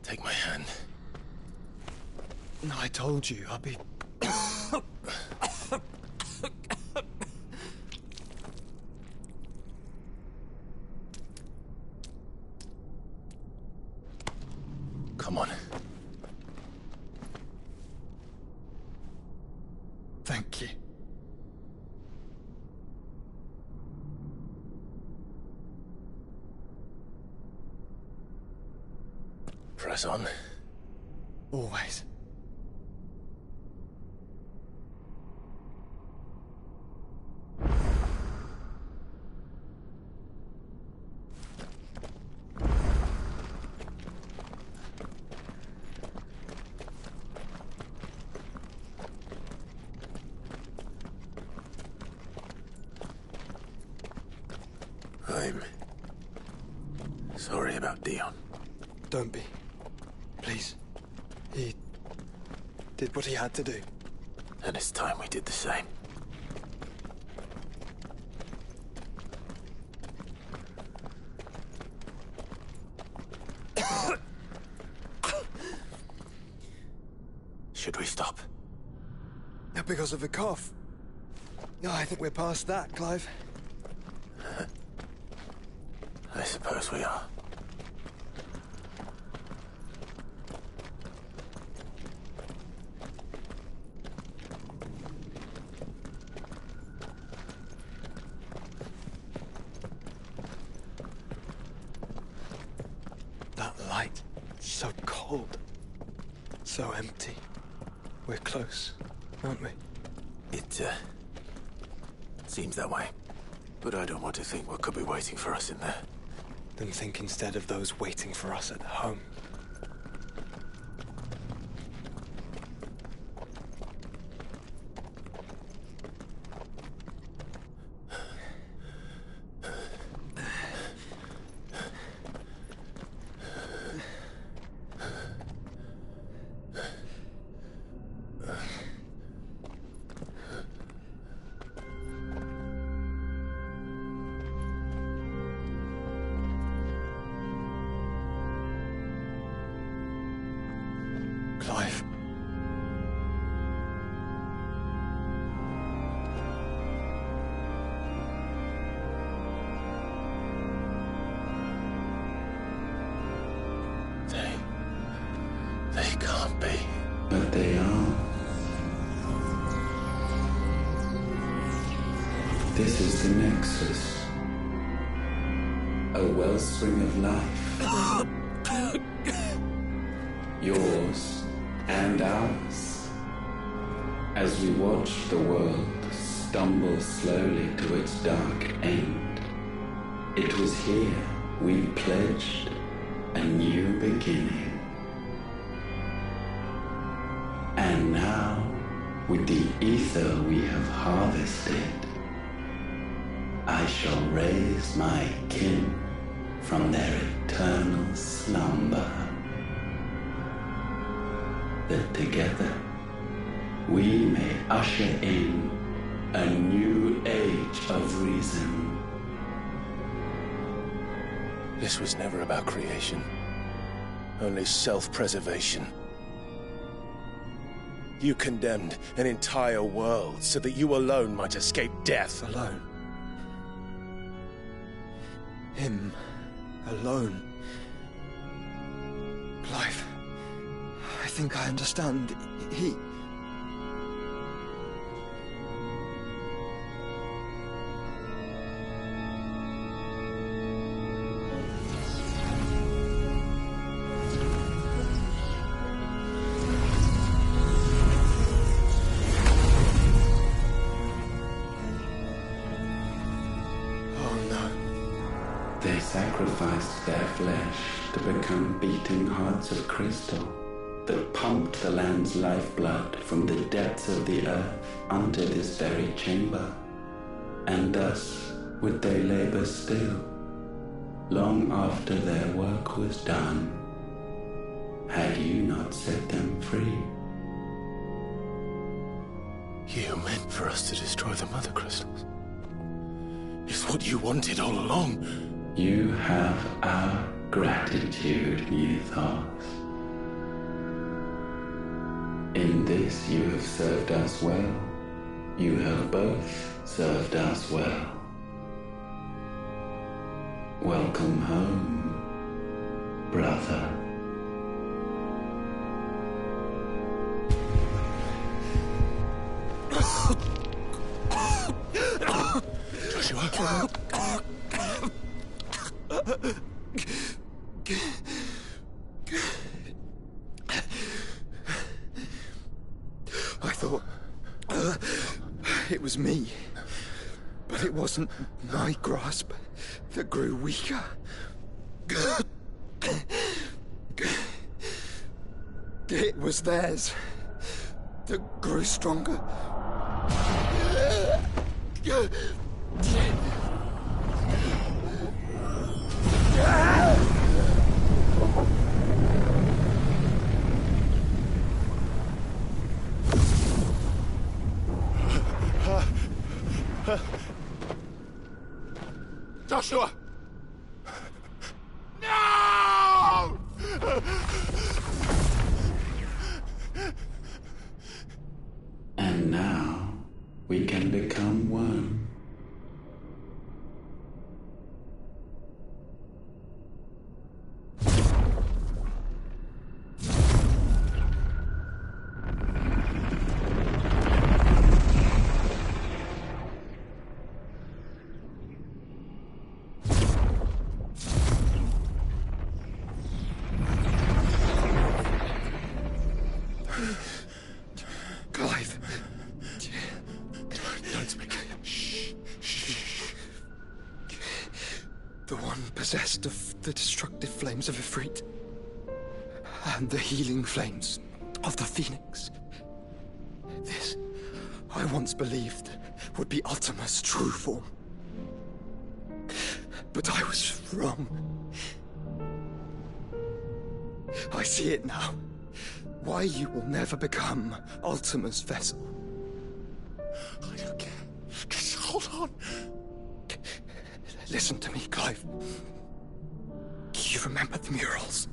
Take my hand. I told you, I'll be... Come on. Thank you. press on. Always. I'm sorry about Dion. Don't be. Please. He did what he had to do. And it's time we did the same. Should we stop? Because of the cough. No, I think we're past that, Clive. I suppose we are. That light. So cold. So empty. We're close, aren't we? It seems that way. But I don't want to think what could be waiting for us in there. Then think instead of those waiting for us at home. Clive. They can't be. But they are. This is the Nexus. A wellspring of life. Yours and ours. As we watch the world stumble slowly to its dark end, it was here we pledged a new beginning. And now, with the ether we have harvested, I shall raise my kin from their eternal slumber. That together we may usher in a new age of reason. This was never about creation. Only self-preservation. You condemned an entire world so that you alone might escape death. Alone. Him. Alone. Clive. I think I understand. He... They sacrificed their flesh to become beating hearts of crystal that pumped the land's lifeblood from the depths of the earth unto this very chamber. And thus would they labor still, long after their work was done, had you not set them free. You meant for us to destroy the Mother Crystals. It's what you wanted all along. You have our gratitude, Mythos. In this you have served us well. You have both served us well. Welcome home, brother. Joshua. It was me. But it wasn't my grasp that grew weaker. It was theirs that grew stronger. Joshua! No! And now we can become one. Clive. Don't speak. Shh. The one possessed of the destructive flames of Ifrit and the healing flames of the Phoenix. This, I once believed, would be Ultima's true form. But I was wrong. I see it now. Why you will never become Ultima's vessel. I don't care. Just hold on. Listen to me, Clive. You remember the murals?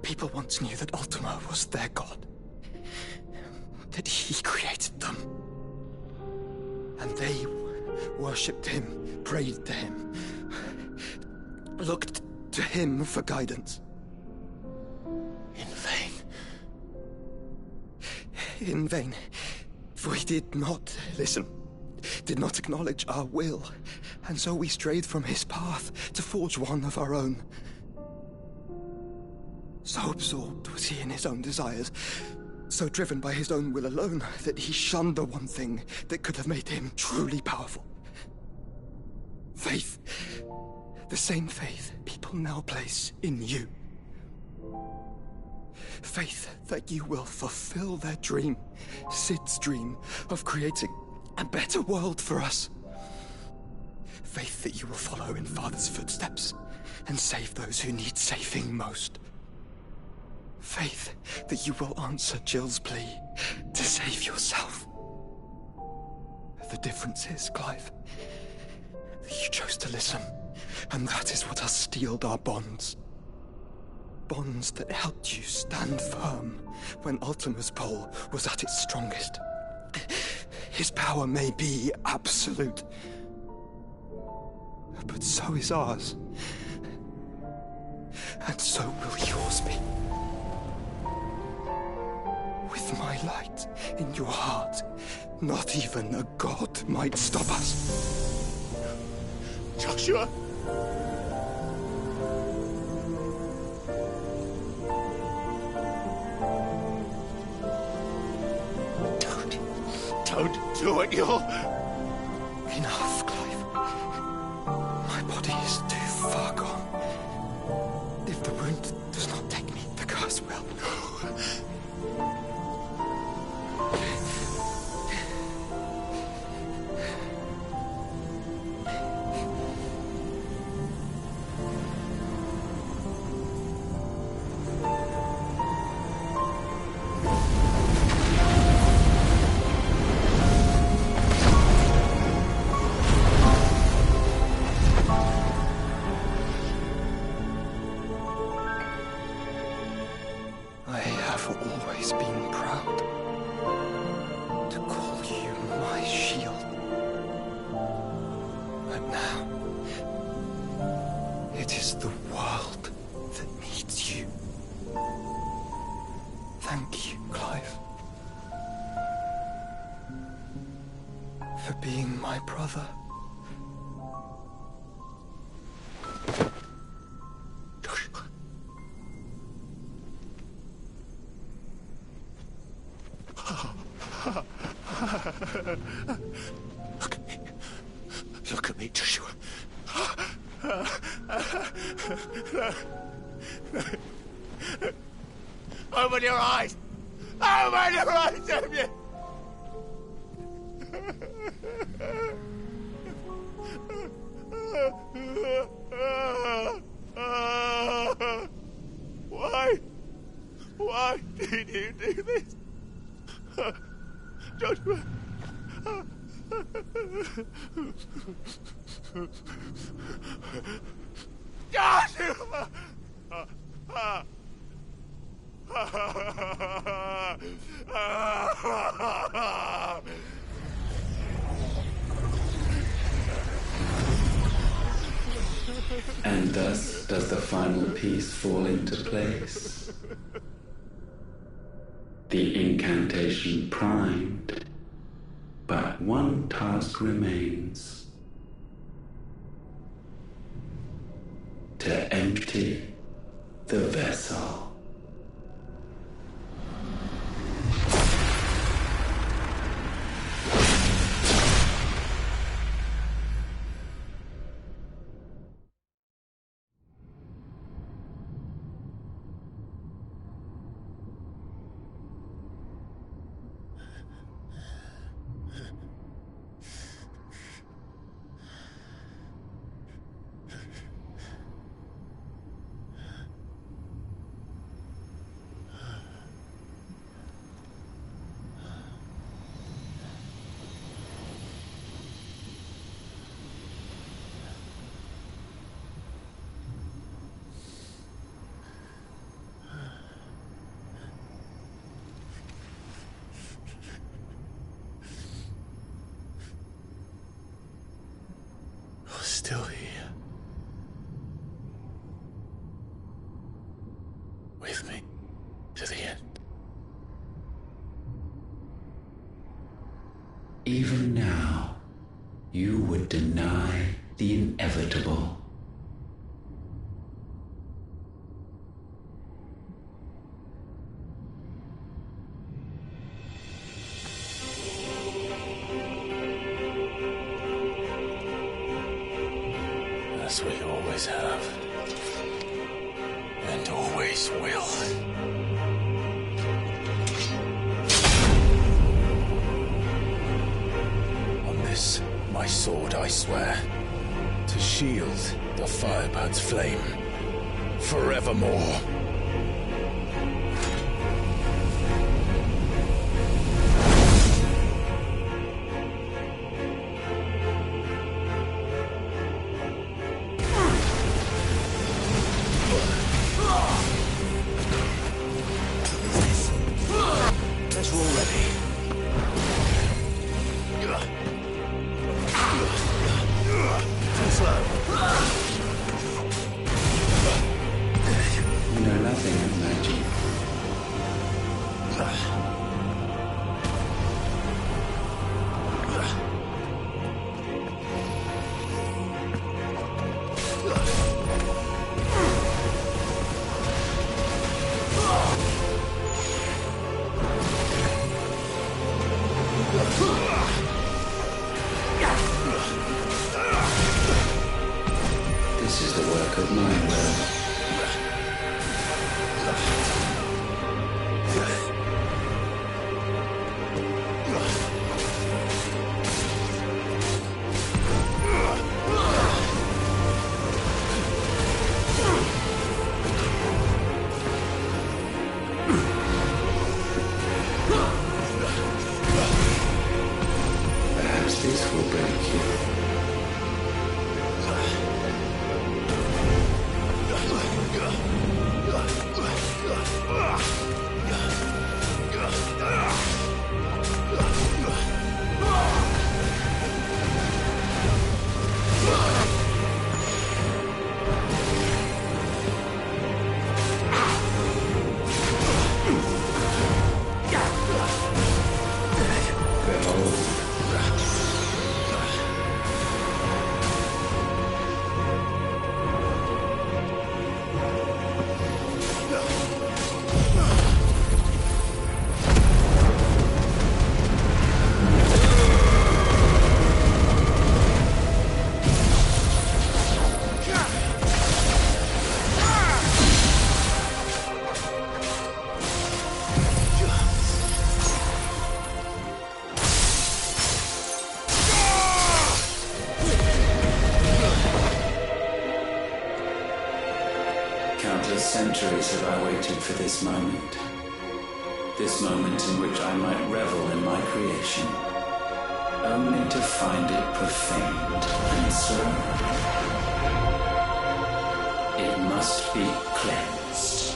People once knew that Ultima was their god. That he created them. And they worshipped him, prayed to him, looked to him for guidance. In vain. In vain. For he did not listen, did not acknowledge our will, and so we strayed from his path to forge one of our own. So absorbed was he in his own desires, so driven by his own will alone, that he shunned the one thing that could have made him truly powerful. Faith. The same faith people now place in you. Faith that you will fulfill their dream, Sid's dream, of creating a better world for us. Faith that you will follow in Father's footsteps and save those who need saving most. Faith that you will answer Jill's plea to save yourself. The difference is, Clive, that you chose to listen, and that is what has steeled our bonds. Bonds that helped you stand firm when Ultima's pull was at its strongest. His power may be absolute, but so is ours. And so will yours be. With my light in your heart, not even a god might stop us. Joshua! Don't do it, you'll... Enough, Clive. My body is too far gone. If the wound does not take me, the curse will. I have always been proud to call you my shield. But now, it is the world that needs you. Thank you, Clive, for being my brother. Look at me. Look at me, Joshua. Open your eyes! Open your eyes, Damien! Why? Why did you do this? Joshua! Joshua! And thus does the final piece fall into place. The incantation primed, but one task remains. To empty the vessel. Still here. With me to the end. Even now, you would deny the inevitable. As we always have. And always will. On this, my sword, I swear, to shield the Firebird's flame forevermore. This is the work of my will. Perhaps this will break you. centuries have I waited for this moment. This moment in which I might revel in my creation, only to find it profaned, and so it must be cleansed.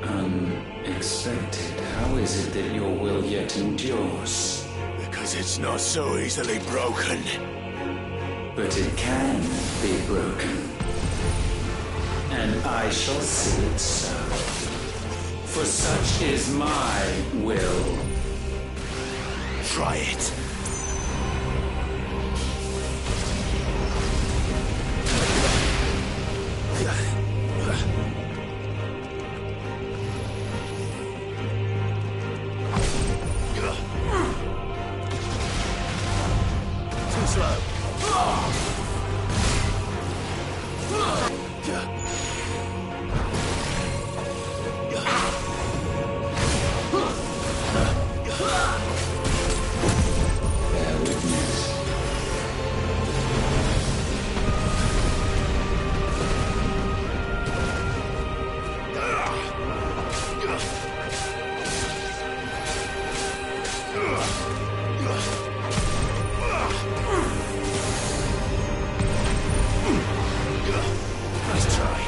Unexpected. How is it that your will yet endures? Because it's not so easily broken. But it can be broken. And I shall see it so. For such is my will. Try it. Too slow. Bear witness. Let's try.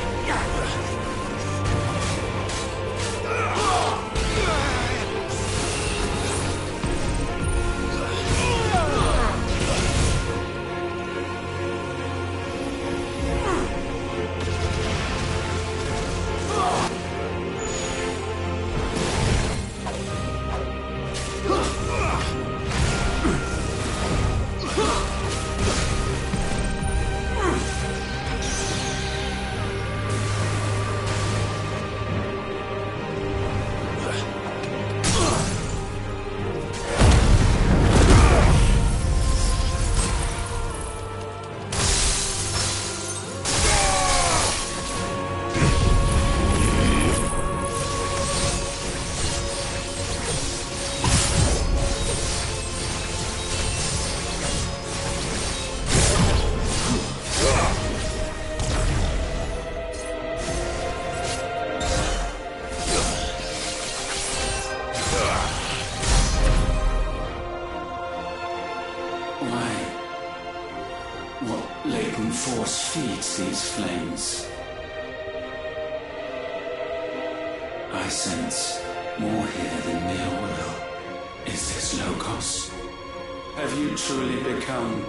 Why? What latent force feeds these flames? I sense more here than mere will. Is this Logos? Have you truly become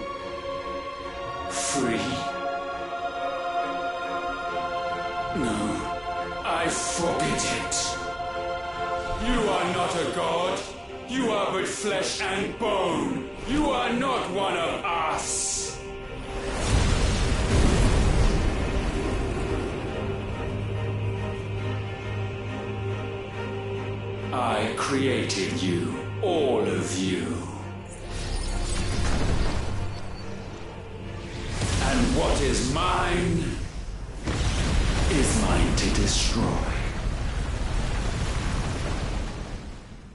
free? No, I forbid it. You are not a god. You are but flesh and bone. You are not one of us. I created you, all of you. And what is mine is mine to destroy.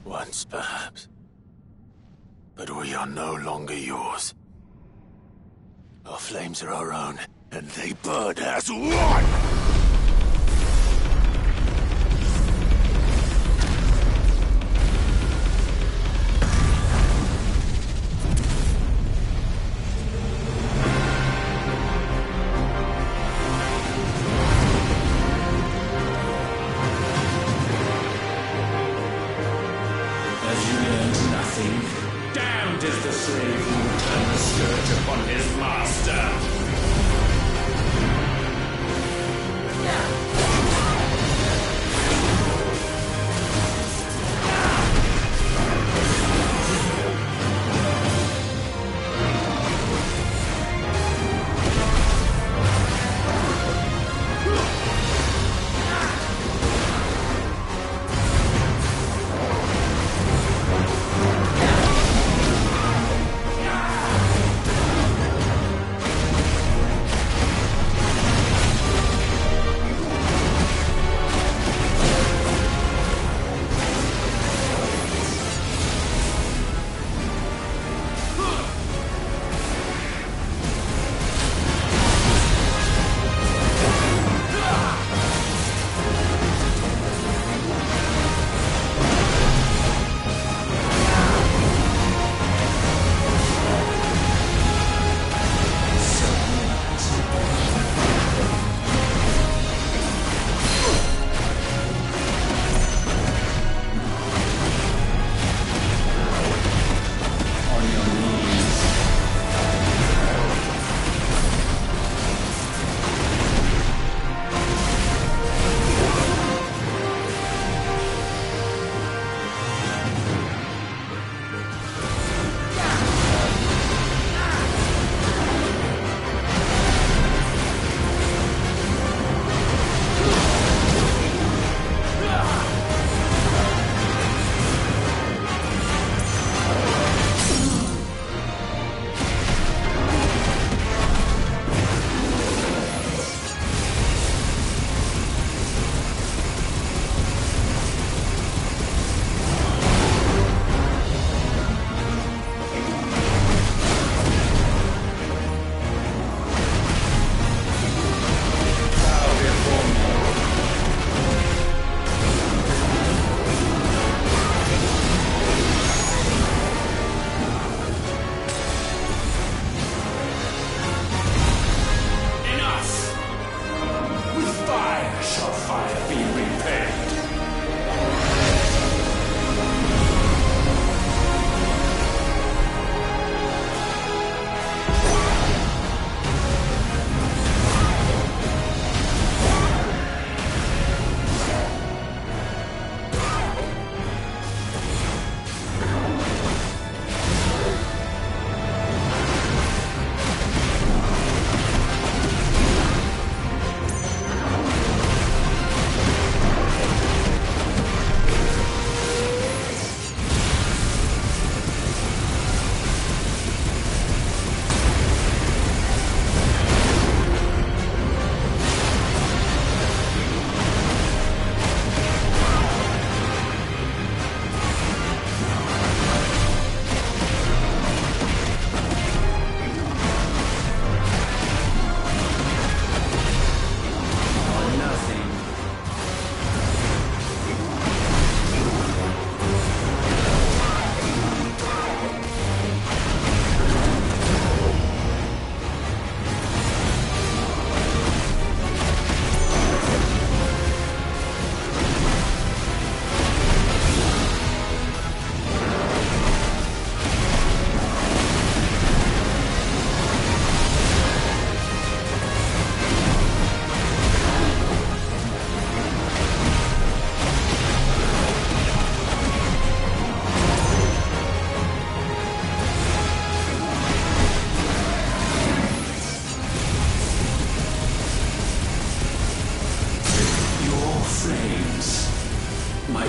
Once, perhaps. But we are no longer yours. Our flames are our own, and they burn as one! Have you learned nothing? Damned is the slave who will turn the scourge upon his master!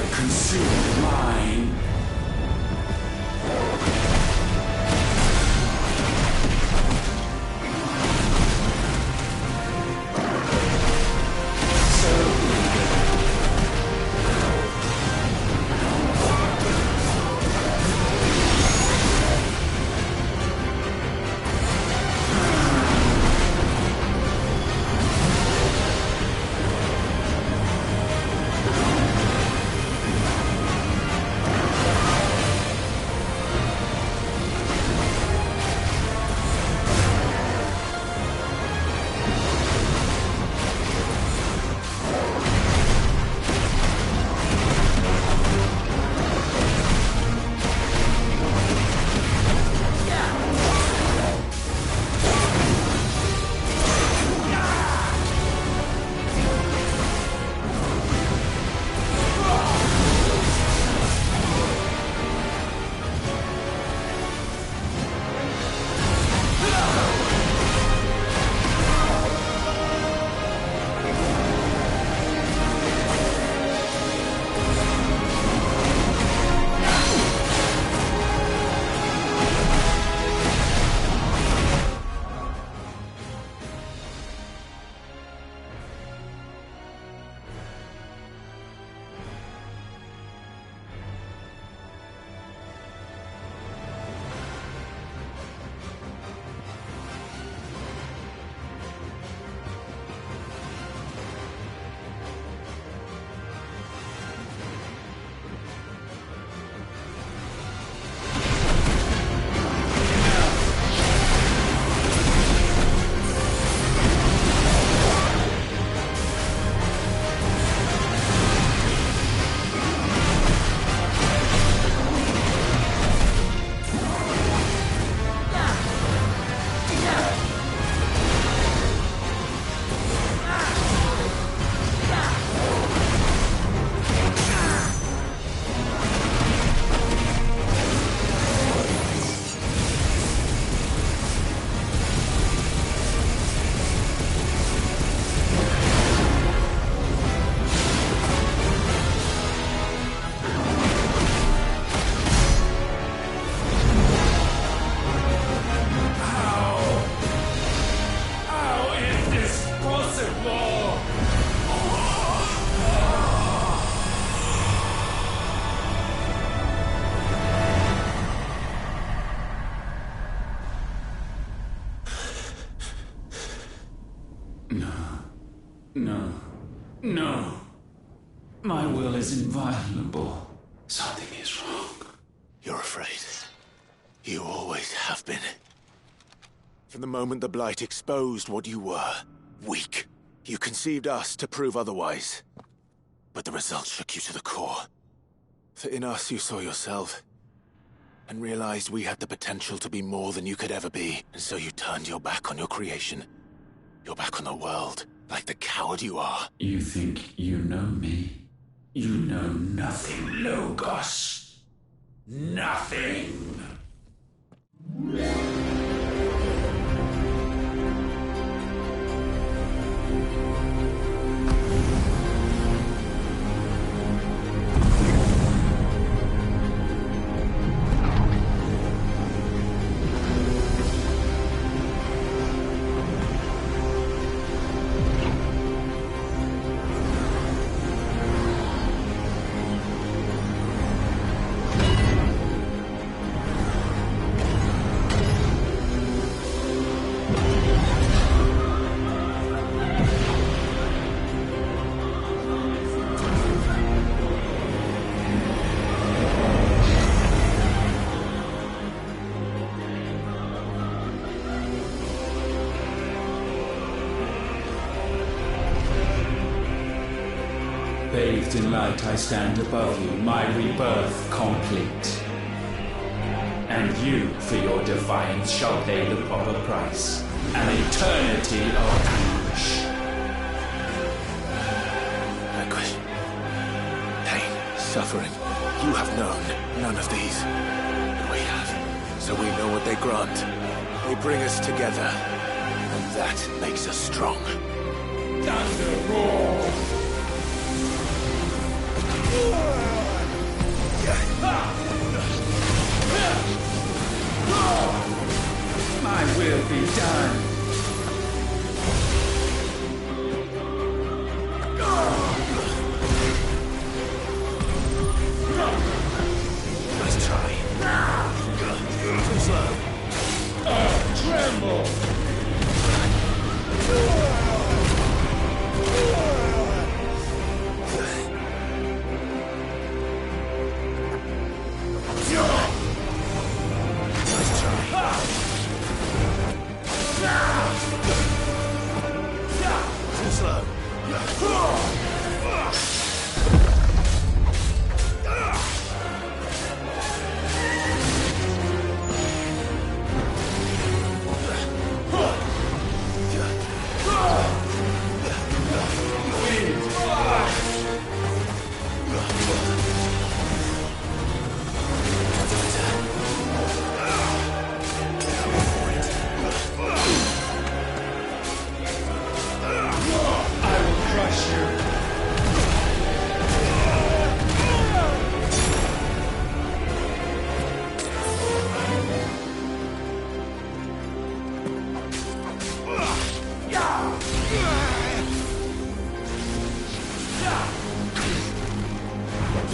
consumed mine. No. My will is inviolable. Something is wrong. You're afraid. You always have been. From the moment the Blight exposed what you were, weak, you conceived us to prove otherwise. But the result shook you to the core. For in us you saw yourself, and realized we had the potential to be more than you could ever be. And so you turned your back on your creation. Your back on the world, like the coward you are. You think you know me? You know nothing, Logos. Nothing. Bathed in light, I stand above you, my rebirth complete. And you, for your defiance, shall pay the proper price. An eternity of anguish. Anguish. Pain. Suffering. You have known none of these. But we have. So we know what they grant. They bring us together. And that makes us strong. Thunder roar! My will be done. Let's try. Too slow. Tremble! Too slow.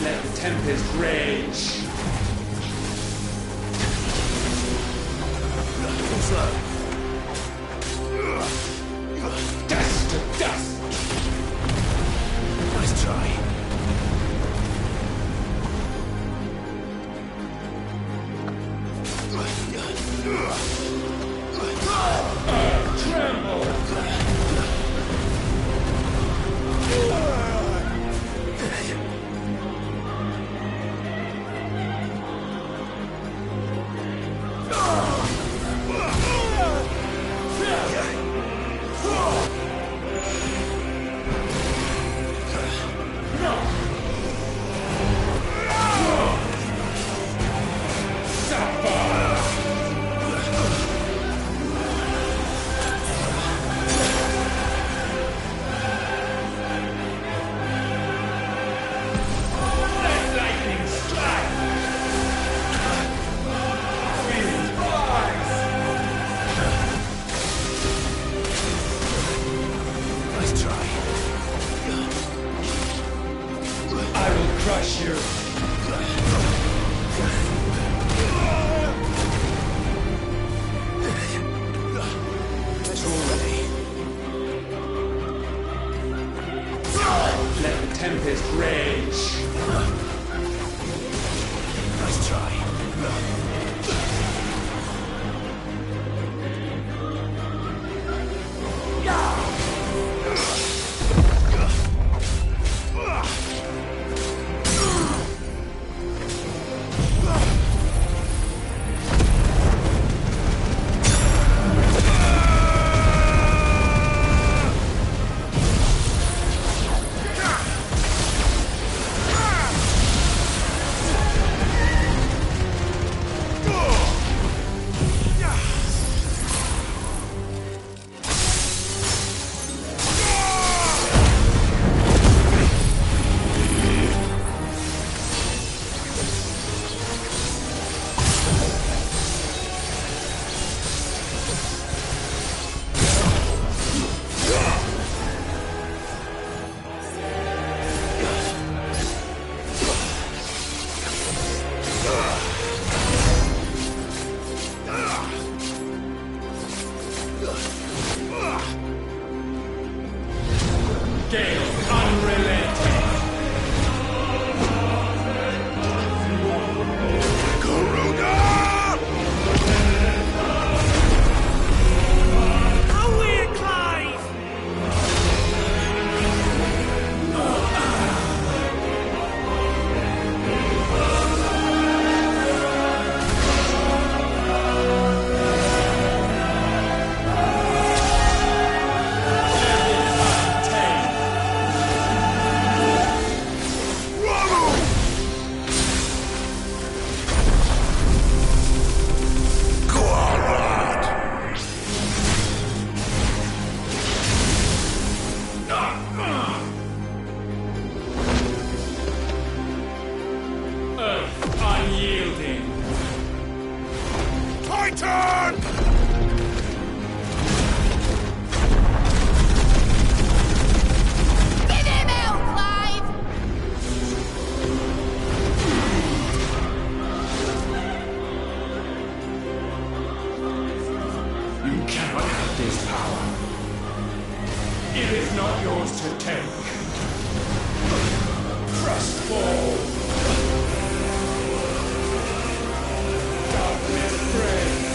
Let the tempest rage. Too slow. Dust to dust. Nice try. Tremble! unyielding. Titan! Give him out, Clive! You cannot have this power. It is not yours to take. Trust fall. Darkness pray.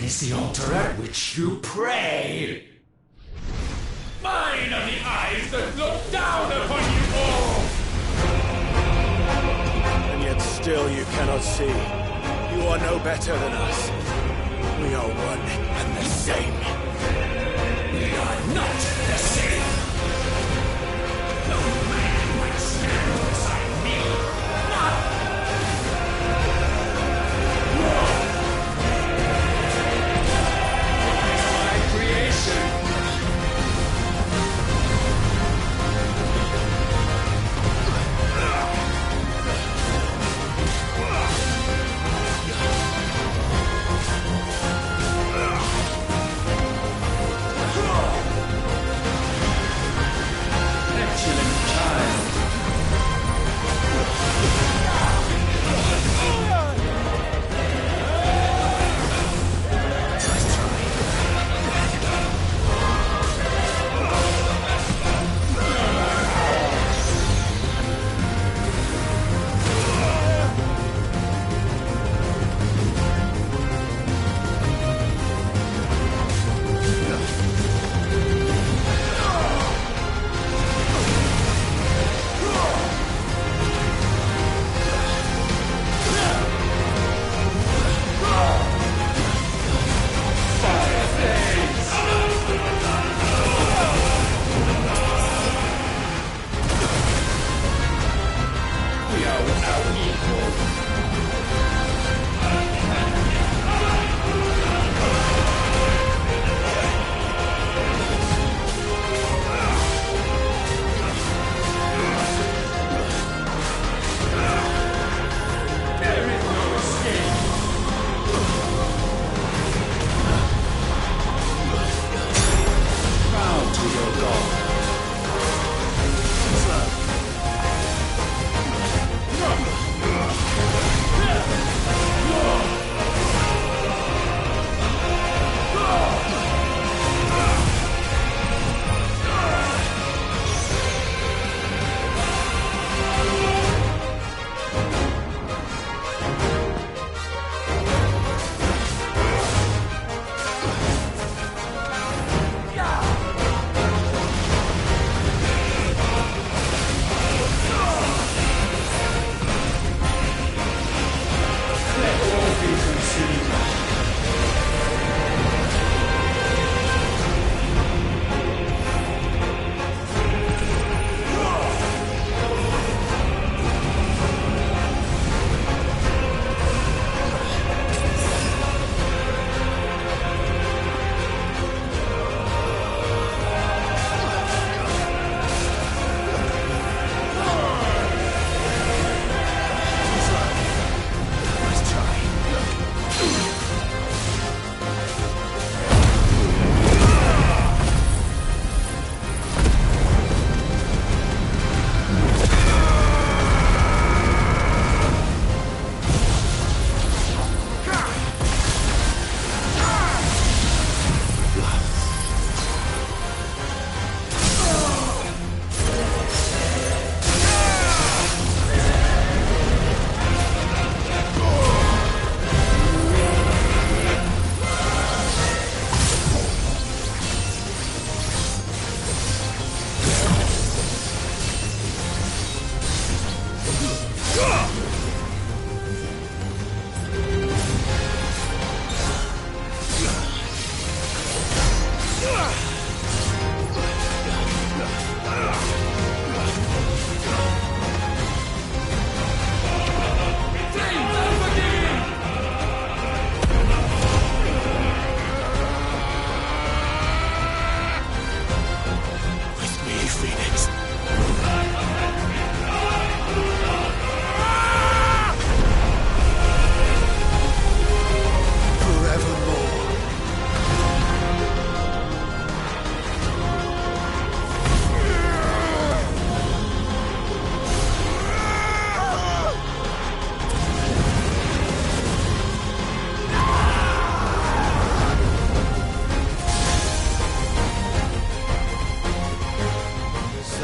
is the altar at which you pray. Mine are the eyes that look down upon you all. And yet still you cannot see. You are no better than us. We are one and the same. We are not the same.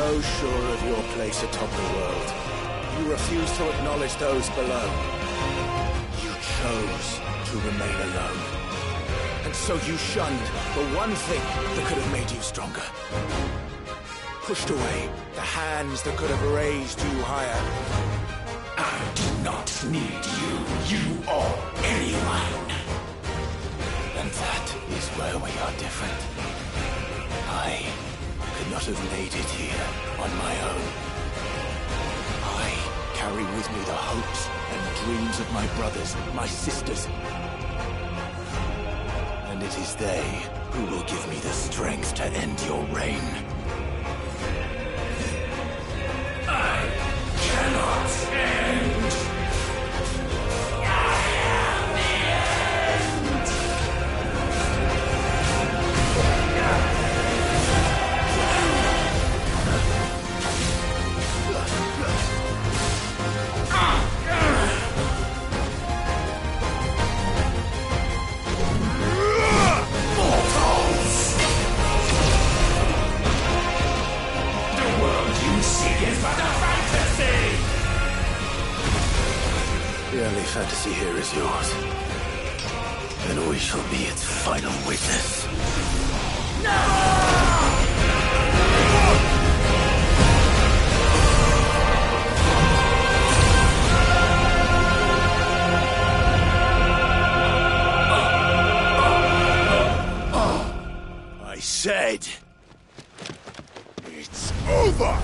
so sure of your place atop the world, you refuse to acknowledge those below. You chose to remain alone. And so you shunned the one thing that could have made you stronger. Pushed away the hands that could have raised you higher. I do not need you. You are anyone. And that is where we are different. I could not have made it here on my own. I carry with me the hopes and dreams of my brothers, my sisters. And it is they who will give me the strength to end your reign. I cannot end. I am the end. Mortals! The world you seek is but a fantasy! The only fantasy here is yours. And we shall be its final witness. I said... It's over!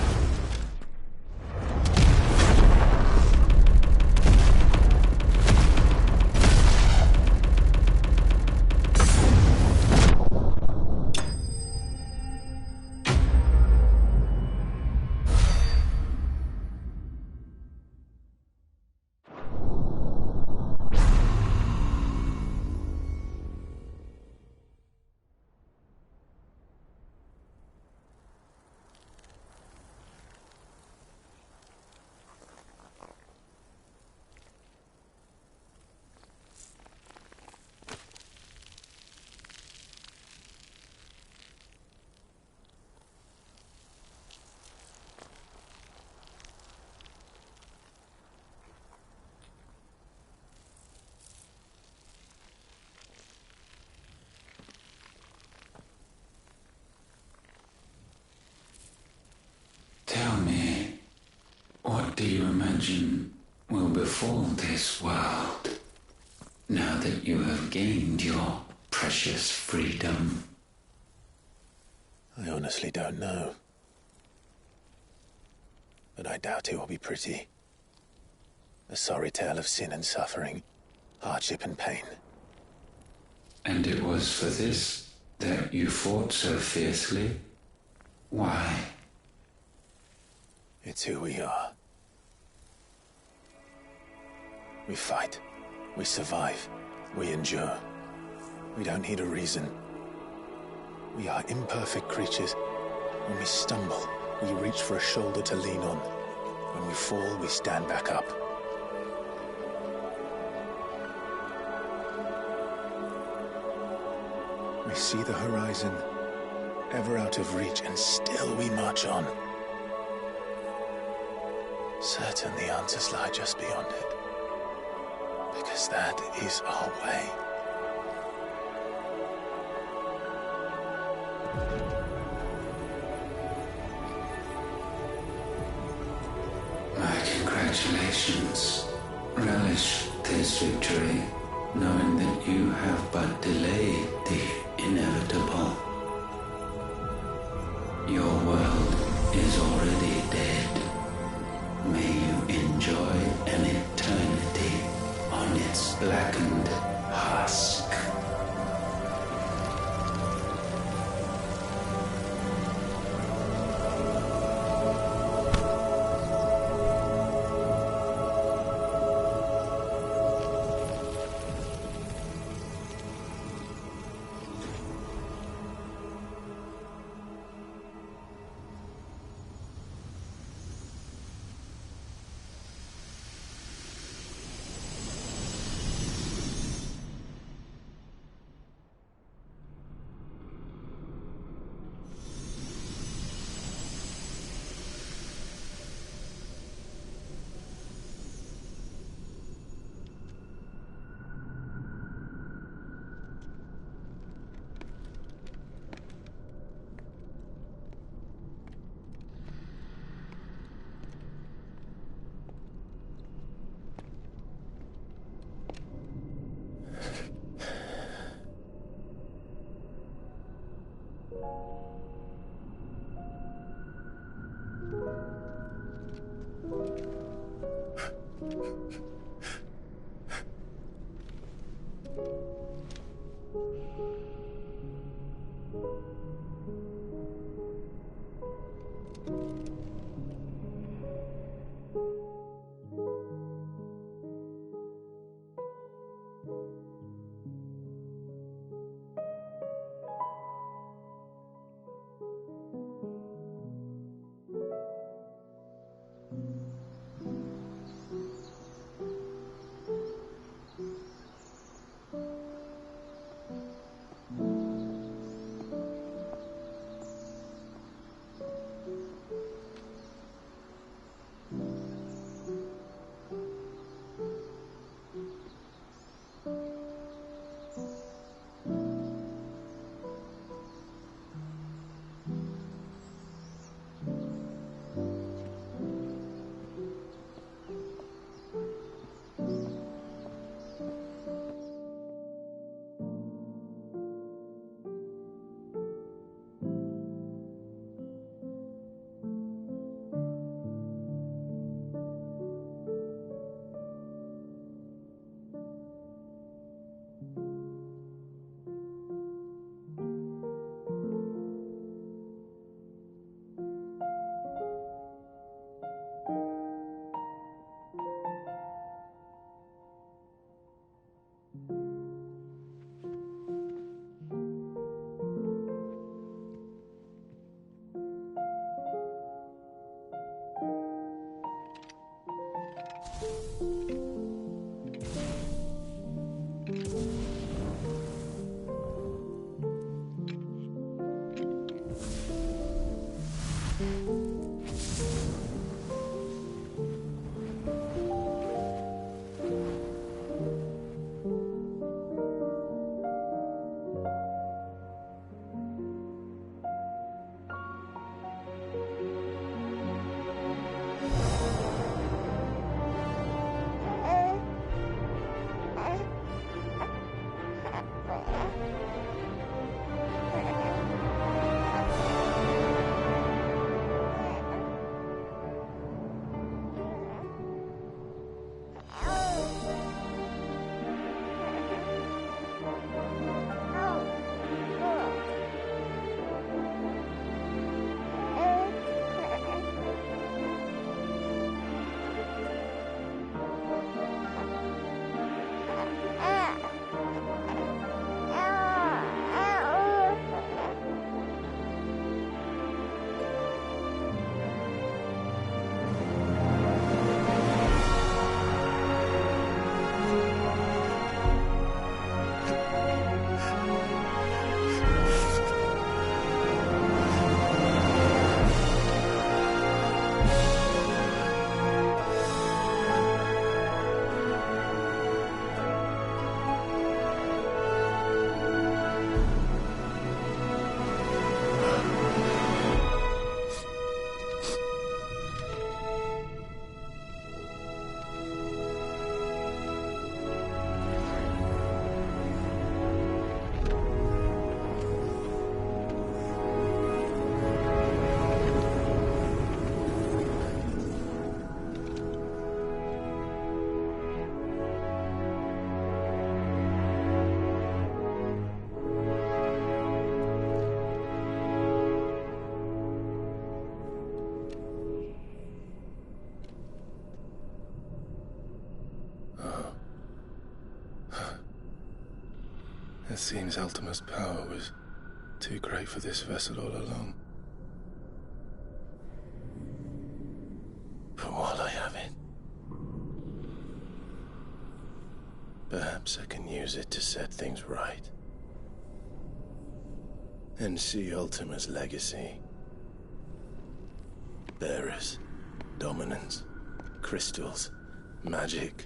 Tell me, what do you imagine will befall this world now that you have gained your precious freedom? I honestly don't know. But I doubt it will be pretty. A sorry tale of sin and suffering, hardship and pain. And it was for this that you fought so fiercely? Why? It's who we are. We fight. We survive. We endure. We don't need a reason. We are imperfect creatures. When we stumble, we reach for a shoulder to lean on. When we fall, we stand back up. We see the horizon, ever out of reach, and still we march on. Certain the answers lie just beyond it. Because that is our way. My congratulations. Relish this victory, knowing that you have but delayed the inevitable. Your world is already dead. May you enjoy an eternity on its blackened husk. It seems Ultima's power was too great for this vessel all along. But while I have it, perhaps I can use it to set things right. And see Ultima's legacy. Bearers, dominance, crystals, magic,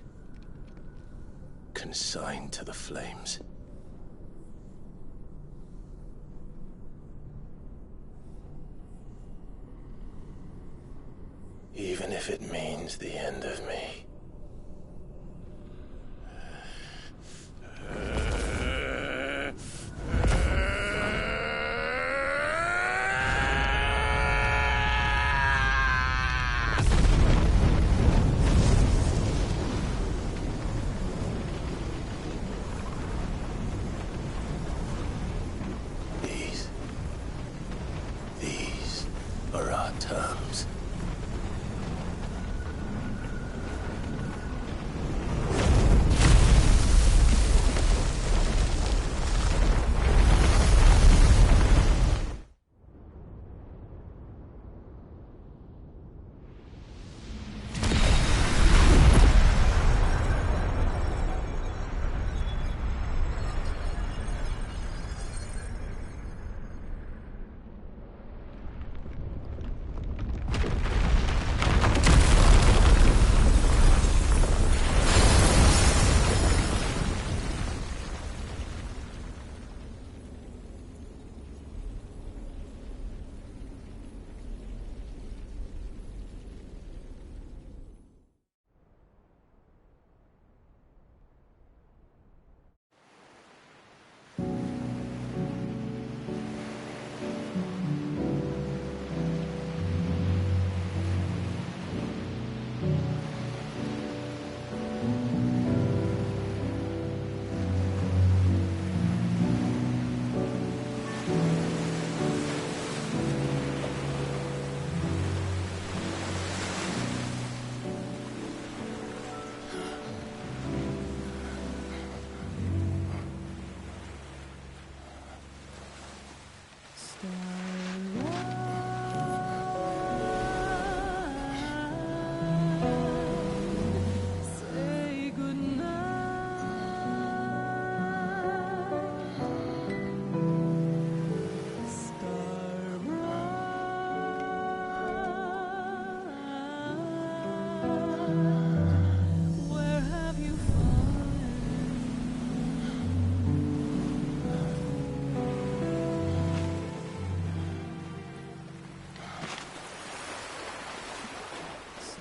consigned to the flames. Even if it means the end of me. These are our terms.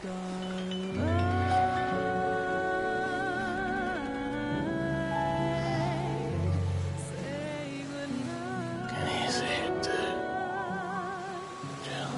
Can you see it too, Jill?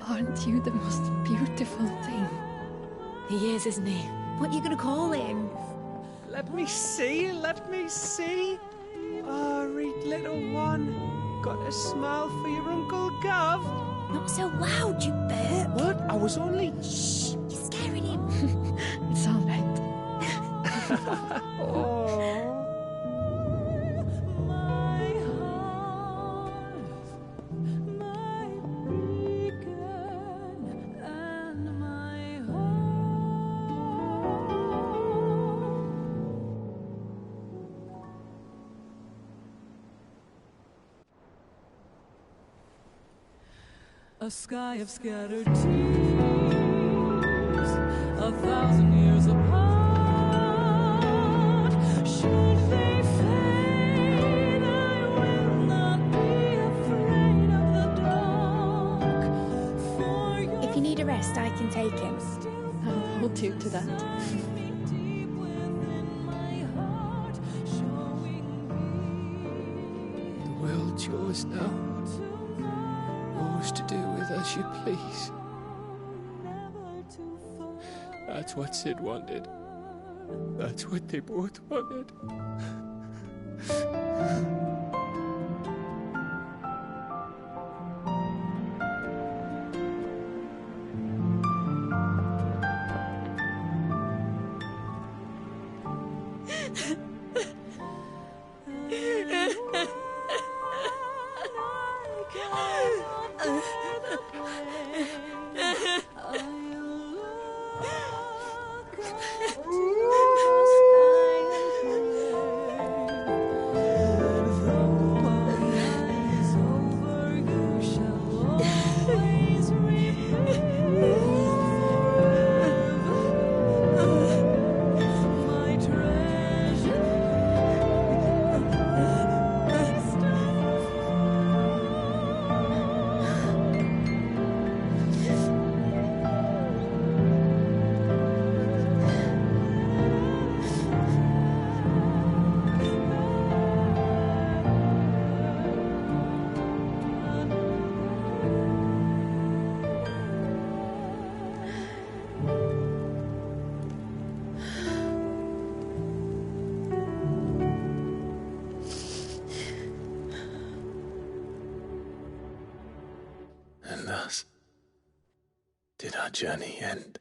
Aren't you the most beautiful thing? He is, isn't he? What are you gonna call him? Let me see, let me see. Oh, read little one. Got a smile for your Uncle Gov. Not so loud, you burp. What? I was only... Shh, you're scaring him. It's all right. Oh. A sky of scattered tears, 1,000 years apart. Should they fade, I will not be afraid of the dark. For If you need a rest, I can take him. I'll hold you to that. The world's yours now. Yours to do with as you please. That's what Sid wanted. That's what they both wanted. And thus did our journey end.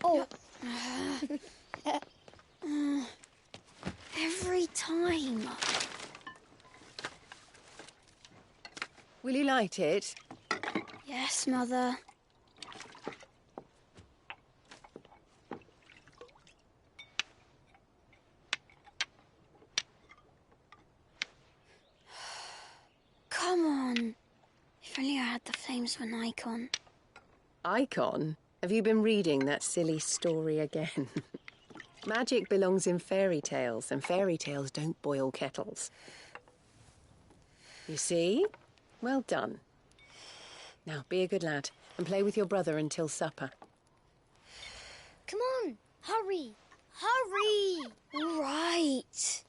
Oh. Every time. Will you light it? Yes, Mother. Come on. If only I had the flames of an icon. Icon? Have you been reading that silly story again? Magic belongs in fairy tales, and fairy tales don't boil kettles. You see? Well done. Now, be a good lad, and play with your brother until supper. Come on, hurry! Hurry! All right.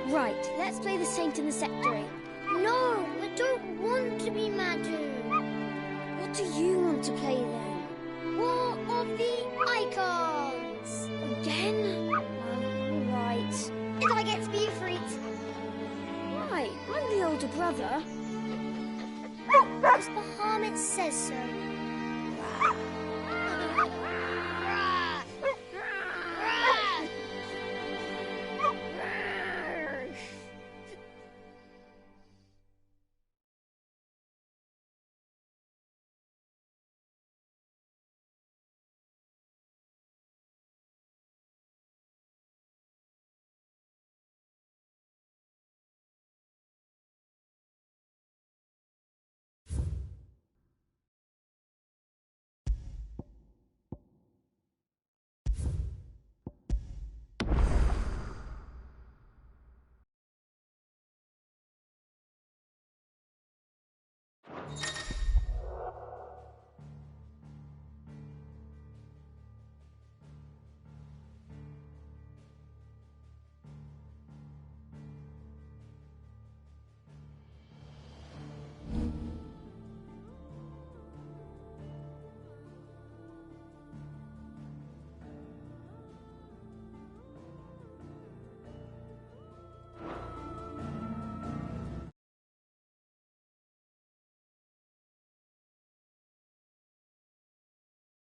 Right, let's play the saint in the sectary. No, I don't want to be Madu. What do you want to play then? War of the Icons! Again? All right. And I get to be a freak. Right, I'm the older brother. Because Bahamut says so.